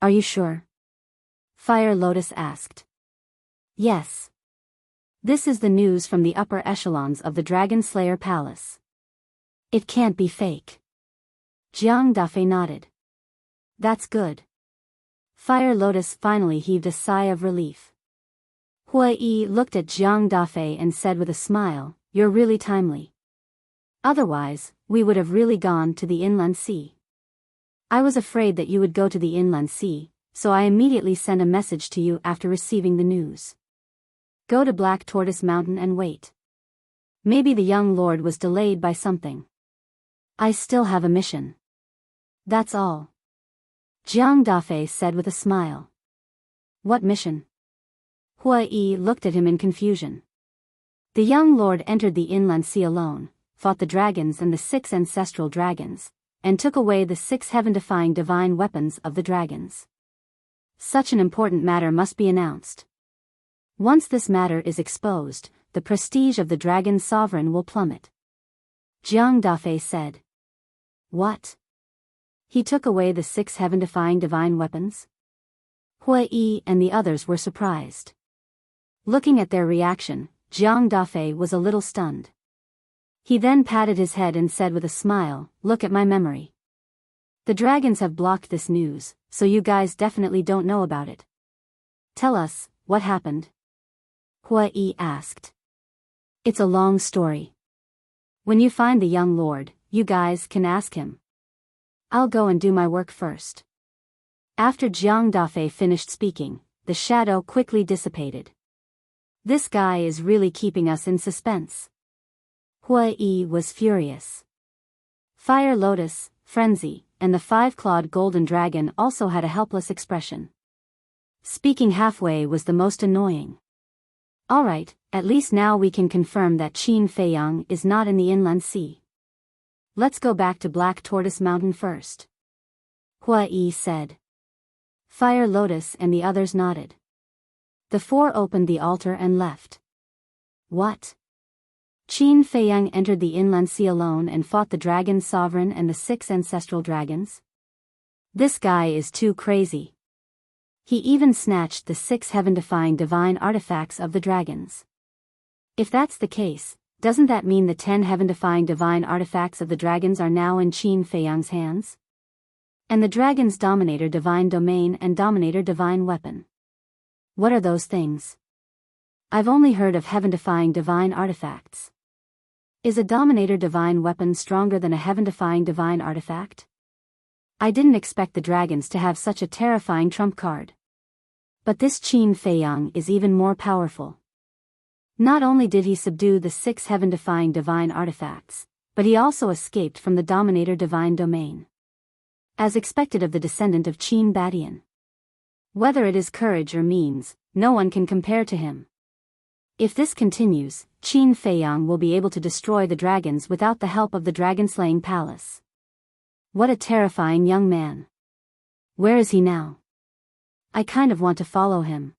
"Are you sure?" Fire Lotus asked. "Yes. This is the news from the upper echelons of the Dragon Slayer Palace. It can't be fake." Jiang Dafei nodded. "That's good." Fire Lotus finally heaved a sigh of relief. Hua Yi looked at Jiang Dafei and said with a smile, "You're really timely. Otherwise, we would have really gone to the inland sea. I was afraid that you would go to the inland sea, so I immediately sent a message to you after receiving the news. Go to Black Tortoise Mountain and wait. Maybe the young lord was delayed by something. I still have a mission. That's all. Jiang Dafei said with a smile. What mission? Hua Yi looked at him in confusion. The young lord entered the inland sea alone, fought the dragons and the 6 ancestral dragons, and took away the 6 heaven-defying divine weapons of the dragons. Such an important matter must be announced. Once this matter is exposed, the prestige of the dragon sovereign will plummet. Jiang Dafei said. What? He took away the 6 heaven-defying divine weapons? Hua Yi and the others were surprised. Looking at their reaction, Jiang Dafei was a little stunned. He then patted his head and said with a smile, look at my memory. The dragons have blocked this news, so you guys definitely don't know about it. Tell us, what happened? Hua Yi asked. It's a long story. When you find the young lord, you guys can ask him. I'll go and do my work first. After Jiang Dafei finished speaking, the shadow quickly dissipated. This guy is really keeping us in suspense. Hua Yi was furious. Fire Lotus, Frenzy, and the 5-clawed golden dragon also had a helpless expression. Speaking halfway was the most annoying. Alright, at least now we can confirm that Qin Feiyang is not in the inland sea. Let's go back to Black Tortoise Mountain first. Hua Yi said. Fire Lotus and the others nodded. The 4 opened the altar and left. What? Qin Feiyang entered the inland sea alone and fought the dragon sovereign and the 6 ancestral dragons? This guy is too crazy. He even snatched the 6 heaven-defying divine artifacts of the dragons. If that's the case, doesn't that mean the 10 heaven-defying divine artifacts of the dragons are now in Qin Feiyang's hands? And the dragon's Dominator Divine Domain and Dominator Divine Weapon. What are those things? I've only heard of heaven-defying divine artifacts. Is a Dominator Divine Weapon stronger than a heaven-defying divine artifact? I didn't expect the dragons to have such a terrifying trump card. But this Qin Feiyang is even more powerful. Not only did he subdue the 6 heaven-defying divine artifacts, but he also escaped from the Dominator Divine Domain. As expected of the descendant of Qin Badian. Whether it is courage or means, no one can compare to him. If this continues, Qin Feiyang will be able to destroy the dragons without the help of the dragon-slaying palace. What a terrifying young man. Where is he now? I kind of want to follow him.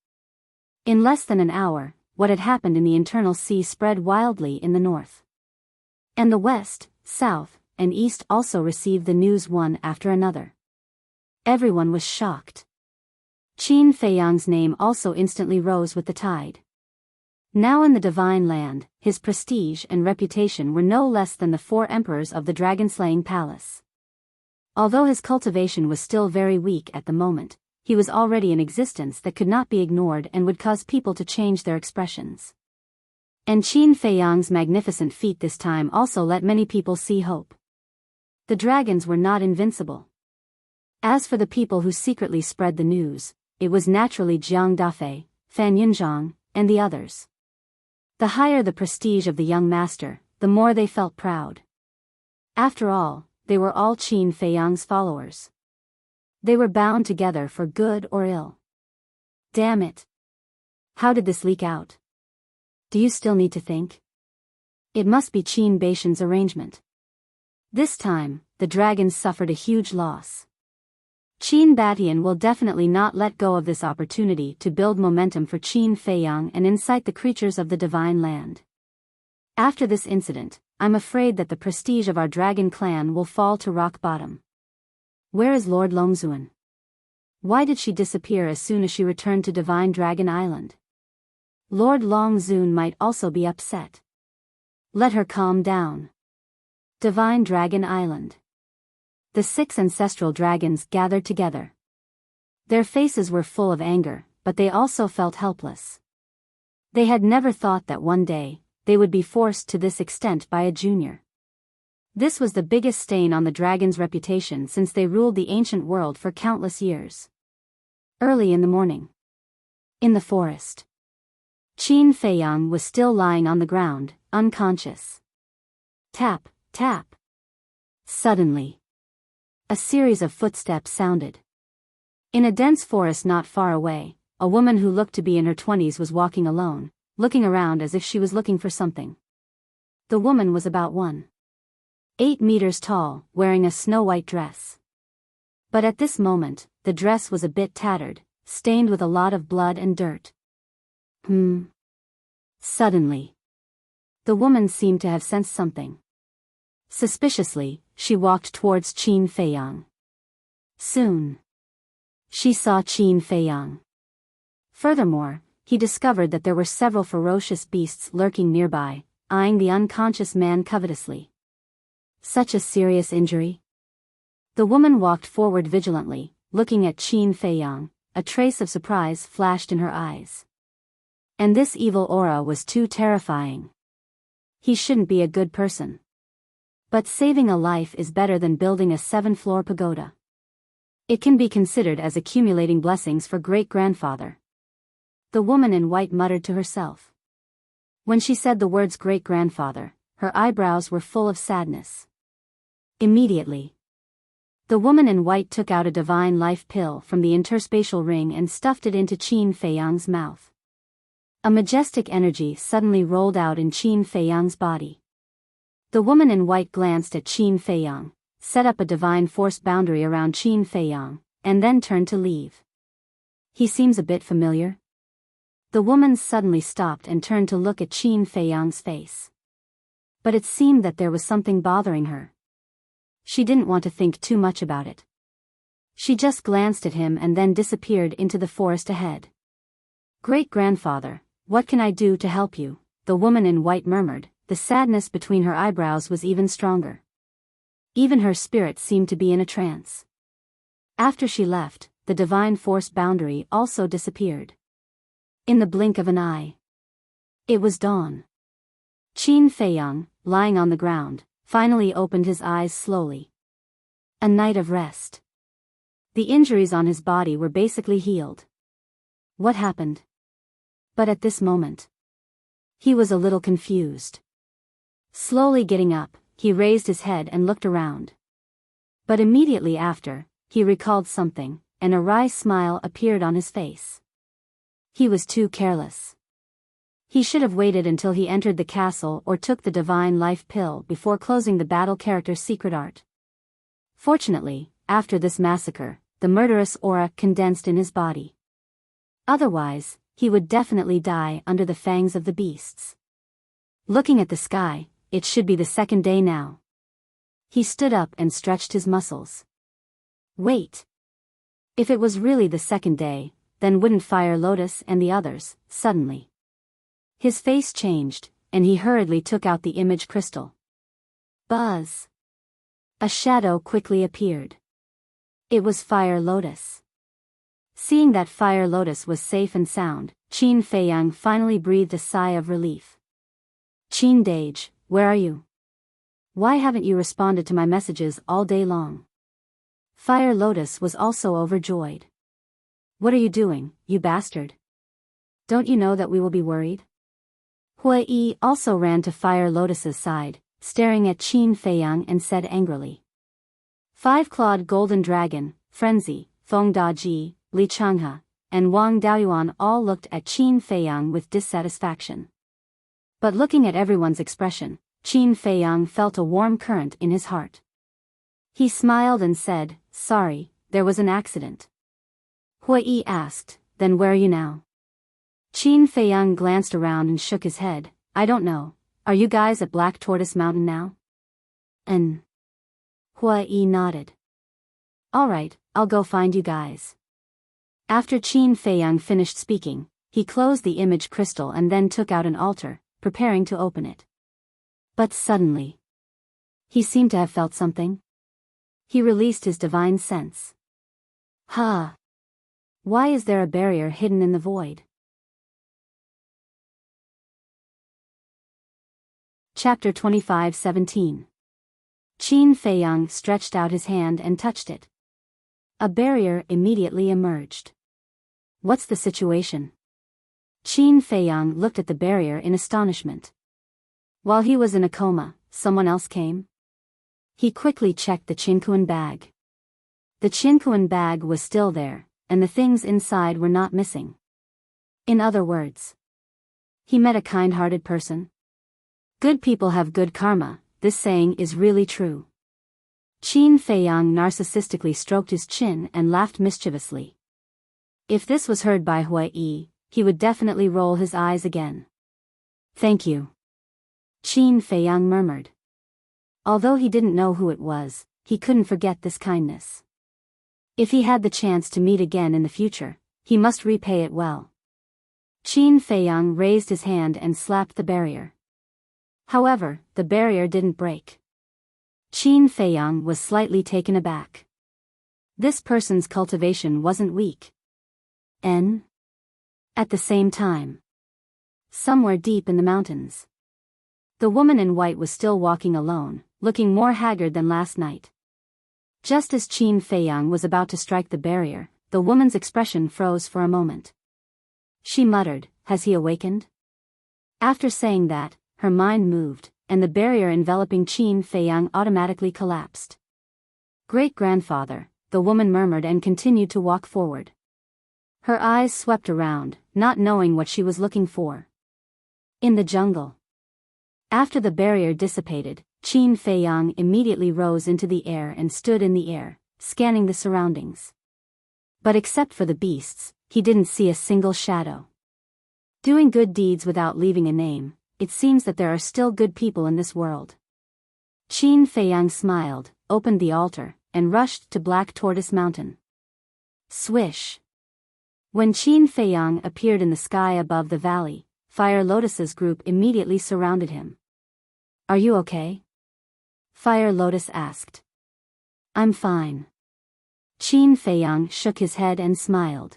In less than an hour, what had happened in the internal sea spread wildly in the north. And the west, south, and east also received the news one after another. Everyone was shocked. Qin Feiyang's name also instantly rose with the tide. Now in the Divine Land, his prestige and reputation were no less than the 4 emperors of the dragon-slaying palace. Although his cultivation was still very weak at the moment, he was already in existence that could not be ignored and would cause people to change their expressions. And Qin Feiyang's magnificent feat this time also let many people see hope. The dragons were not invincible. As for the people who secretly spread the news, it was naturally Jiang Dafei, Fan Yunzhang, and the others. The higher the prestige of the young master, the more they felt proud. After all, they were all Qin Feiyang's followers. They were bound together for good or ill. Damn it. How did this leak out? Do you still need to think? It must be Qin Baishan's arrangement. This time, the dragons suffered a huge loss. Qin Badian will definitely not let go of this opportunity to build momentum for Qin Feiyang and incite the creatures of the Divine Land. After this incident, I'm afraid that the prestige of our dragon clan will fall to rock bottom. Where is Lord Longzuan? Why did she disappear as soon as she returned to Divine Dragon Island? Lord Longzun might also be upset. Let her calm down. Divine Dragon Island. The 6 ancestral dragons gathered together. Their faces were full of anger, but they also felt helpless. They had never thought that one day, they would be forced to this extent by a junior. This was the biggest stain on the dragon's reputation since they ruled the ancient world for countless years. Early in the morning. In the forest. Qin Feiyang was still lying on the ground, unconscious. Tap, tap. Suddenly, a series of footsteps sounded. In a dense forest not far away, a woman who looked to be in her 20s was walking alone, looking around as if she was looking for something. The woman was about 1.8 meters tall, wearing a snow-white dress. But at this moment, the dress was a bit tattered, stained with a lot of blood and dirt. Suddenly, the woman seemed to have sensed something. Suspiciously, she walked towards Qin Feiyang. Soon, she saw Qin Feiyang. Furthermore, he discovered that there were several ferocious beasts lurking nearby, eyeing the unconscious man covetously. Such a serious injury? The woman walked forward vigilantly, looking at Qin Feiyang. A trace of surprise flashed in her eyes. And this evil aura was too terrifying. He shouldn't be a good person. But saving a life is better than building a 7-floor pagoda. It can be considered as accumulating blessings for great-grandfather. The woman in white muttered to herself. When she said the words great-grandfather, her eyebrows were full of sadness. Immediately, the woman in white took out a divine life pill from the interspatial ring and stuffed it into Qin Feiyang's mouth. A majestic energy suddenly rolled out in Qin Feiyang's body. The woman in white glanced at Qin Feiyang, set up a divine force boundary around Qin Feiyang, and then turned to leave. He seems a bit familiar. The woman suddenly stopped and turned to look at Qin Feiyang's face. But it seemed that there was something bothering her. She didn't want to think too much about it. She just glanced at him and then disappeared into the forest ahead. Great-grandfather, what can I do to help you? The woman in white murmured. The sadness between her eyebrows was even stronger. Even her spirit seemed to be in a trance. After she left, the divine force boundary also disappeared. In the blink of an eye, it was dawn. Qin Feiyang, lying on the ground, finally opened his eyes slowly. A night of rest. The injuries on his body were basically healed. What happened? But at this moment, he was a little confused. Slowly getting up, he raised his head and looked around. But immediately after, he recalled something, and a wry smile appeared on his face. He was too careless. He should have waited until he entered the castle or took the divine life pill before closing the battle character's secret art. Fortunately, after this massacre, the murderous aura condensed in his body. Otherwise, he would definitely die under the fangs of the beasts. Looking at the sky, it should be the second day now. He stood up and stretched his muscles. Wait. If it was really the second day, then wouldn't Fire Lotus and the others, suddenly. His face changed, and he hurriedly took out the image crystal. Buzz. A shadow quickly appeared. It was Fire Lotus. Seeing that Fire Lotus was safe and sound, Qin Feiyang finally breathed a sigh of relief. Qin Dage, where are you? Why haven't you responded to my messages all day long? Fire Lotus was also overjoyed. What are you doing, you bastard? Don't you know that we will be worried? Hui also ran to Fire Lotus's side, staring at Qin Feiyang and said angrily. 5-clawed golden dragon, Frenzy, Feng Daji, Li Changhe, and Wang Daoyuan all looked at Qin Feiyang with dissatisfaction. But looking at everyone's expression, Qin Feiyang felt a warm current in his heart. He smiled and said, sorry, there was an accident. Hui asked, then where are you now? Qin Feiyang glanced around and shook his head, I don't know, are you guys at Black Tortoise Mountain now? Hui nodded. Alright, I'll go find you guys. After Qin Feiyang finished speaking, he closed the image crystal and then took out an altar, preparing to open it. But suddenly, he seemed to have felt something. He released his divine sense. Why is there a barrier hidden in the void? Chapter 25:17. Qin Feiyang stretched out his hand and touched it. A barrier immediately emerged. What's the situation? Qin Feiyang looked at the barrier in astonishment. While he was in a coma, someone else came? He quickly checked the Qinkuan bag. The Qinkuan bag was still there, and the things inside were not missing. In other words, he met a kind-hearted person. Good people have good karma, this saying is really true. Qin Feiyang narcissistically stroked his chin and laughed mischievously. If this was heard by Hui Yi, he would definitely roll his eyes again. Thank you. Qin Feiyang murmured. Although he didn't know who it was, he couldn't forget this kindness. If he had the chance to meet again in the future, he must repay it well. Qin Feiyang raised his hand and slapped the barrier. However, the barrier didn't break. Qin Feiyang was slightly taken aback. This person's cultivation wasn't weak. At the same time, somewhere deep in the mountains, the woman in white was still walking alone, looking more haggard than last night. Just as Qin Feiyang was about to strike the barrier, the woman's expression froze for a moment. She muttered, "Has he awakened?" After saying that, her mind moved, and the barrier enveloping Qin Feiyang automatically collapsed. Great-grandfather, the woman murmured and continued to walk forward. Her eyes swept around, not knowing what she was looking for. In the jungle. After the barrier dissipated, Qin Feiyang immediately rose into the air and stood in the air, scanning the surroundings. But except for the beasts, he didn't see a single shadow. Doing good deeds without leaving a name, it seems that there are still good people in this world. Qin Feiyang smiled, opened the altar, and rushed to Black Tortoise Mountain. Swish! When Qin Feiyang appeared in the sky above the valley, Fire Lotus's group immediately surrounded him. Are you okay? Fire Lotus asked. I'm fine. Qin Feiyang shook his head and smiled.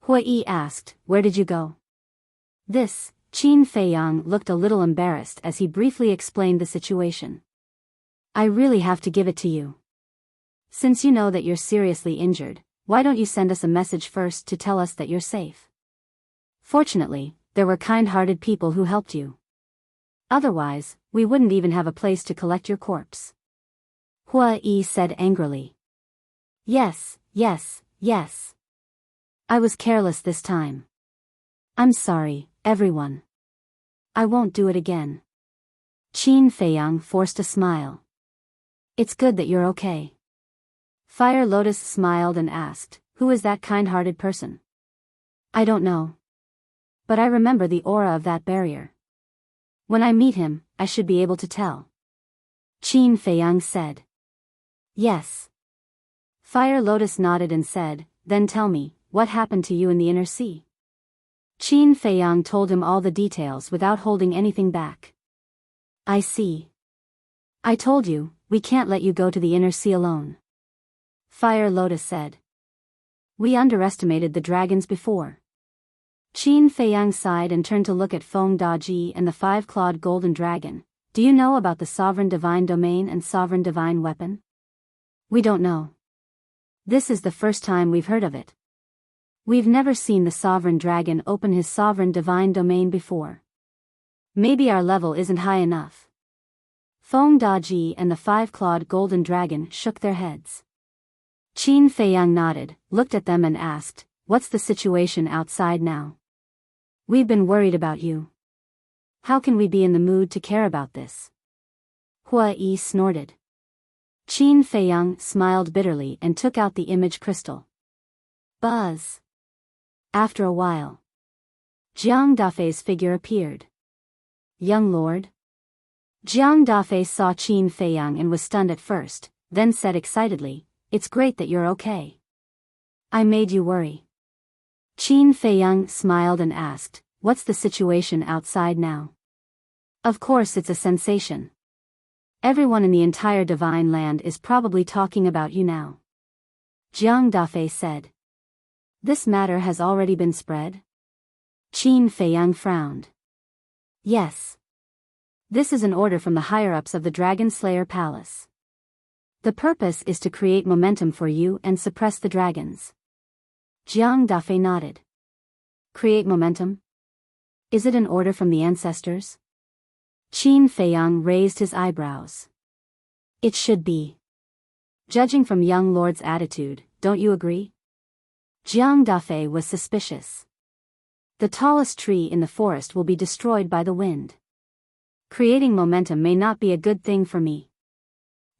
Hui Yi asked, where did you go? Qin Feiyang looked a little embarrassed as he briefly explained the situation. I really have to give it to you. Since you know that you're seriously injured, why don't you send us a message first to tell us that you're safe? Fortunately, there were kind-hearted people who helped you. Otherwise, we wouldn't even have a place to collect your corpse. Hui Yi said angrily. Yes. I was careless this time. I'm sorry, everyone. I won't do it again. Qin Feiyang forced a smile. It's good that you're okay. Fire Lotus smiled and asked, who is that kind-hearted person? I don't know. But I remember the aura of that barrier. When I meet him, I should be able to tell. Qin Feiyang said. Yes. Fire Lotus nodded and said, then tell me, what happened to you in the inner sea? Qin Feiyang told him all the details without holding anything back. I see. I told you, we can't let you go to the inner sea alone. Fire Lotus said. We underestimated the dragons before. Qin Feiyang sighed and turned to look at Feng Daji and the five-clawed golden dragon. Do you know about the sovereign divine domain and sovereign divine weapon? We don't know. This is the first time we've heard of it. We've never seen the sovereign dragon open his sovereign divine domain before. Maybe our level isn't high enough. Feng Daji and the five-clawed golden dragon shook their heads. Qin Feiyang nodded, looked at them and asked, what's the situation outside now? We've been worried about you. How can we be in the mood to care about this? Hui Yi snorted. Qin Feiyang smiled bitterly and took out the image crystal. Buzz. After a while, Jiang Dafei's figure appeared. Young lord? Jiang Dafei saw Qin Feiyang and was stunned at first, then said excitedly, it's great that you're okay. I made you worry. Qin Feiyang smiled and asked, what's the situation outside now? Of course it's a sensation. Everyone in the entire divine land is probably talking about you now. Jiang Dafei said. This matter has already been spread? Qin Feiyang frowned. Yes. This is an order from the higher-ups of the Dragon Slayer Palace. The purpose is to create momentum for you and suppress the dragons. Jiang Dafei nodded. Create momentum? Is it an order from the ancestors? Qin Feiyang raised his eyebrows. It should be. Judging from young lord's attitude, don't you agree? Jiang Dafei was suspicious. The tallest tree in the forest will be destroyed by the wind. Creating momentum may not be a good thing for me.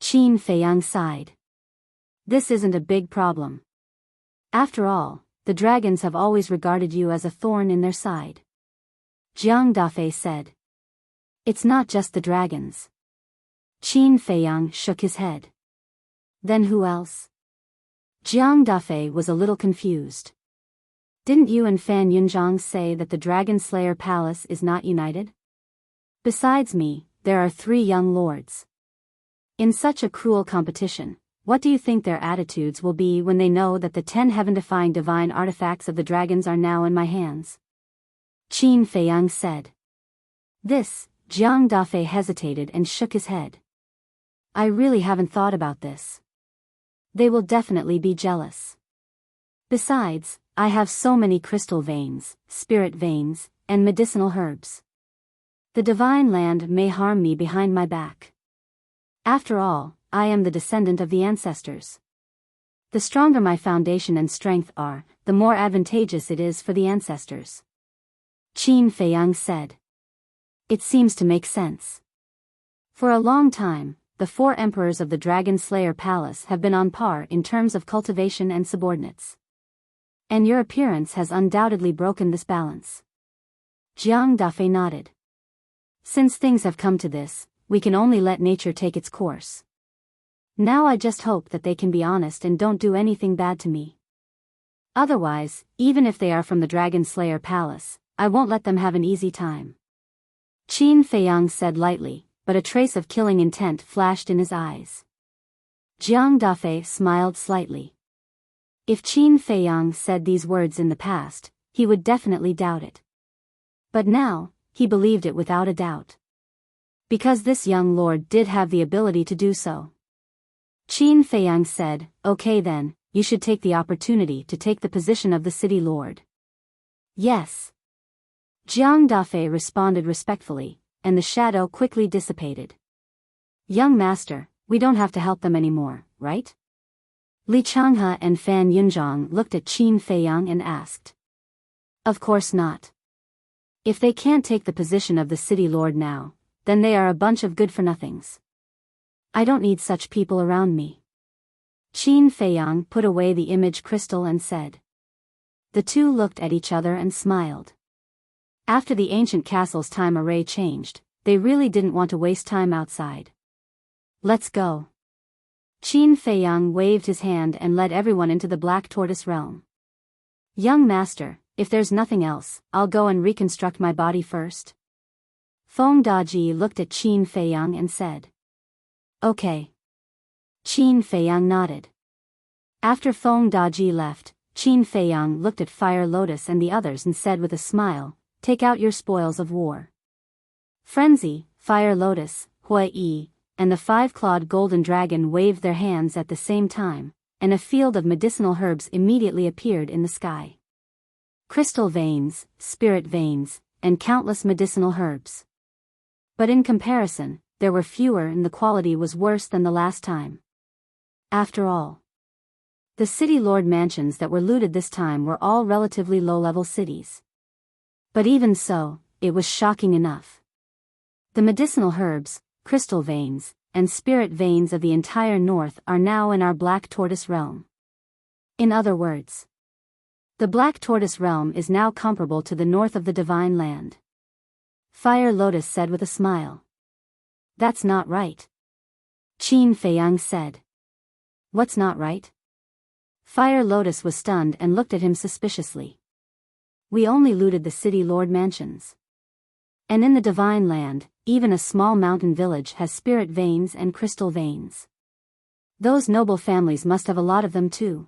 Qin Feiyang sighed. This isn't a big problem. After all, the dragons have always regarded you as a thorn in their side. Jiang Dafei said. It's not just the dragons. Qin Feiyang shook his head. Then who else? Jiang Dafei was a little confused. Didn't you and Fan Yunzhang say that the Dragon Slayer Palace is not united? Besides me, there are 3 young lords. In such a cruel competition, what do you think their attitudes will be when they know that the 10 heaven-defying divine artifacts of the dragons are now in my hands? Qin Feiyang said. This, Jiang Dafei hesitated and shook his head. I really haven't thought about this. They will definitely be jealous. Besides, I have so many crystal veins, spirit veins, and medicinal herbs. The divine land may harm me behind my back. After all, I am the descendant of the ancestors. The stronger my foundation and strength are, the more advantageous it is for the ancestors. Qin Feiyang said. It seems to make sense. For a long time, the 4 emperors of the Dragon Slayer Palace have been on par in terms of cultivation and subordinates. And your appearance has undoubtedly broken this balance. Jiang Dafei nodded. Since things have come to this, we can only let nature take its course. Now I just hope that they can be honest and don't do anything bad to me. Otherwise, even if they are from the Dragon Slayer Palace, I won't let them have an easy time. Qin Feiyang said lightly, but a trace of killing intent flashed in his eyes. Jiang Dafei smiled slightly. If Qin Feiyang said these words in the past, he would definitely doubt it. But now, he believed it without a doubt. Because this young lord did have the ability to do so. Qin Feiyang said, okay then, you should take the opportunity to take the position of the city lord. Yes. Jiang Dafei responded respectfully, and the shadow quickly dissipated. Young master, we don't have to help them anymore, right? Li Changhe and Fan Yunzhang looked at Qin Feiyang and asked. Of course not. If they can't take the position of the city lord now, then they are a bunch of good-for-nothings. I don't need such people around me. Qin Feiyang put away the image crystal and said. The two looked at each other and smiled. After the ancient castle's time array changed, they really didn't want to waste time outside. Let's go. Qin Feiyang waved his hand and led everyone into the Black Tortoise realm. Young master, if there's nothing else, I'll go and reconstruct my body first. Feng Daji looked at Qin Feiyang and said. Okay. Qin Feiyang nodded. After Feng Daji left, Qin Feiyang looked at Fire Lotus and the others and said with a smile, take out your spoils of war. Frenzy, Fire Lotus, Hui Yi, and the 5-clawed golden dragon waved their hands at the same time, and a field of medicinal herbs immediately appeared in the sky. Crystal veins, spirit veins, and countless medicinal herbs. But in comparison, there were fewer and the quality was worse than the last time. After all, the city lord mansions that were looted this time were all relatively low-level cities. But even so, it was shocking enough. The medicinal herbs, crystal veins, and spirit veins of the entire north are now in our Black Tortoise realm. In other words, the Black Tortoise realm is now comparable to the north of the Divine Land. Fire Lotus said with a smile. That's not right. Qin Feiyang said. What's not right? Fire Lotus was stunned and looked at him suspiciously. We only looted the city lord mansions. And in the Divine Land, even a small mountain village has spirit veins and crystal veins. Those noble families must have a lot of them too.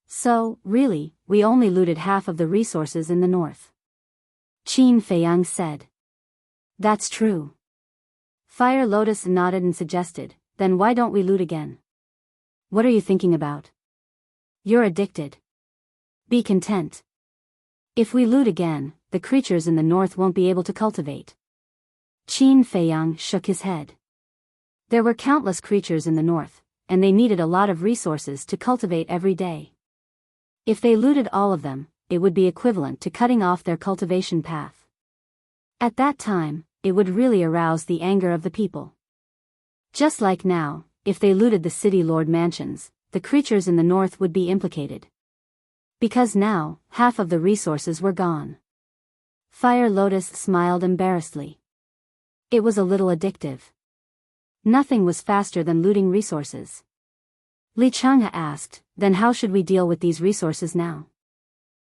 So, really, we only looted half of the resources in the north. Qin Feiyang said. That's true. Fire Lotus nodded and suggested, then why don't we loot again? What are you thinking about? You're addicted. Be content. If we loot again, the creatures in the north won't be able to cultivate. Qin Feiyang shook his head. There were countless creatures in the north, and they needed a lot of resources to cultivate every day. If they looted all of them, it would be equivalent to cutting off their cultivation path. At that time, it would really arouse the anger of the people. Just like now, if they looted the city lord mansions, the creatures in the north would be implicated. Because now, half of the resources were gone. Fire Lotus smiled embarrassedly. It was a little addictive. Nothing was faster than looting resources. Li Changhe asked, then how should we deal with these resources now?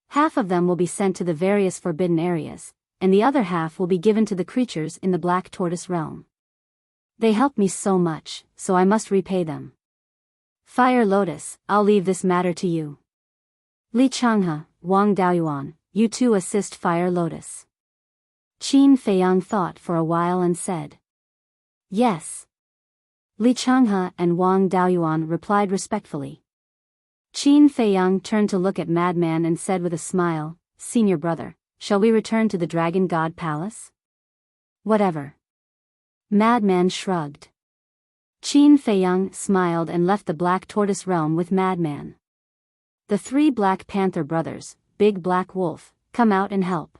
Half of them will be sent to the various forbidden areas, and the other half will be given to the creatures in the Black Tortoise realm. They helped me so much, so I must repay them. Fire Lotus, I'll leave this matter to you. Li Changhe, Wang Daoyuan, you two assist Fire Lotus. Qin Feiyang thought for a while and said, yes. Li Changhe and Wang Daoyuan replied respectfully. Qin Feiyang turned to look at Madman and said with a smile, Senior brother, shall we return to the Dragon God Palace? Whatever. Madman shrugged. Qin Feiyang smiled and left the Black Tortoise realm with Madman. The three Black Panther brothers, Big Black Wolf, come out and help.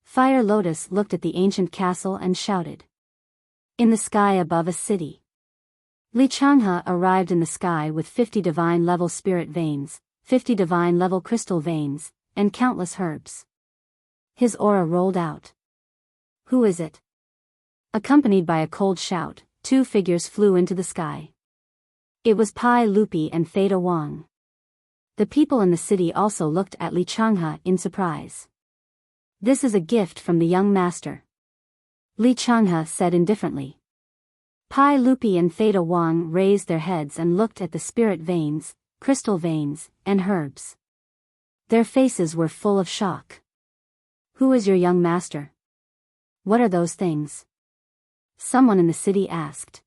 Fire Lotus looked at the ancient castle and shouted. In the sky above a city. Li Changhe arrived in the sky with 50 divine-level spirit veins, 50 divine-level crystal veins, and countless herbs. His aura rolled out. Who is it? Accompanied by a cold shout, two figures flew into the sky. It was Pai Lupi and Theta Wang. The people in the city also looked at Li Changhe in surprise. This is a gift from the young master. Li Changhe said indifferently. Pai Lupi and Theta Wang raised their heads and looked at the spirit veins, crystal veins, and herbs. Their faces were full of shock. Who is your young master? What are those things? Someone in the city asked.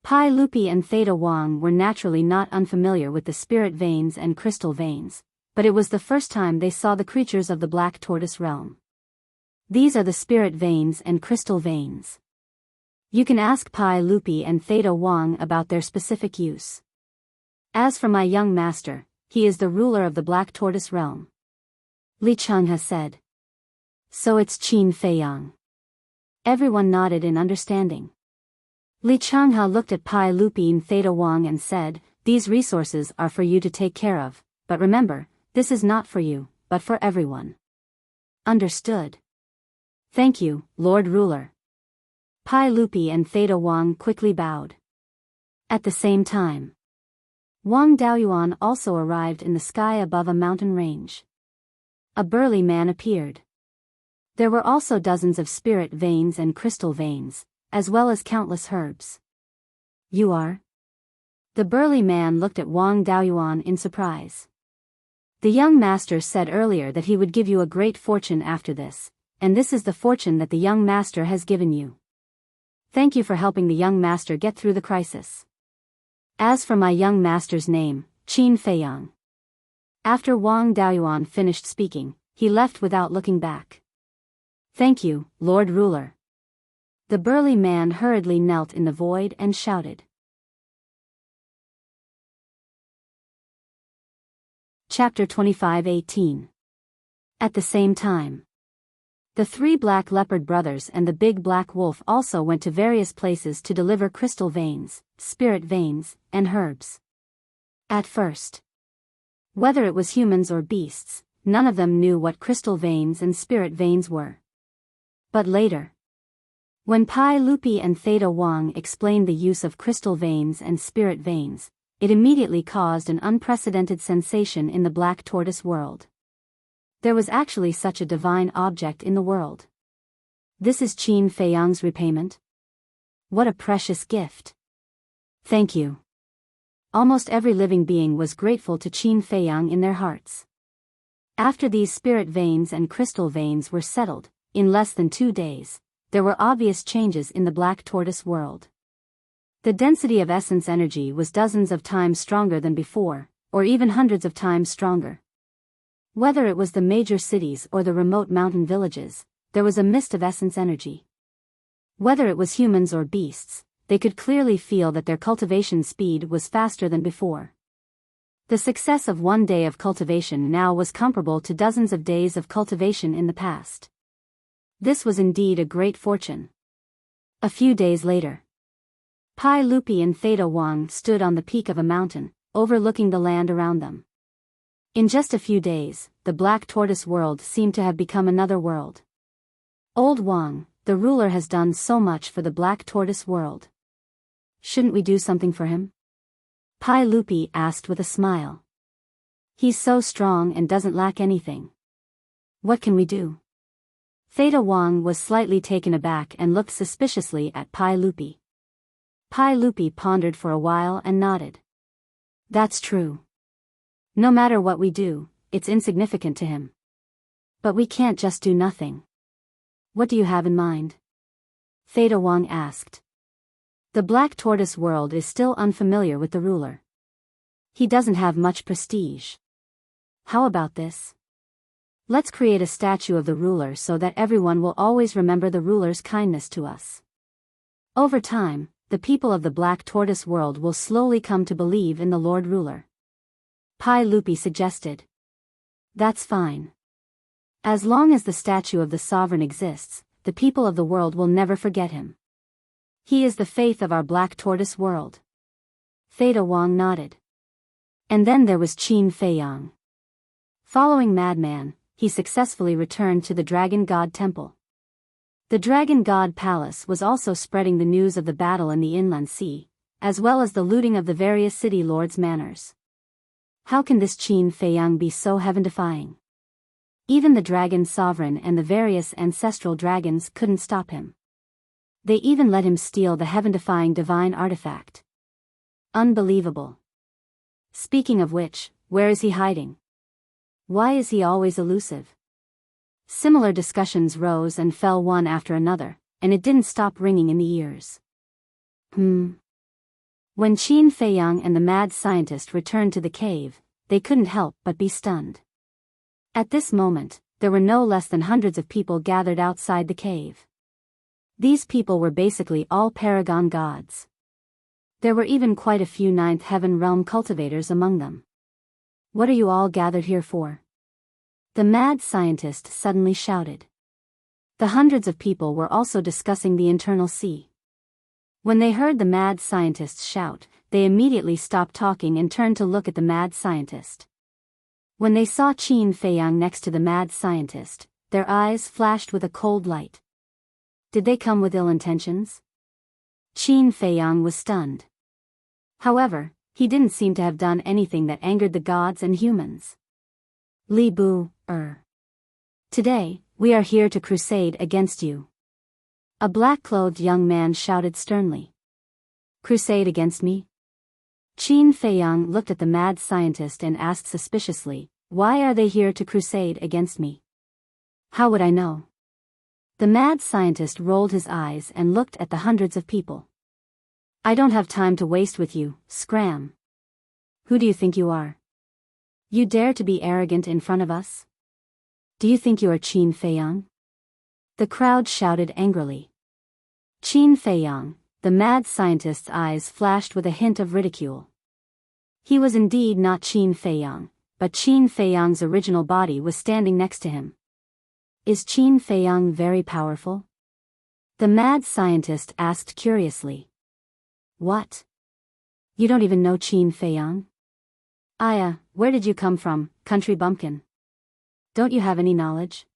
Pai Lupi and Theta Wang were naturally not unfamiliar with the spirit veins and crystal veins, but it was the first time they saw the creatures of the Black Tortoise realm. These are the spirit veins and crystal veins. You can ask Pai Lupi and Theta Wang about their specific use. As for my young master, he is the ruler of the Black Tortoise realm. Li Changhe said. So it's Qin Feiyang. Everyone nodded in understanding. Li Changhe looked at Pai Lupi and Theta Wang and said, these resources are for you to take care of, but remember, this is not for you, but for everyone. Understood. Thank you, Lord Ruler. Pai Lupi and Theta Wang quickly bowed. At the same time, Wang Daoyuan also arrived in the sky above a mountain range. A burly man appeared. There were also dozens of spirit veins and crystal veins, as well as countless herbs. You are? The burly man looked at Wang Daoyuan in surprise. The young master said earlier that he would give you a great fortune after this, and this is the fortune that the young master has given you. Thank you for helping the young master get through the crisis. As for my young master's name, Qin Feiyang. After Wang Daoyuan finished speaking, he left without looking back. Thank you, Lord Ruler. The burly man hurriedly knelt in the void and shouted. Chapter 25:18. At the same time, the three Black Leopard brothers and the Big Black Wolf also went to various places to deliver crystal veins, spirit veins, and herbs. At first, whether it was humans or beasts, none of them knew what crystal veins and spirit veins were. But later, when Pai Lupi and Theta Wang explained the use of crystal veins and spirit veins, it immediately caused an unprecedented sensation in the Black Tortoise world. There was actually such a divine object in the world. This is Qin Feiyang's repayment? What a precious gift. Thank you. Almost every living being was grateful to Qin Feiyang in their hearts. After these spirit veins and crystal veins were settled, in less than 2 days, there were obvious changes in the Black Tortoise world. The density of essence energy was dozens of times stronger than before, or even hundreds of times stronger. Whether it was the major cities or the remote mountain villages, there was a mist of essence energy. Whether it was humans or beasts, they could clearly feel that their cultivation speed was faster than before. The success of one day of cultivation now was comparable to dozens of days of cultivation in the past. This was indeed a great fortune. A few days later, Pai Lupi and Theta Wang stood on the peak of a mountain, overlooking the land around them. In just a few days, the Black Tortoise world seemed to have become another world. Old Wang, the ruler, has done so much for the Black Tortoise world. Shouldn't we do something for him? Pai Lupi asked with a smile. He's so strong and doesn't lack anything. What can we do? Theta Wang was slightly taken aback and looked suspiciously at Pai Lupi. Pai Lupi pondered for a while and nodded. That's true. No matter what we do, it's insignificant to him. But we can't just do nothing. What do you have in mind? Theta Wang asked. The Black Tortoise world is still unfamiliar with the ruler. He doesn't have much prestige. How about this? Let's create a statue of the ruler so that everyone will always remember the ruler's kindness to us. Over time, the people of the Black Tortoise world will slowly come to believe in the Lord Ruler. Pai Lupi suggested. That's fine. As long as the statue of the sovereign exists, the people of the world will never forget him. He is the faith of our Black Tortoise world. Theta Wang nodded. And then there was Qin Feiyang. Following Madman, he successfully returned to the Dragon God Temple. The Dragon God Palace was also spreading the news of the battle in the Inland Sea, as well as the looting of the various city lords' manors. How can this Qin Feiyang be so heaven-defying? Even the Dragon Sovereign and the various ancestral dragons couldn't stop him. They even let him steal the heaven-defying divine artifact. Unbelievable. Speaking of which, where is he hiding? Why is he always elusive? Similar discussions rose and fell one after another, and it didn't stop ringing in the ears. When Qin Feiyang and the mad scientist returned to the cave, they couldn't help but be stunned. At this moment, there were no less than hundreds of people gathered outside the cave. These people were basically all paragon gods. There were even quite a few ninth heaven realm cultivators among them. What are you all gathered here for? The mad scientist suddenly shouted. The hundreds of people were also discussing the internal sea. When they heard the mad scientist shout, they immediately stopped talking and turned to look at the mad scientist. When they saw Qin Feiyang next to the mad scientist, their eyes flashed with a cold light. Did they come with ill intentions? Qin Feiyang was stunned. However, he didn't seem to have done anything that angered the gods and humans. Li Bu, Today, we are here to crusade against you. A black-clothed young man shouted sternly. Crusade against me? Qin Feiyang looked at the mad scientist and asked suspiciously, why are they here to crusade against me? How would I know? The mad scientist rolled his eyes and looked at the hundreds of people. I don't have time to waste with you, scram. Who do you think you are? You dare to be arrogant in front of us? Do you think you are Qin Feiyang? The crowd shouted angrily. Qin Feiyang, the mad scientist's eyes flashed with a hint of ridicule. He was indeed not Qin Feiyang, but Qin Feiyang's original body was standing next to him. Is Qin Feiyang very powerful? The mad scientist asked curiously. What? You don't even know Qin Feiyang? Where did you come from, country bumpkin? Don't you have any knowledge?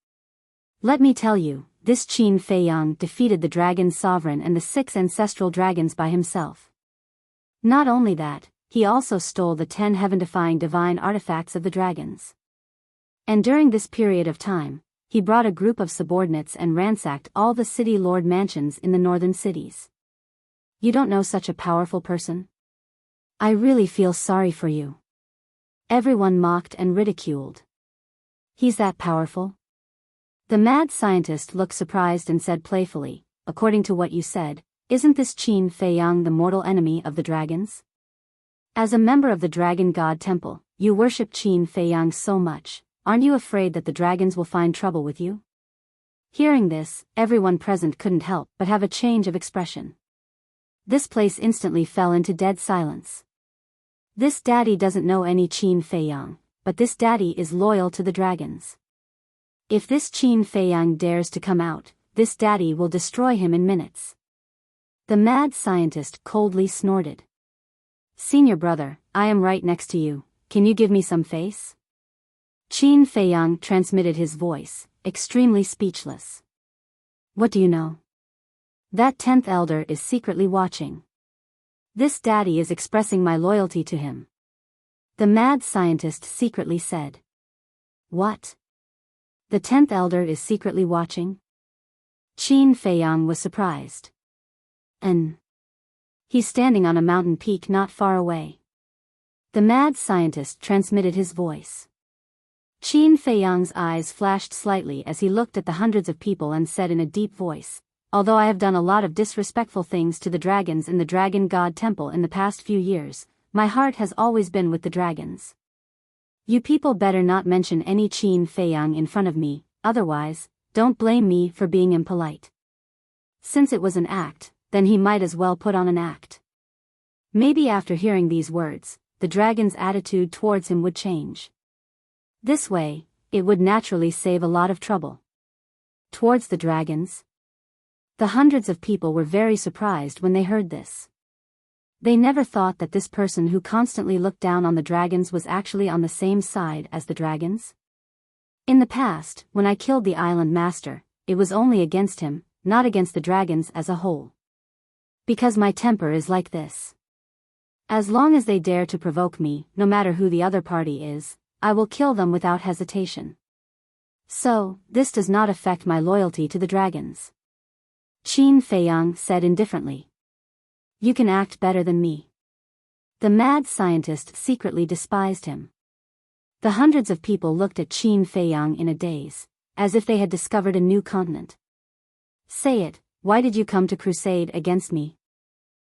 Let me tell you, this Qin Feiyang defeated the dragon sovereign and the 6 ancestral dragons by himself. Not only that, he also stole the 10 heaven-defying divine artifacts of the dragons. And during this period of time, he brought a group of subordinates and ransacked all the city lord mansions in the northern cities. You don't know such a powerful person? I really feel sorry for you. Everyone mocked and ridiculed. He's that powerful? The mad scientist looked surprised and said playfully, according to what you said, isn't this Qin Feiyang the mortal enemy of the dragons? As a member of the Dragon God Temple, you worship Qin Feiyang so much, aren't you afraid that the dragons will find trouble with you? Hearing this, everyone present couldn't help but have a change of expression. This place instantly fell into dead silence. This daddy doesn't know any Qin Feiyang, but this daddy is loyal to the dragons. If this Qin Feiyang dares to come out, this daddy will destroy him in minutes. The mad scientist coldly snorted. Senior brother, I am right next to you, can you give me some face? Qin Feiyang transmitted his voice, extremely speechless. What do you know? That 10th elder is secretly watching. This daddy is expressing my loyalty to him. The mad scientist secretly said. What? The 10th elder is secretly watching? Qin Feiyang was surprised. He's standing on a mountain peak not far away. The mad scientist transmitted his voice. Qin Feiyang's eyes flashed slightly as he looked at the hundreds of people and said in a deep voice, although I have done a lot of disrespectful things to the dragons in the Dragon God Temple in the past few years, my heart has always been with the dragons. You people better not mention any Qin Feiyang in front of me, otherwise, don't blame me for being impolite. Since it was an act, then he might as well put on an act. Maybe after hearing these words, the dragon's attitude towards him would change. This way, it would naturally save a lot of trouble. Towards the dragons? The hundreds of people were very surprised when they heard this. They never thought that this person who constantly looked down on the dragons was actually on the same side as the dragons. In the past, when I killed the island master, it was only against him, not against the dragons as a whole. Because my temper is like this. As long as they dare to provoke me, no matter who the other party is, I will kill them without hesitation. So, this does not affect my loyalty to the dragons. Qin Feiyang said indifferently. You can act better than me. The mad scientist secretly despised him. The hundreds of people looked at Qin Feiyang in a daze, as if they had discovered a new continent. Say it, why did you come to crusade against me?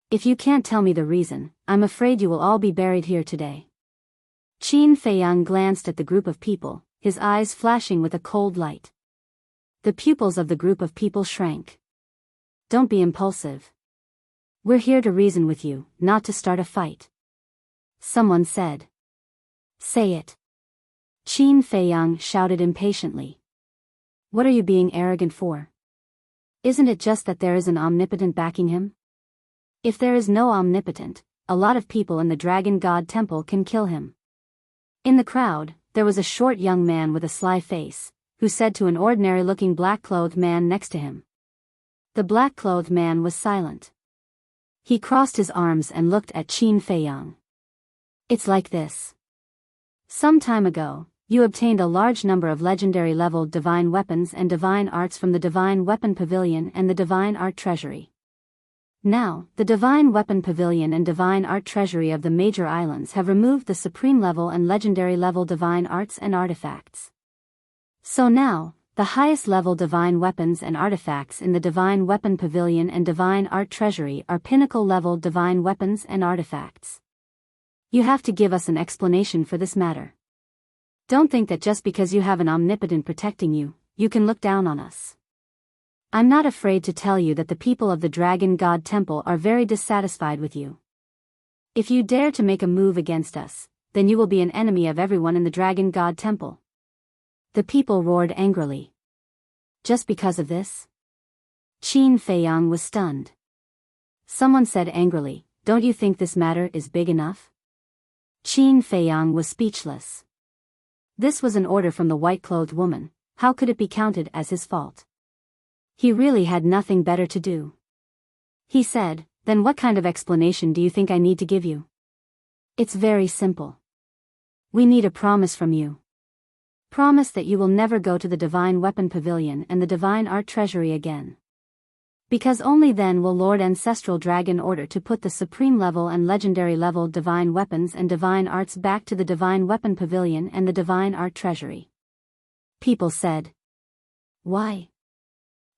If you can't tell me the reason, I'm afraid you will all be buried here today. Qin Feiyang glanced at the group of people, his eyes flashing with a cold light. The pupils of the group of people shrank. Don't be impulsive. We're here to reason with you, not to start a fight. Someone said. Say it. Qin Feiyang shouted impatiently. What are you being arrogant for? Isn't it just that there is an omnipotent backing him? If there is no omnipotent, a lot of people in the Dragon God Temple can kill him. In the crowd, there was a short young man with a sly face, who said to an ordinary-looking black-clothed man next to him. The black-clothed man was silent. He crossed his arms and looked at Qin Feiyang. It's like this. Some time ago, you obtained a large number of legendary-level divine weapons and divine arts from the Divine Weapon Pavilion and the Divine Art Treasury. Now, the Divine Weapon Pavilion and Divine Art Treasury of the major islands have removed the supreme level and legendary level divine arts and artifacts. So now, the highest level divine weapons and artifacts in the Divine Weapon Pavilion and Divine Art Treasury are pinnacle level divine weapons and artifacts. You have to give us an explanation for this matter. Don't think that just because you have an omnipotent protecting you, you can look down on us. I'm not afraid to tell you that the people of the Dragon God Temple are very dissatisfied with you. If you dare to make a move against us, then you will be an enemy of everyone in the Dragon God Temple. The people roared angrily. Just because of this? Qin Feiyang was stunned. Someone said angrily, don't you think this matter is big enough? Qin Feiyang was speechless. This was an order from the white-clothed woman, how could it be counted as his fault? He really had nothing better to do. He said, then what kind of explanation do you think I need to give you? It's very simple. We need a promise from you. Promise that you will never go to the Divine Weapon Pavilion and the Divine Art Treasury again. Because only then will Lord Ancestral Dragon order to put the supreme level and legendary level divine weapons and divine arts back to the Divine Weapon Pavilion and the Divine Art Treasury. People said. Why?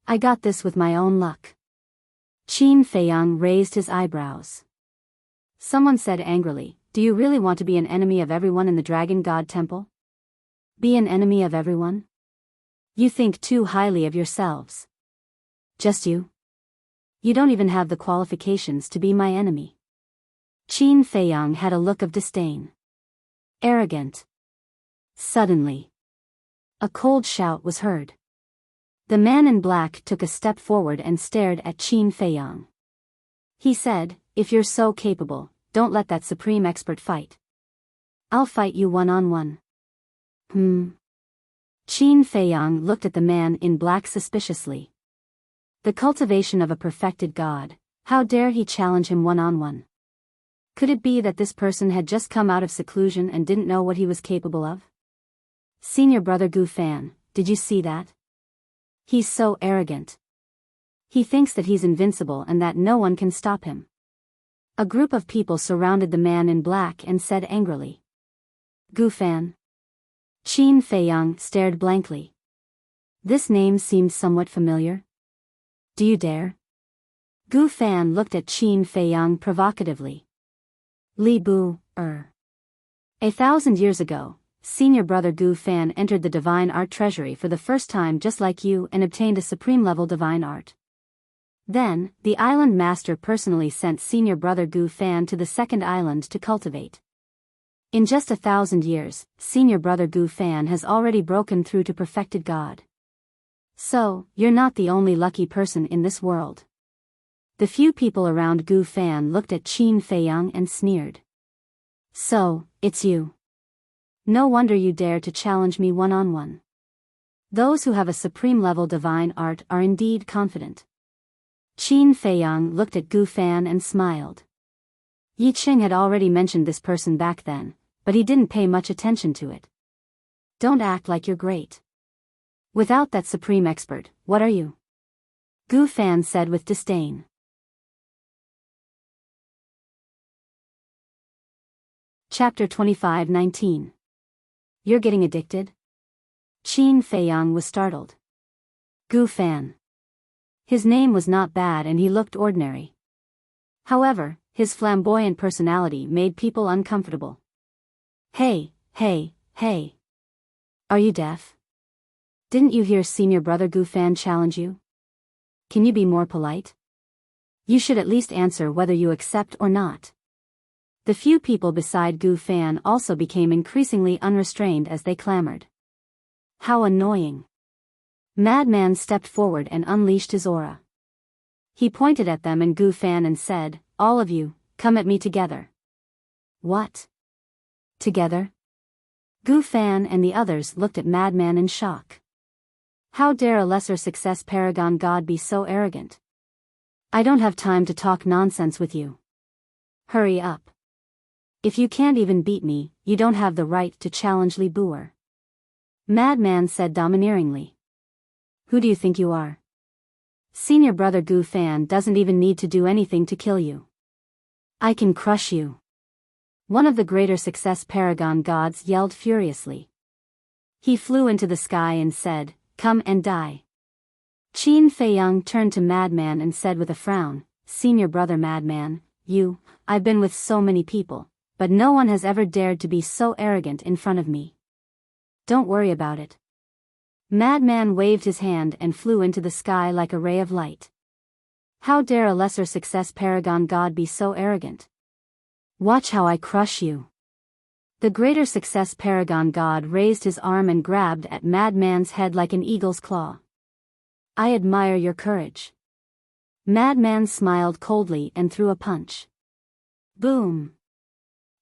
I got this with my own luck. Qin Feiyang raised his eyebrows. Someone said angrily, do you really want to be an enemy of everyone in the Dragon God Temple? Be an enemy of everyone? You think too highly of yourselves. Just you? You don't even have the qualifications to be my enemy. Qin Feiyang had a look of disdain. Arrogant. Suddenly, a cold shout was heard. The man in black took a step forward and stared at Qin Feiyang. He said, "If you're so capable, don't let that supreme expert fight. I'll fight you one-on-one." Qin Feiyang looked at the man in black suspiciously. The cultivation of a perfected god, how dare he challenge him one-on-one? Could it be that this person had just come out of seclusion and didn't know what he was capable of? Senior brother Gu Fan, did you see that? He's so arrogant. He thinks that he's invincible and that no one can stop him. A group of people surrounded the man in black and said angrily. Gu Fan. Qin Feiyang stared blankly. This name seemed somewhat familiar. Do you dare? Gu Fan looked at Qin Feiyang provocatively. Li Bu, 1,000 years ago, senior brother Gu Fan entered the divine art treasury for the first time just like you and obtained a supreme level divine art. Then, the island master personally sent senior brother Gu Fan to the second island to cultivate. In just 1,000 years, senior brother Gu Fan has already broken through to perfected god. So, you're not the only lucky person in this world. The few people around Gu Fan looked at Qin Feiyang and sneered. So, it's you. No wonder you dare to challenge me one-on-one. Those who have a supreme level divine art are indeed confident. Qin Feiyang looked at Gu Fan and smiled. Yi Qing had already mentioned this person back then, but he didn't pay much attention to it. Don't act like you're great. Without that supreme expert, what are you? Gu Fan said with disdain. Chapter 25:19. You're getting addicted? Qin Feiyang was startled. Gu Fan. His name was not bad and he looked ordinary. However, his flamboyant personality made people uncomfortable. Hey. Are you deaf? Didn't you hear senior brother Gu Fan challenge you? Can you be more polite? You should at least answer whether you accept or not. The few people beside Gu Fan also became increasingly unrestrained as they clamored. How annoying. Madman stepped forward and unleashed his aura. He pointed at them and Gu Fan and said, "All of you, come at me together." What? Together? Gu Fan and the others looked at Madman in shock. How dare a lesser success paragon god be so arrogant? I don't have time to talk nonsense with you. Hurry up. If you can't even beat me, you don't have the right to challenge Li Buer. Madman said domineeringly. Who do you think you are? Senior brother Gu Fan doesn't even need to do anything to kill you. I can crush you. One of the greater success paragon gods yelled furiously. He flew into the sky and said, "Come and die." Qin Feiyang turned to Madman and said with a frown, "Senior brother Madman, I've been with so many people, but no one has ever dared to be so arrogant in front of me. Don't worry about it." Madman waved his hand and flew into the sky like a ray of light. How dare a lesser success paragon god be so arrogant? Watch how I crush you. The greater success paragon god raised his arm and grabbed at Madman's head like an eagle's claw. I admire your courage. Madman smiled coldly and threw a punch. Boom.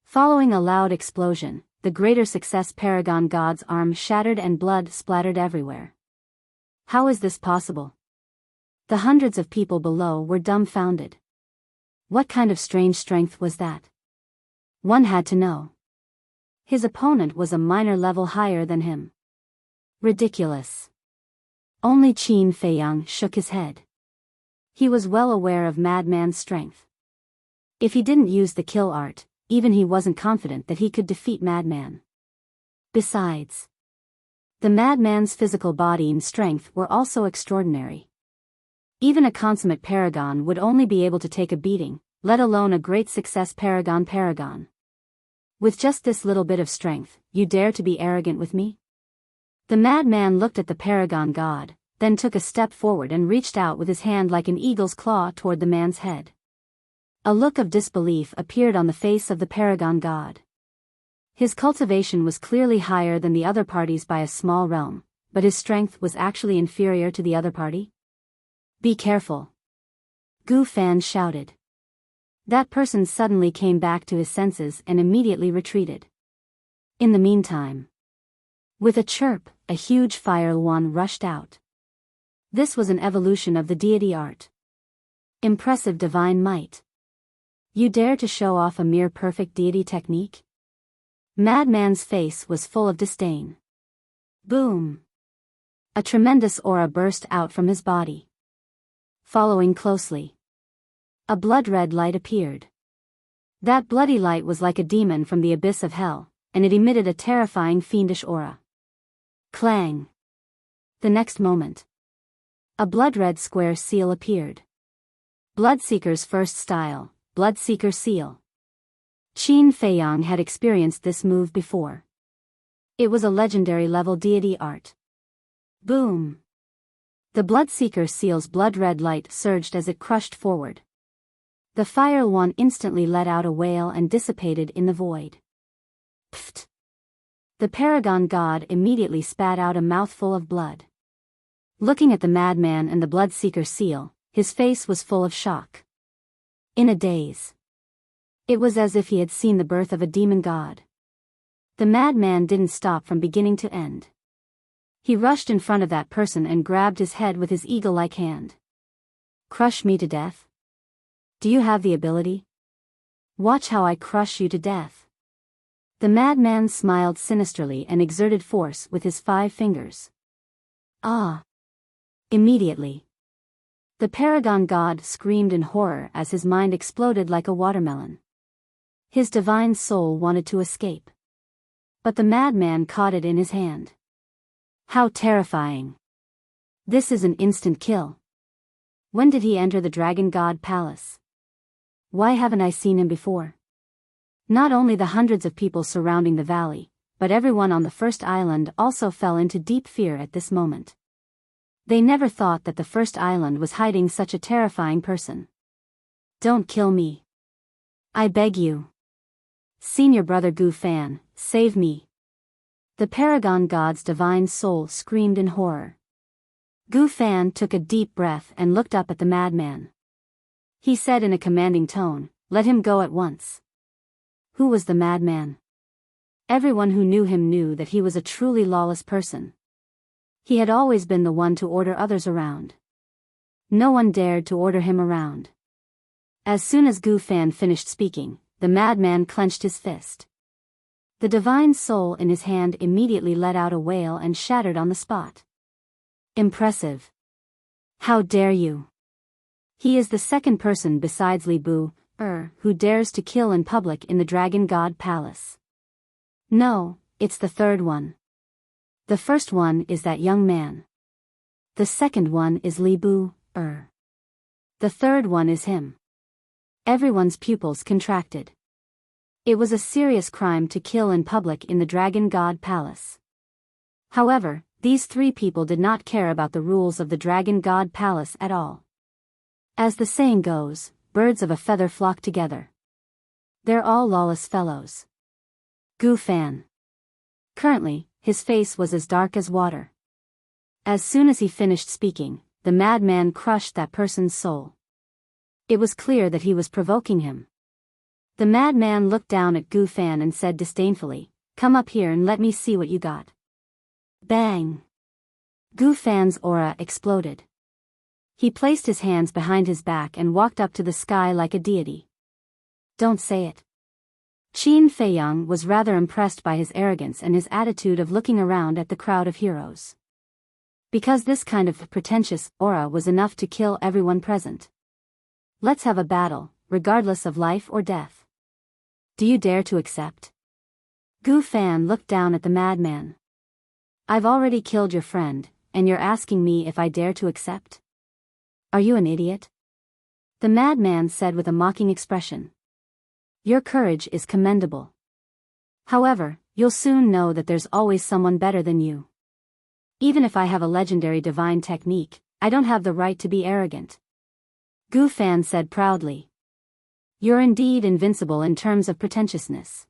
Following a loud explosion, the greater success paragon god's arm shattered and blood splattered everywhere. How is this possible? The hundreds of people below were dumbfounded. What kind of strange strength was that? One had to know. His opponent was a minor level higher than him. Ridiculous. Only Qin Feiyang shook his head. He was well aware of Madman's strength. If he didn't use the kill art, even he wasn't confident that he could defeat Madman. Besides, the Madman's physical body and strength were also extraordinary. Even a consummate paragon would only be able to take a beating, let alone a great success paragon. With just this little bit of strength, you dare to be arrogant with me? The madman looked at the paragon god, then took a step forward and reached out with his hand like an eagle's claw toward the man's head. A look of disbelief appeared on the face of the paragon god. His cultivation was clearly higher than the other party's by a small realm, but his strength was actually inferior to the other party? Be careful! Gu Fan shouted. That person suddenly came back to his senses and immediately retreated. In the meantime, with a chirp, a huge fire wand rushed out. This was an evolution of the deity art. Impressive divine might. You dare to show off a mere perfect deity technique? Madman's face was full of disdain. Boom! A tremendous aura burst out from his body. Following closely, a blood-red light appeared. That bloody light was like a demon from the abyss of hell, and it emitted a terrifying fiendish aura. Clang! The next moment, a blood-red square seal appeared. Bloodseeker's first style, Bloodseeker Seal. Qin Feiyang had experienced this move before. It was a legendary level deity art. Boom! The Bloodseeker Seal's blood-red light surged as it crushed forward. The fire wand instantly let out a wail and dissipated in the void. Pfft! The paragon god immediately spat out a mouthful of blood. Looking at the madman and the Bloodseeker Seal, his face was full of shock. In a daze. It was as if he had seen the birth of a demon god. The madman didn't stop from beginning to end. He rushed in front of that person and grabbed his head with his eagle-like hand. Crush me to death? Do you have the ability? Watch how I crush you to death. The madman smiled sinisterly and exerted force with his 5 fingers. Ah! Immediately, the paragon god screamed in horror as his mind exploded like a watermelon. His divine soul wanted to escape. But the madman caught it in his hand. How terrifying! This is an instant kill. When did he enter the dragon god palace? Why haven't I seen him before? Not only the hundreds of people surrounding the valley, but everyone on the first island also fell into deep fear at this moment. They never thought that the first island was hiding such a terrifying person. Don't kill me. I beg you. Senior brother Gu Fan, save me. The paragon god's divine soul screamed in horror. Gu Fan took a deep breath and looked up at the madman. He said in a commanding tone, "Let him go at once." Who was the madman? Everyone who knew him knew that he was a truly lawless person. He had always been the one to order others around. No one dared to order him around. As soon as Gu Fan finished speaking, the madman clenched his fist. The divine soul in his hand immediately let out a wail and shattered on the spot. Impressive. How dare you? He is the second person besides Li Bu, who dares to kill in public in the Dragon God Palace. No, it's the third one. The first one is that young man. The second one is Li Bu, The third one is him. Everyone's pupils contracted. It was a serious crime to kill in public in the Dragon God Palace. However, these 3 people did not care about the rules of the Dragon God Palace at all. As the saying goes, birds of a feather flock together. They're all lawless fellows. Gu Fan. Currently, his face was as dark as water. As soon as he finished speaking, the madman crushed that person's soul. It was clear that he was provoking him. The madman looked down at Gu Fan and said disdainfully, "Come up here and let me see what you got." Bang! Gu Fan's aura exploded. He placed his hands behind his back and walked up to the sky like a deity. Don't say it. Qin Feiyang was rather impressed by his arrogance and his attitude of looking around at the crowd of heroes. Because this kind of pretentious aura was enough to kill everyone present. Let's have a battle, regardless of life or death. Do you dare to accept? Gu Fan looked down at the madman. I've already killed your friend, and you're asking me if I dare to accept? Are you an idiot? The madman said with a mocking expression. Your courage is commendable. However, you'll soon know that there's always someone better than you. Even if I have a legendary divine technique, I don't have the right to be arrogant. Gu Fan said proudly. You're indeed invincible in terms of pretentiousness.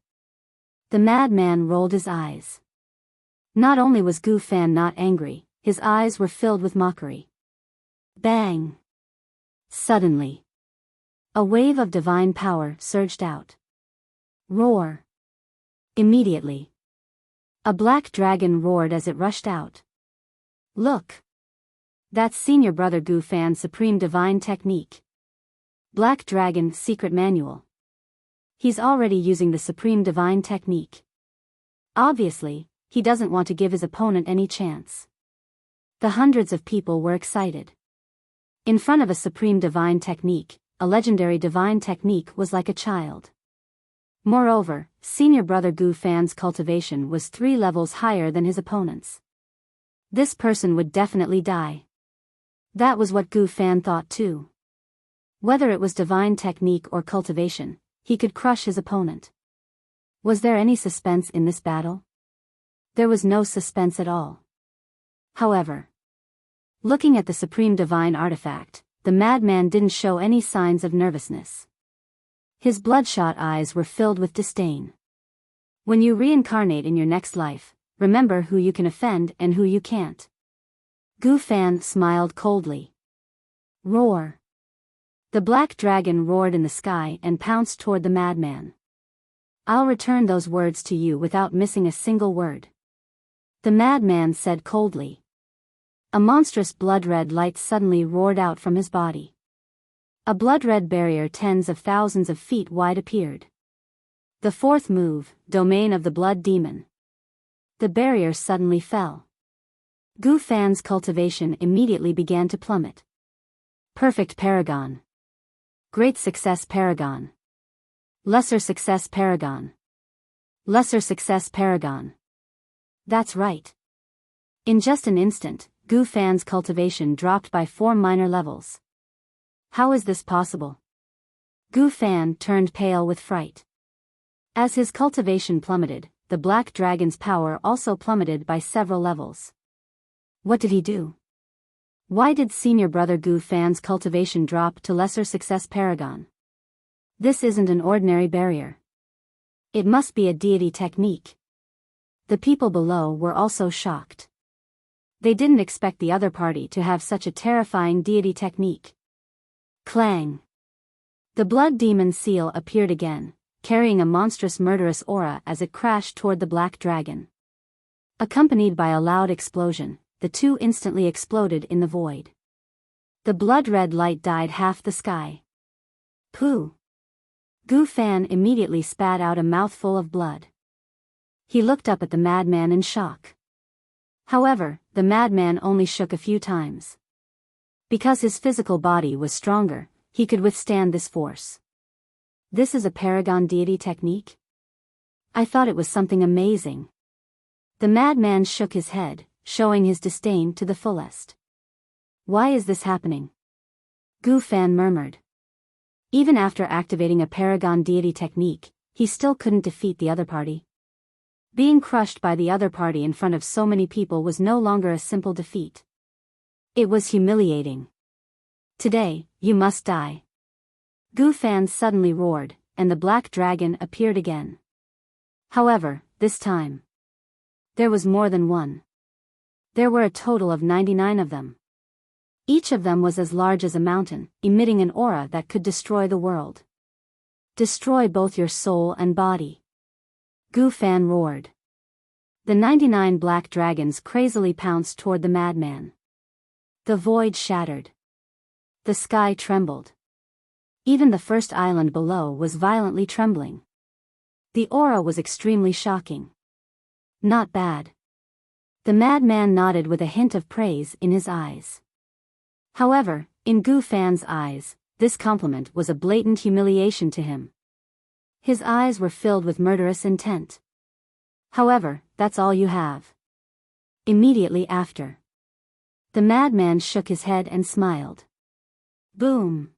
The madman rolled his eyes. Not only was Gu Fan not angry, his eyes were filled with mockery. Bang! Suddenly, a wave of divine power surged out. Roar! Immediately, a black dragon roared as it rushed out. Look! That's senior brother Gu Fan's supreme divine technique. Black Dragon Secret Manual. He's already using the supreme divine technique. Obviously, he doesn't want to give his opponent any chance. The hundreds of people were excited. In front of a supreme divine technique, a legendary divine technique was like a child. Moreover, senior brother Gu Fan's cultivation was 3 levels higher than his opponent's. This person would definitely die. That was what Gu Fan thought too. Whether it was divine technique or cultivation, he could crush his opponent. Was there any suspense in this battle? There was no suspense at all. However, looking at the supreme divine artifact, the madman didn't show any signs of nervousness. His bloodshot eyes were filled with disdain. When you reincarnate in your next life, remember who you can offend and who you can't. Gu Fan smiled coldly. Roar! The black dragon roared in the sky and pounced toward the madman. I'll return those words to you without missing a single word. The madman said coldly. A monstrous blood-red light suddenly roared out from his body. A blood-red barrier tens of thousands of feet wide appeared. The 4th move, Domain of the Blood Demon. The barrier suddenly fell. Gu Fan's cultivation immediately began to plummet. Perfect Paragon. Great Success Paragon. Lesser Success Paragon. Lesser Success Paragon. That's right. In just an instant, Gu Fan's cultivation dropped by 4 minor levels. How is this possible? Gu Fan turned pale with fright. As his cultivation plummeted, the black dragon's power also plummeted by several levels. What did he do? Why did senior brother Gu Fan's cultivation drop to Lesser Success Paragon? This isn't an ordinary barrier. It must be a deity technique. The people below were also shocked. They didn't expect the other party to have such a terrifying deity technique. Clang! The blood demon seal appeared again, carrying a monstrous murderous aura as it crashed toward the black dragon. Accompanied by a loud explosion, the two instantly exploded in the void. The blood-red light dyed half the sky. Pooh! Gu Fan immediately spat out a mouthful of blood. He looked up at the madman in shock. However, the madman only shook a few times. Because his physical body was stronger, he could withstand this force. This is a paragon deity technique? I thought it was something amazing. The madman shook his head, showing his disdain to the fullest. Why is this happening? Gu Fan murmured. Even after activating a paragon deity technique, he still couldn't defeat the other party. Being crushed by the other party in front of so many people was no longer a simple defeat. It was humiliating. Today, you must die. Gu Fan suddenly roared, and the black dragon appeared again. However, this time, there was more than one. There were a total of 99 of them. Each of them was as large as a mountain, emitting an aura that could destroy the world. Destroy both your soul and body. Gu Fan roared. The 99 black dragons crazily pounced toward the madman. The void shattered. The sky trembled. Even the first island below was violently trembling. The aura was extremely shocking. Not bad. The madman nodded with a hint of praise in his eyes. However, in Gu Fan's eyes, this compliment was a blatant humiliation to him. His eyes were filled with murderous intent. However, that's all you have. Immediately after, the madman shook his head and smiled. Boom!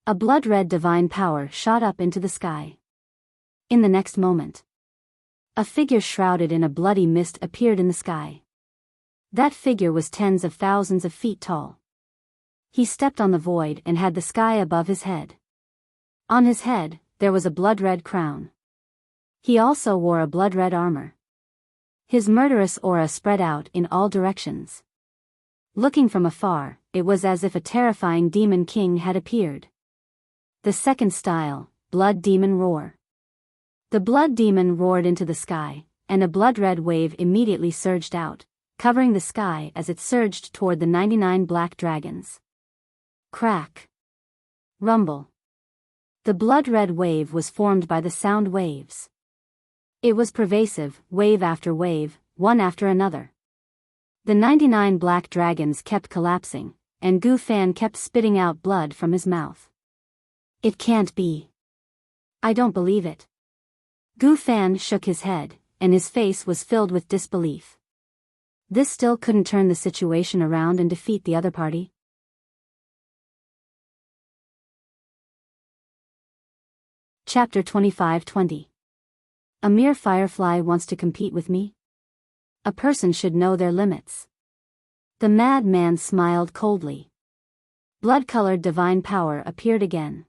A blood-red divine power shot up into the sky. In the next moment, a figure shrouded in a bloody mist appeared in the sky. That figure was tens of thousands of feet tall. He stepped on the void and had the sky above his head. On his head, there was a blood-red crown. He also wore a blood-red armor. His murderous aura spread out in all directions. Looking from afar, it was as if a terrifying demon king had appeared. The second style, Blood Demon Roar. The blood demon roared into the sky, and a blood-red wave immediately surged out, covering the sky as it surged toward the 99 black dragons. Crack. Rumble. The blood-red wave was formed by the sound waves. It was pervasive, wave after wave, one after another. The 99 black dragons kept collapsing, and Gu Fan kept spitting out blood from his mouth. It can't be. I don't believe it. Gu Fan shook his head, and his face was filled with disbelief. This still couldn't turn the situation around and defeat the other party. Chapter 25-20. A mere firefly wants to compete with me? A person should know their limits. The madman smiled coldly. Blood-colored divine power appeared again.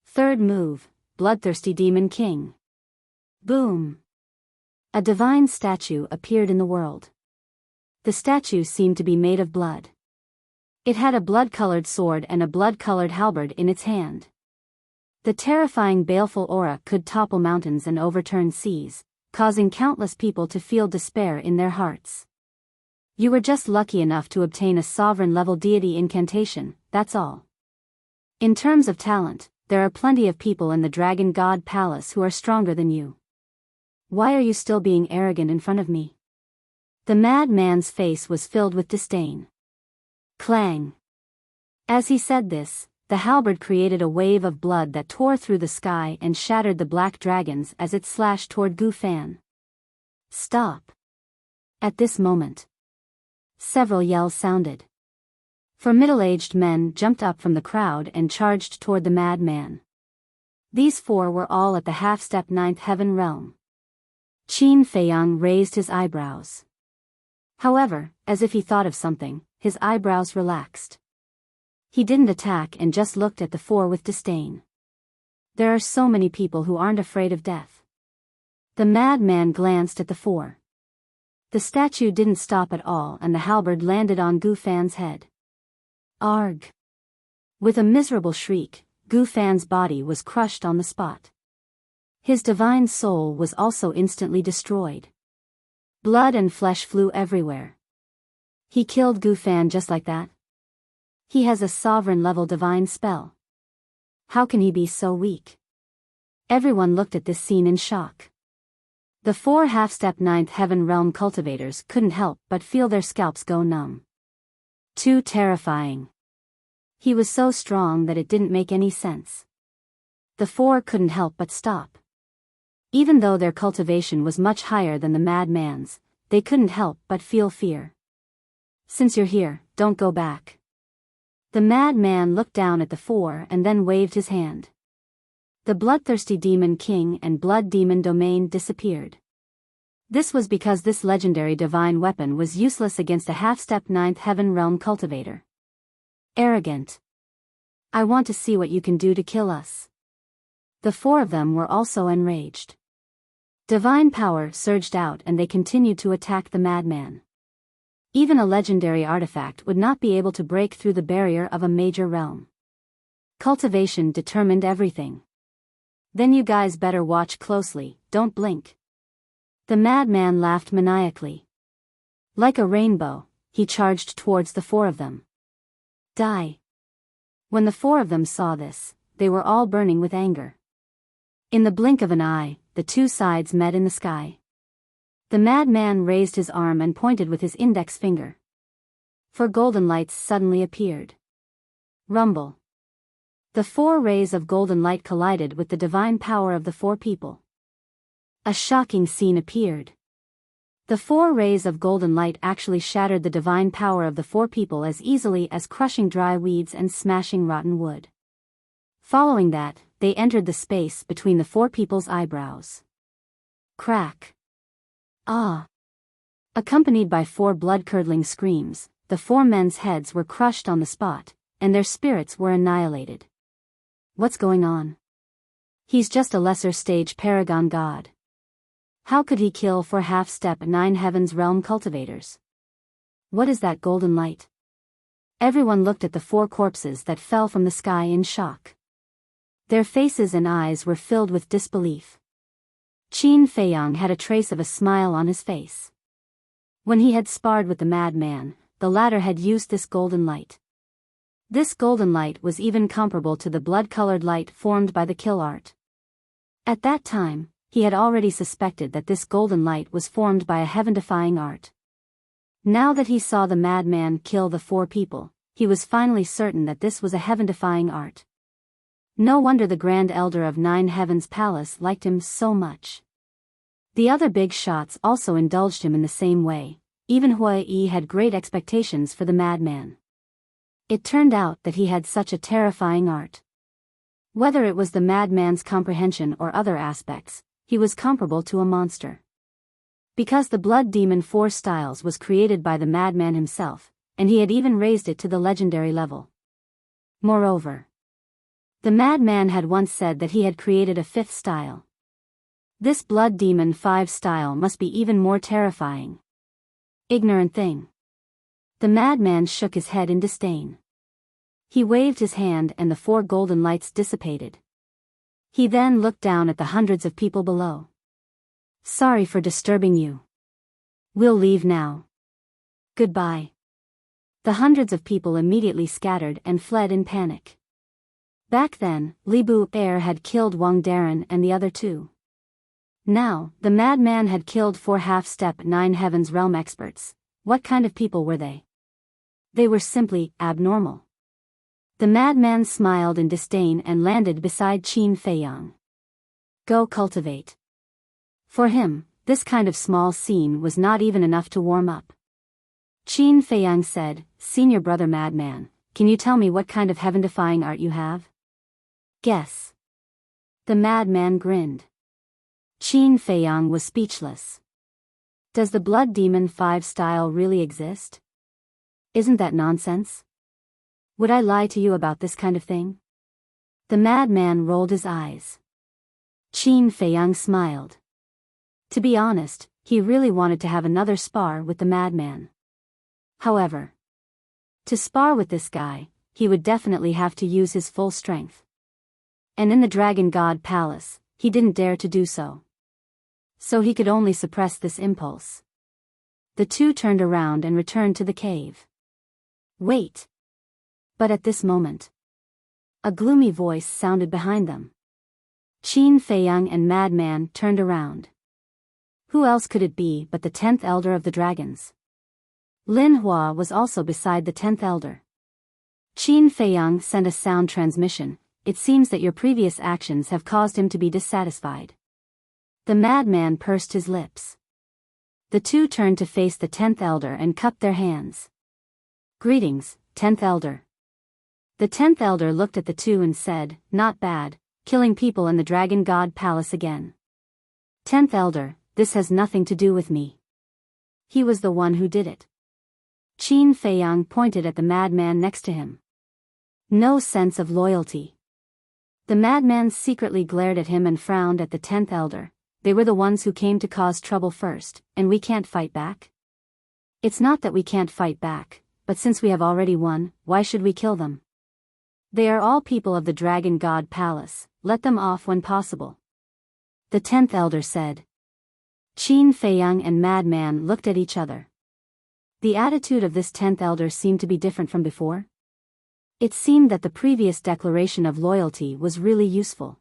Third move, Bloodthirsty Demon King. Boom! A divine statue appeared in the world. The statue seemed to be made of blood. It had a blood-colored sword and a blood-colored halberd in its hand. The terrifying baleful aura could topple mountains and overturn seas, causing countless people to feel despair in their hearts. You were just lucky enough to obtain a sovereign-level deity incantation, that's all. In terms of talent, there are plenty of people in the Dragon God Palace who are stronger than you. Why are you still being arrogant in front of me? The madman's face was filled with disdain. Clang. As he said this, the halberd created a wave of blood that tore through the sky and shattered the black dragons as it slashed toward Gu Fan. Stop. At this moment, several yells sounded. 4 middle-aged men jumped up from the crowd and charged toward the madman. These 4 were all at the half-step 9th heaven realm. Qin Feiyang raised his eyebrows. However, as if he thought of something, his eyebrows relaxed. He didn't attack and just looked at the 4 with disdain. There are so many people who aren't afraid of death. The madman glanced at the 4. The statue didn't stop at all and the halberd landed on Gu Fan's head. Arg! With a miserable shriek, Gu Fan's body was crushed on the spot. His divine soul was also instantly destroyed. Blood and flesh flew everywhere. He killed Gu Fan just like that? He has a sovereign-level divine spell. How can he be so weak? Everyone looked at this scene in shock. The 4 half-step 9th heaven realm cultivators couldn't help but feel their scalps go numb. Too terrifying. He was so strong that it didn't make any sense. The 4 couldn't help but stop. Even though their cultivation was much higher than the madman's, they couldn't help but feel fear. Since you're here, don't go back. The madman looked down at the 4 and then waved his hand. The Bloodthirsty Demon King and Blood Demon Domain disappeared. This was because this legendary divine weapon was useless against a half-step 9th heaven realm cultivator. Arrogant. I want to see what you can do to kill us. The 4 of them were also enraged. Divine power surged out and they continued to attack the madman. Even a legendary artifact would not be able to break through the barrier of a major realm. Cultivation determined everything. Then you guys better watch closely, don't blink. The madman laughed maniacally. Like a rainbow, he charged towards the 4 of them. Die. When the 4 of them saw this, they were all burning with anger. In the blink of an eye, the 2 sides met in the sky. The madman raised his arm and pointed with his index finger. 4 golden lights suddenly appeared. Rumble. The 4 rays of golden light collided with the divine power of the 4 people. A shocking scene appeared. The 4 rays of golden light actually shattered the divine power of the 4 people as easily as crushing dry weeds and smashing rotten wood. Following that, they entered the space between the 4 people's eyebrows. Crack. Ah! Accompanied by 4 blood-curdling screams, the 4 men's heads were crushed on the spot, and their spirits were annihilated. What's going on? He's just a lesser stage paragon god. How could he kill 4 half-step 9 heavens realm cultivators? What is that golden light? Everyone looked at the 4 corpses that fell from the sky in shock. Their faces and eyes were filled with disbelief. Qin Feiyang had a trace of a smile on his face. When he had sparred with the madman, the latter had used this golden light. This golden light was even comparable to the blood-colored light formed by the kill art. At that time, he had already suspected that this golden light was formed by a heaven-defying art. Now that he saw the madman kill the 4 people, he was finally certain that this was a heaven-defying art. No wonder the Grand Elder of 9 Heavens Palace liked him so much. The other big shots also indulged him in the same way. Even Hua Yi had great expectations for the madman. It turned out that he had such a terrifying art. Whether it was the madman's comprehension or other aspects, he was comparable to a monster. Because the Blood Demon 4 styles was created by the madman himself, and he had even raised it to the legendary level. Moreover, the madman had once said that he had created a 5th style. This Blood Demon 5 style must be even more terrifying. Ignorant thing. The madman shook his head in disdain. He waved his hand and the 4 golden lights dissipated. He then looked down at the hundreds of people below. Sorry for disturbing you. We'll leave now. Goodbye. The hundreds of people immediately scattered and fled in panic. Back then, Li Bu Er had killed Wang Darren and the other 2. Now, the madman had killed 4 half-step 9 heavens realm experts. What kind of people were they? They were simply abnormal. The madman smiled in disdain and landed beside Qin Feiyang. Go cultivate. For him, this kind of small scene was not even enough to warm up. Qin Feiyang said, Senior brother madman, can you tell me what kind of heaven-defying art you have? Guess. The madman grinned. Qin Feiyang was speechless. Does the Blood Demon 5 style really exist? Isn't that nonsense? Would I lie to you about this kind of thing? The madman rolled his eyes. Qin Feiyang smiled. To be honest, he really wanted to have another spar with the madman. However, to spar with this guy, he would definitely have to use his full strength. And in the Dragon God Palace, he didn't dare to do so. So he could only suppress this impulse. The 2 turned around and returned to the cave. Wait. But at this moment, a gloomy voice sounded behind them. Qin Feiyang and madman turned around. Who else could it be but the 10th Elder of the Dragons? Lin Hua was also beside the 10th Elder. Qin Feiyang sent a sound transmission. It seems that your previous actions have caused him to be dissatisfied. The madman pursed his lips. The 2 turned to face the 10th Elder and cupped their hands. Greetings, 10th Elder. The 10th Elder looked at the 2 and said, Not bad, killing people in the Dragon God Palace again. 10th Elder, this has nothing to do with me. He was the one who did it. Qin Feiyang pointed at the madman next to him. No sense of loyalty. The madman secretly glared at him and frowned at the 10th Elder. They were the ones who came to cause trouble first, and we can't fight back? It's not that we can't fight back, but since we have already won, why should we kill them? They are all people of the Dragon God Palace, let them off when possible. The 10th Elder said. Qin Feiyang and madman looked at each other. The attitude of this 10th Elder seemed to be different from before. It seemed that the previous declaration of loyalty was really useful.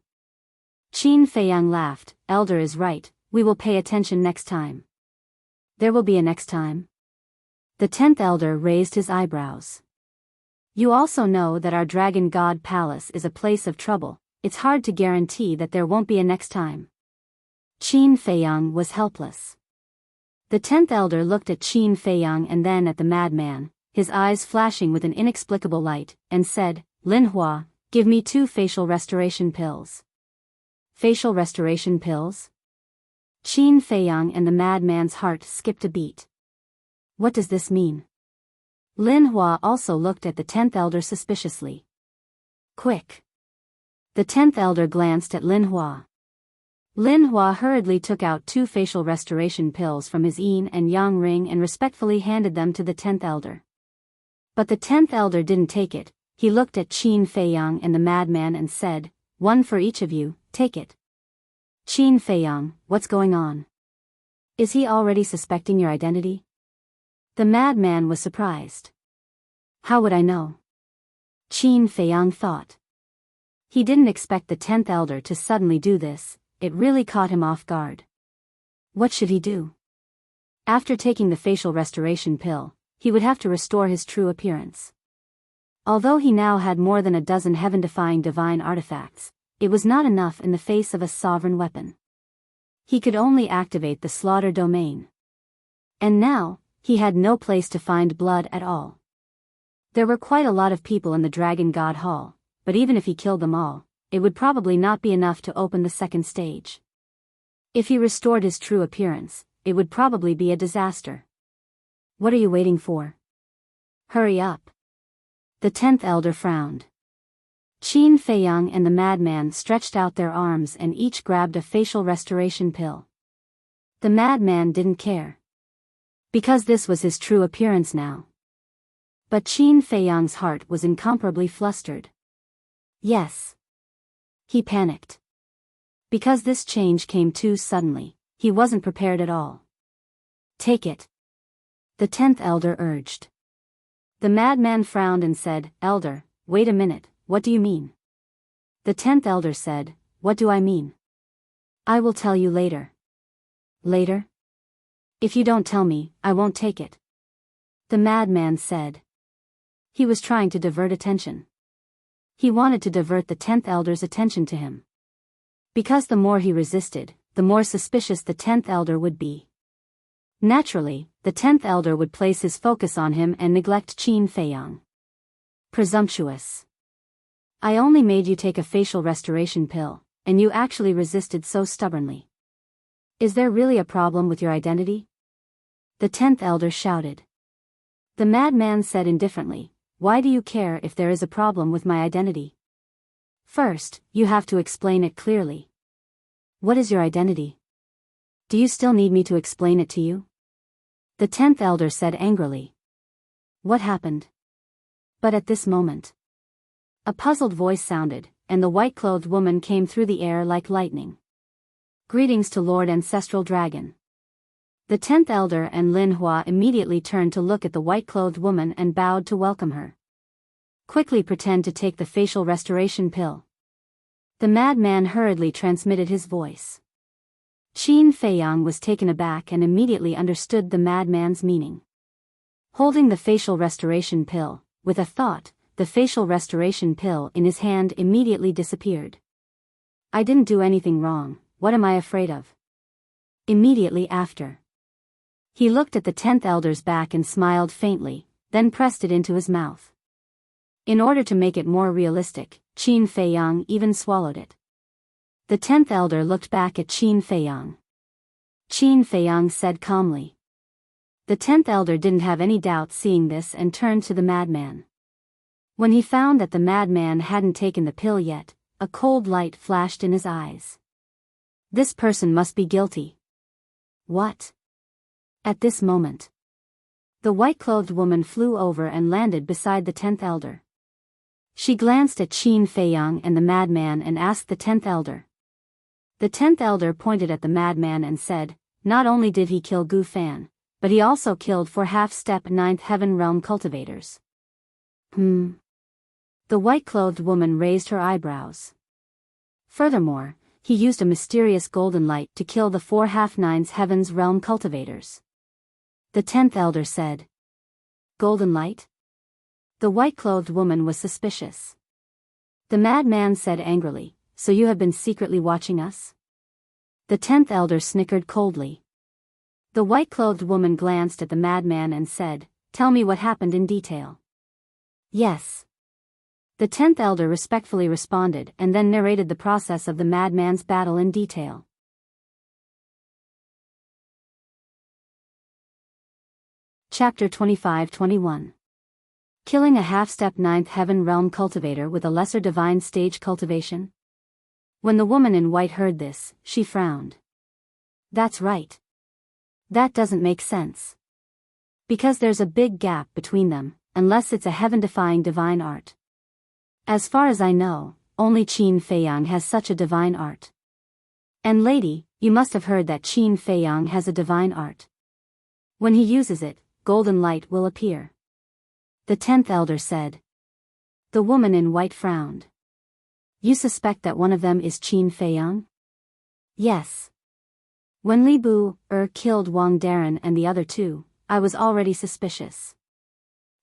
Qin Feiyang laughed, Elder is right, we will pay attention next time. There will be a next time? The 10th Elder raised his eyebrows. You also know that our Dragon God Palace is a place of trouble, it's hard to guarantee that there won't be a next time. Qin Feiyang was helpless. The 10th Elder looked at Qin Feiyang and then at the madman, his eyes flashing with an inexplicable light, and said, Lin Hua, give me 2 facial restoration pills. Facial restoration pills? Qin Feiyang and the madman's heart skipped a beat. What does this mean? Lin Hua also looked at the 10th elder suspiciously. Quick! The 10th elder glanced at Lin Hua. Lin Hua hurriedly took out 2 facial restoration pills from his yin and yang ring and respectfully handed them to the 10th elder. But the 10th elder didn't take it. He looked at Qin Feiyang and the madman and said, "One for each of you, take it." Qin Feiyang, what's going on? Is he already suspecting your identity? The madman was surprised. How would I know? Qin Feiyang thought. He didn't expect the 10th elder to suddenly do this. It really caught him off guard. What should he do? After taking the facial restoration pill, he would have to restore his true appearance. Although he now had more than a dozen heaven-defying divine artifacts, it was not enough in the face of a sovereign weapon. He could only activate the slaughter domain. And now, he had no place to find blood at all. There were quite a lot of people in the Dragon God Hall, but even if he killed them all, it would probably not be enough to open the second stage. If he restored his true appearance, it would probably be a disaster. What are you waiting for? Hurry up. The 10th elder frowned. Qin Feiyang and the madman stretched out their arms and each grabbed a facial restoration pill. The madman didn't care. Because this was his true appearance now. But Qin Feiyang's heart was incomparably flustered. Yes. He panicked. Because this change came too suddenly, he wasn't prepared at all. Take it. The 10th elder urged. The madman frowned and said, "Elder, wait a minute, what do you mean?" The 10th elder said, "What do I mean? I will tell you later." Later? If you don't tell me, I won't take it. The madman said. He was trying to divert attention. He wanted to divert the 10th elder's attention to him. Because the more he resisted, the more suspicious the 10th elder would be. Naturally, the 10th elder would place his focus on him and neglect Qin Feiyang. Presumptuous. I only made you take a facial restoration pill, and you actually resisted so stubbornly. Is there really a problem with your identity? The 10th elder shouted. The madman said indifferently, "Why do you care if there is a problem with my identity? First, you have to explain it clearly. What is your identity? Do you still need me to explain it to you?" The 10th elder said angrily. What happened? But at this moment, a puzzled voice sounded, and the white-clothed woman came through the air like lightning. "Greetings to Lord Ancestral Dragon." The 10th elder and Lin Hua immediately turned to look at the white-clothed woman and bowed to welcome her. Quickly pretend to take the facial restoration pill. The madman hurriedly transmitted his voice. Qin Feiyang was taken aback and immediately understood the madman's meaning. Holding the facial restoration pill, with a thought, the facial restoration pill in his hand immediately disappeared. I didn't do anything wrong, what am I afraid of? Immediately after, he looked at the 10th elder's back and smiled faintly, then pressed it into his mouth. In order to make it more realistic, Qin Feiyang even swallowed it. The 10th elder looked back at Qin Feiyang. Qin Feiyang said calmly. The 10th elder didn't have any doubt seeing this and turned to the madman. When he found that the madman hadn't taken the pill yet, a cold light flashed in his eyes. This person must be guilty. What? At this moment, the white-clothed woman flew over and landed beside the 10th elder. She glanced at Qin Feiyang and the madman and asked the 10th elder. The 10th elder pointed at the madman and said, not only did he kill Gu Fan, but he also killed 4 half-step 9th heaven realm cultivators. The white-clothed woman raised her eyebrows. Furthermore, he used a mysterious golden light to kill the 4 half-9s heavens realm cultivators. The 10th elder said. Golden light? The white-clothed woman was suspicious. The madman said angrily, so you have been secretly watching us? The 10th elder snickered coldly. The white-clothed woman glanced at the madman and said, tell me what happened in detail. Yes. The 10th elder respectfully responded and then narrated the process of the madman's battle in detail. Chapter 25-21. Killing a half-step ninth heaven realm cultivator with a lesser divine stage cultivation? When the woman in white heard this, she frowned. That's right. That doesn't make sense. Because there's a big gap between them, unless it's a heaven-defying divine art. As far as I know, only Qin Feiyang has such a divine art. And lady, you must have heard that Qin Feiyang has a divine art. When he uses it, golden light will appear. The 10th elder said. The woman in white frowned. You suspect that one of them is Qin Feiyang? Yes. When Li Bu killed Wang Darren and the other two, I was already suspicious.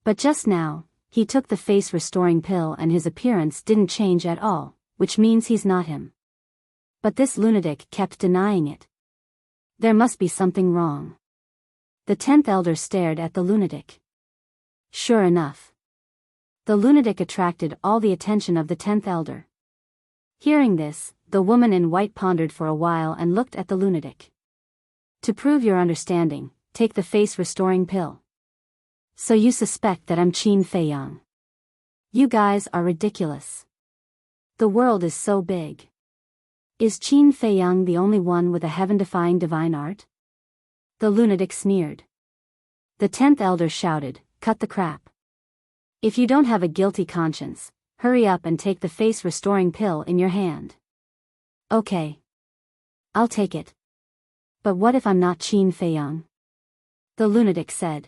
But just now, he took the face-restoring pill and his appearance didn't change at all, which means he's not him. But this lunatic kept denying it. There must be something wrong. The 10th elder stared at the lunatic. Sure enough. The lunatic attracted all the attention of the 10th elder. Hearing this, the woman in white pondered for a while and looked at the lunatic. To prove your understanding, take the face-restoring pill. So you suspect that I'm Qin Feiyang. You guys are ridiculous. The world is so big. Is Qin Feiyang the only one with a heaven-defying divine art? The lunatic sneered. The 10th elder shouted, cut the crap. If you don't have a guilty conscience, hurry up and take the face-restoring pill in your hand. Okay. I'll take it. But what if I'm not Qin Feiyang? The lunatic said.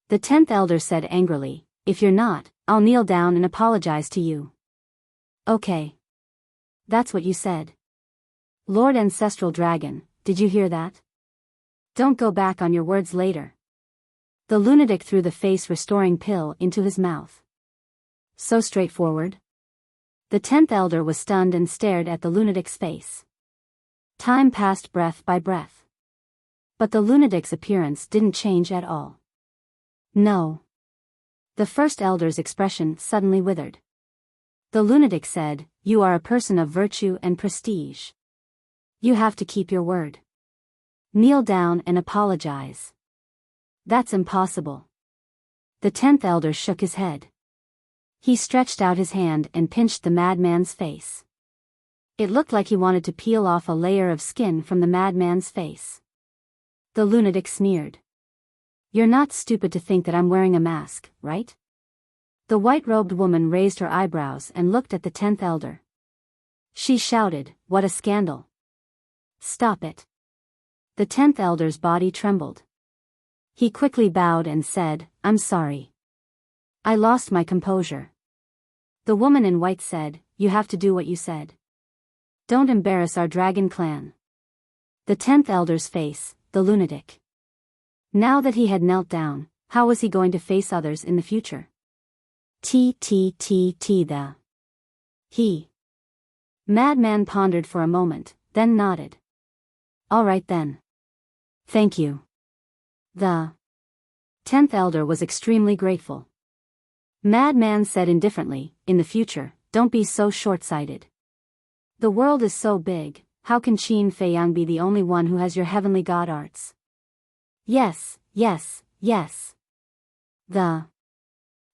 The 10th elder said angrily, if you're not, I'll kneel down and apologize to you. Okay. That's what you said. Lord Ancestral Dragon, did you hear that? Don't go back on your words later. The lunatic threw the face-restoring pill into his mouth. So straightforward? The 10th elder was stunned and stared at the lunatic's face. Time passed breath by breath. But the lunatic's appearance didn't change at all. No. The first elder's expression suddenly withered. The lunatic said, you are a person of virtue and prestige. You have to keep your word. Kneel down and apologize. That's impossible. The 10th elder shook his head. He stretched out his hand and pinched the madman's face. It looked like he wanted to peel off a layer of skin from the madman's face. The lunatic sneered. You're not stupid to think that I'm wearing a mask, right? The white-robed woman raised her eyebrows and looked at the 10th elder. She shouted, what a scandal. Stop it. The 10th elder's body trembled. He quickly bowed and said, I'm sorry. I lost my composure. The woman in white said, you have to do what you said. Don't embarrass our dragon clan. The 10th elder's face, the lunatic. Now that he had knelt down, how was he going to face others in the future? The. He. Madman pondered for a moment, then nodded. All right then. Thank you. The 10th elder was extremely grateful. Madman said indifferently, in the future, don't be so short-sighted. The world is so big, how can Qin Feiyang be the only one who has your heavenly god arts? Yes, yes, yes. The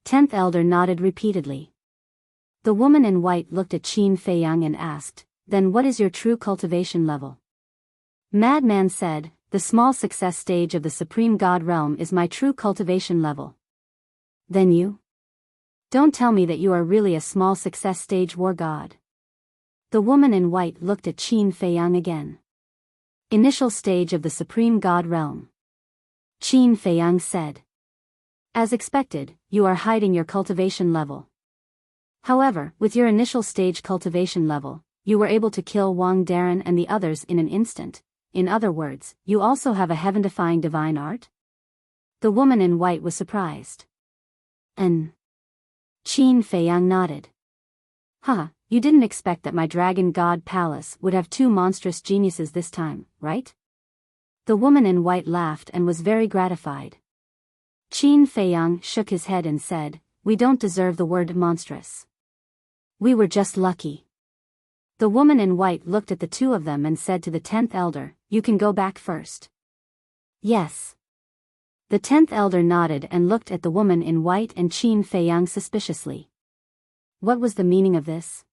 10th elder nodded repeatedly. The woman in white looked at Qin Feiyang and asked, then what is your true cultivation level? Madman said, the small success stage of the Supreme God realm is my true cultivation level. Then you? Don't tell me that you are really a small success stage war god. The woman in white looked at Qin Feiyang again. Initial stage of the Supreme God realm. Qin Feiyang said. As expected, you are hiding your cultivation level. However, with your initial stage cultivation level, you were able to kill Wang Darren and the others in an instant. In other words, you also have a heaven-defying divine art? The woman in white was surprised. Qin Feiyang nodded. You didn't expect that my dragon god palace would have two monstrous geniuses this time, right? The woman in white laughed and was very gratified. Qin Feiyang shook his head and said, we don't deserve the word monstrous. We were just lucky. The woman in white looked at the two of them and said to the 10th elder, you can go back first. Yes. The 10th elder nodded and looked at the woman in white and Qin Feiyang suspiciously. What was the meaning of this?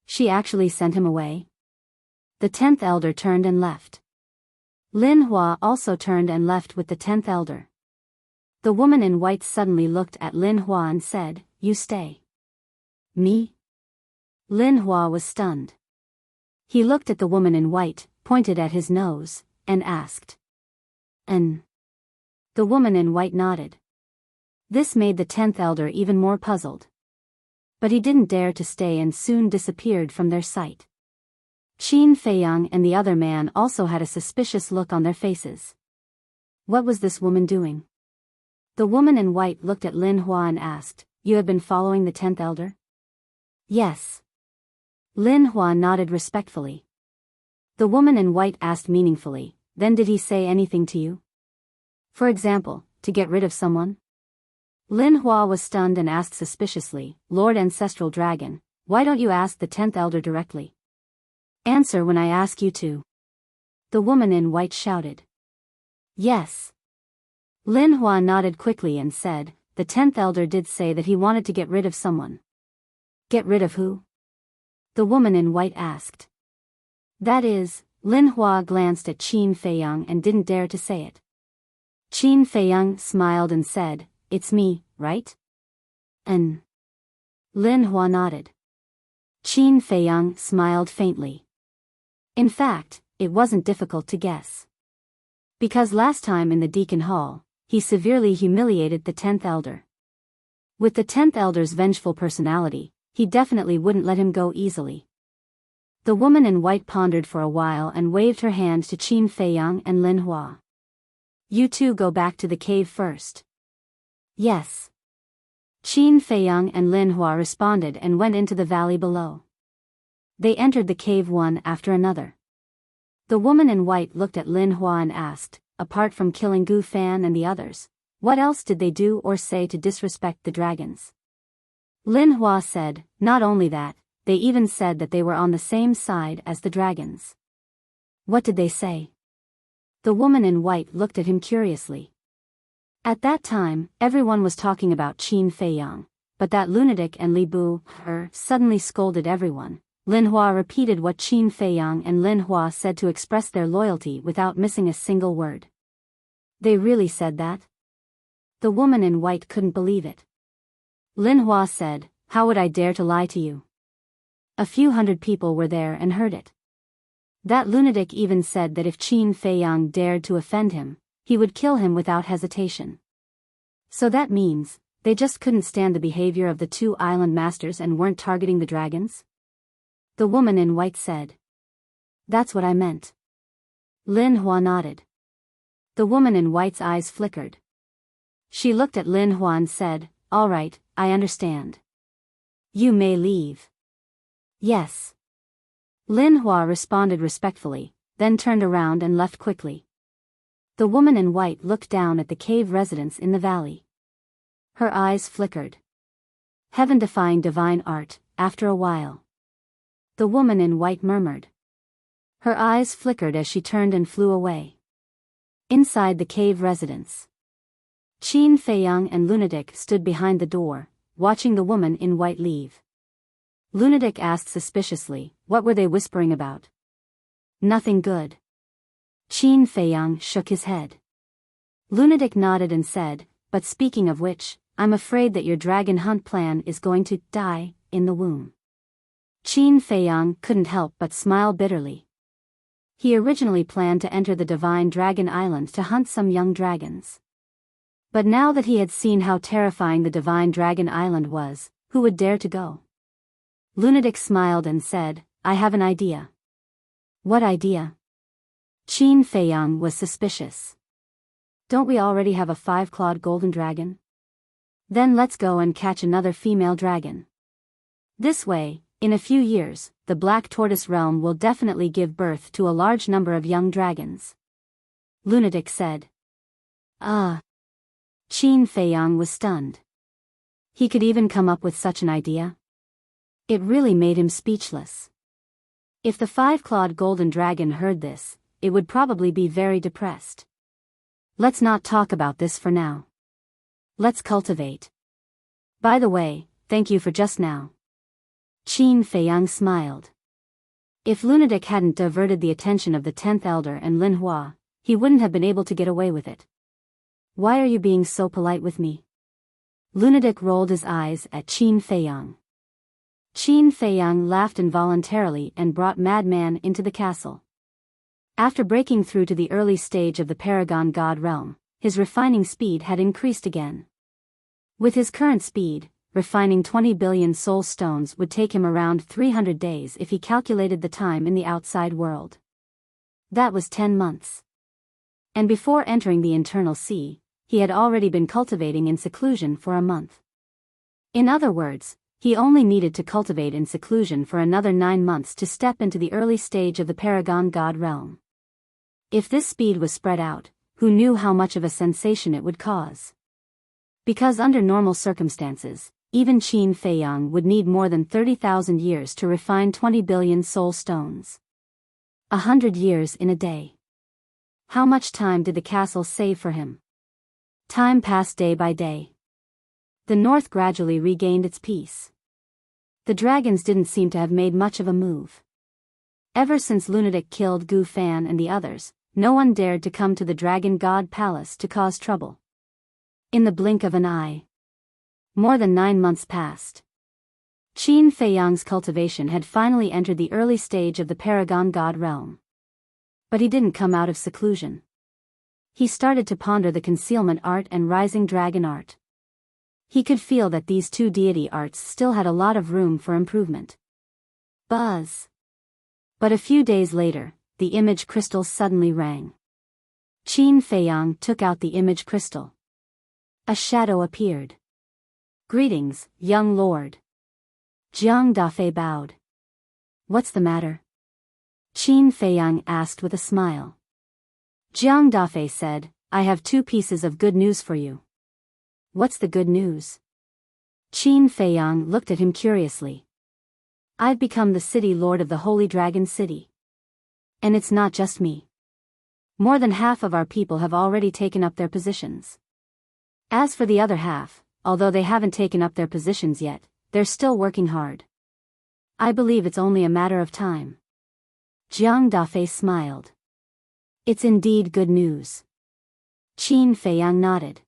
She actually sent him away? The 10th elder turned and left. Lin Hua also turned and left with the 10th elder. The woman in white suddenly looked at Lin Hua and said, "You stay." "Me?" Lin Hua was stunned. He looked at the woman in white, pointed at his nose, and asked. "And?" The woman in white nodded. This made the 10th elder even more puzzled. But he didn't dare to stay and soon disappeared from their sight. Qin Feiyang and the other man also had a suspicious look on their faces. What was this woman doing? The woman in white looked at Lin Hua and asked, "You have been following the 10th elder?" "Yes." Lin Hua nodded respectfully. The woman in white asked meaningfully, "Then did he say anything to you? For example, to get rid of someone?" Lin Hua was stunned and asked suspiciously, "Lord Ancestral Dragon, why don't you ask the 10th elder directly? Answer when I ask you to." The woman in white shouted. "Yes." Lin Hua nodded quickly and said, "The 10th elder did say that he wanted to get rid of someone." "Get rid of who?" The woman in white asked. "That is," Lin Hua glanced at Qin Feiyang and didn't dare to say it. Qin Feiyang smiled and said, "It's me, right?" "And?" Lin Hua nodded. Qin Feiyang smiled faintly. In fact, it wasn't difficult to guess. Because last time in the Deacon Hall, he severely humiliated the 10th elder. With the 10th elder's vengeful personality, he definitely wouldn't let him go easily. The woman in white pondered for a while and waved her hand to Qin Feiyang and Lin Hua. "You two go back to the cave first." "Yes." Qin Feiyang and Lin Hua responded and went into the valley below. They entered the cave one after another. The woman in white looked at Lin Hua and asked, "Apart from killing Gu Fan and the others, what else did they do or say to disrespect the dragons?" Lin Hua said, "Not only that, they even said that they were on the same side as the dragons." "What did they say?" The woman in white looked at him curiously. At that time, everyone was talking about Qin Feiyang, but that lunatic and Li Bu suddenly scolded everyone. Lin Hua repeated what Qin Feiyang and Lin Hua said to express their loyalty without missing a single word. "They really said that?" The woman in white couldn't believe it. Lin Hua said, "How would I dare to lie to you? A few hundred people were there and heard it. That lunatic even said that if Qin Feiyang dared to offend him, he would kill him without hesitation. So that means, they just couldn't stand the behavior of the two island masters and weren't targeting the dragons?" The woman in white said. "That's what I meant." Lin Hua nodded. The woman in white's eyes flickered. She looked at Lin Hua and said, "All right, I understand. You may leave." "Yes." Lin Hua responded respectfully, then turned around and left quickly. The woman in white looked down at the cave residents in the valley. Her eyes flickered. Heaven-defying divine art, after a while. The woman in white murmured. Her eyes flickered as she turned and flew away. Inside the cave residence, Qin Feiyang and Lunatic stood behind the door, watching the woman in white leave. Lunatic asked suspiciously, "What were they whispering about?" "Nothing good." Qin Feiyang shook his head. Lunatic nodded and said, "But speaking of which, I'm afraid that your dragon hunt plan is going to die in the womb." Qin Feiyang couldn't help but smile bitterly. He originally planned to enter the Divine Dragon Island to hunt some young dragons. But now that he had seen how terrifying the Divine Dragon Island was, who would dare to go? Lunatic smiled and said, "I have an idea." "What idea?" Qin Feiyang was suspicious. "Don't we already have a 5-clawed golden dragon? Then let's go and catch another female dragon. This way, in a few years, the Black Tortoise Realm will definitely give birth to a large number of young dragons." Lunatic said. "Ah." Qin Feiyang was stunned. He could even come up with such an idea? It really made him speechless. If the 5-clawed golden dragon heard this, it would probably be very depressed. Let's not talk about this for now. Let's cultivate. By the way, thank you for just now. Qin Feiyang smiled. If Lunatic hadn't diverted the attention of the 10th elder and Lin Hua, he wouldn't have been able to get away with it. Why are you being so polite with me? Lunatic rolled his eyes at Qin Feiyang. Qin Feiyang laughed involuntarily and brought Madman into the castle. After breaking through to the early stage of the Paragon God realm, his refining speed had increased again. With his current speed, refining 20 billion soul stones would take him around 300 days if he calculated the time in the outside world. That was 10 months. And before entering the internal sea, he had already been cultivating in seclusion for a month. In other words, he only needed to cultivate in seclusion for another 9 months to step into the early stage of the Paragon God realm. If this speed was spread out, who knew how much of a sensation it would cause? Because under normal circumstances, even Qin Feiyang would need more than 30,000 years to refine 20 billion soul stones. 100 years in a day. How much time did the castle save for him? Time passed day by day. The north gradually regained its peace. The dragons didn't seem to have made much of a move. Ever since Lunatic killed Gu Fan and the others, no one dared to come to the Dragon God Palace to cause trouble. In the blink of an eye, more than 9 months passed. Qin Feiyang's cultivation had finally entered the early stage of the Paragon God realm. But he didn't come out of seclusion. He started to ponder the concealment art and rising dragon art. He could feel that these two deity arts still had a lot of room for improvement. Buzz. But a few days later, the image crystal suddenly rang. Qin Feiyang took out the image crystal. A shadow appeared. Greetings, young lord. Jiang Dafei bowed. What's the matter? Qin Feiyang asked with a smile. Jiang Dafei said, I have 2 pieces of good news for you. What's the good news? Qin Feiyang looked at him curiously. I've become the city lord of the Holy Dragon City. And it's not just me. More than half of our people have already taken up their positions. As for the other half, although they haven't taken up their positions yet, they're still working hard. I believe it's only a matter of time. Jiang Dafei smiled. It's indeed good news. Qin Feiyang nodded.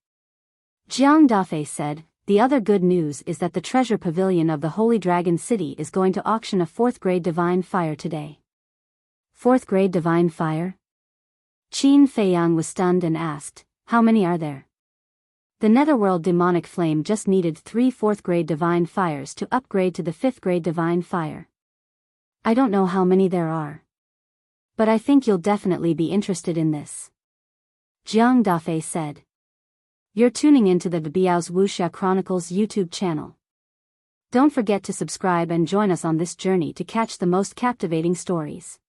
Jiang Dafei said, the other good news is that the treasure pavilion of the Holy Dragon City is going to auction a 4th grade divine fire today. 4th grade divine fire? Qin Feiyang was stunned and asked, how many are there? The Netherworld demonic flame just needed 3 4th grade divine fires to upgrade to the 5th grade divine fire. I don't know how many there are. But I think you'll definitely be interested in this. Jiang Dafei said. You're tuning into the Biyao's Wuxia Chronicles YouTube channel. Don't forget to subscribe and join us on this journey to catch the most captivating stories.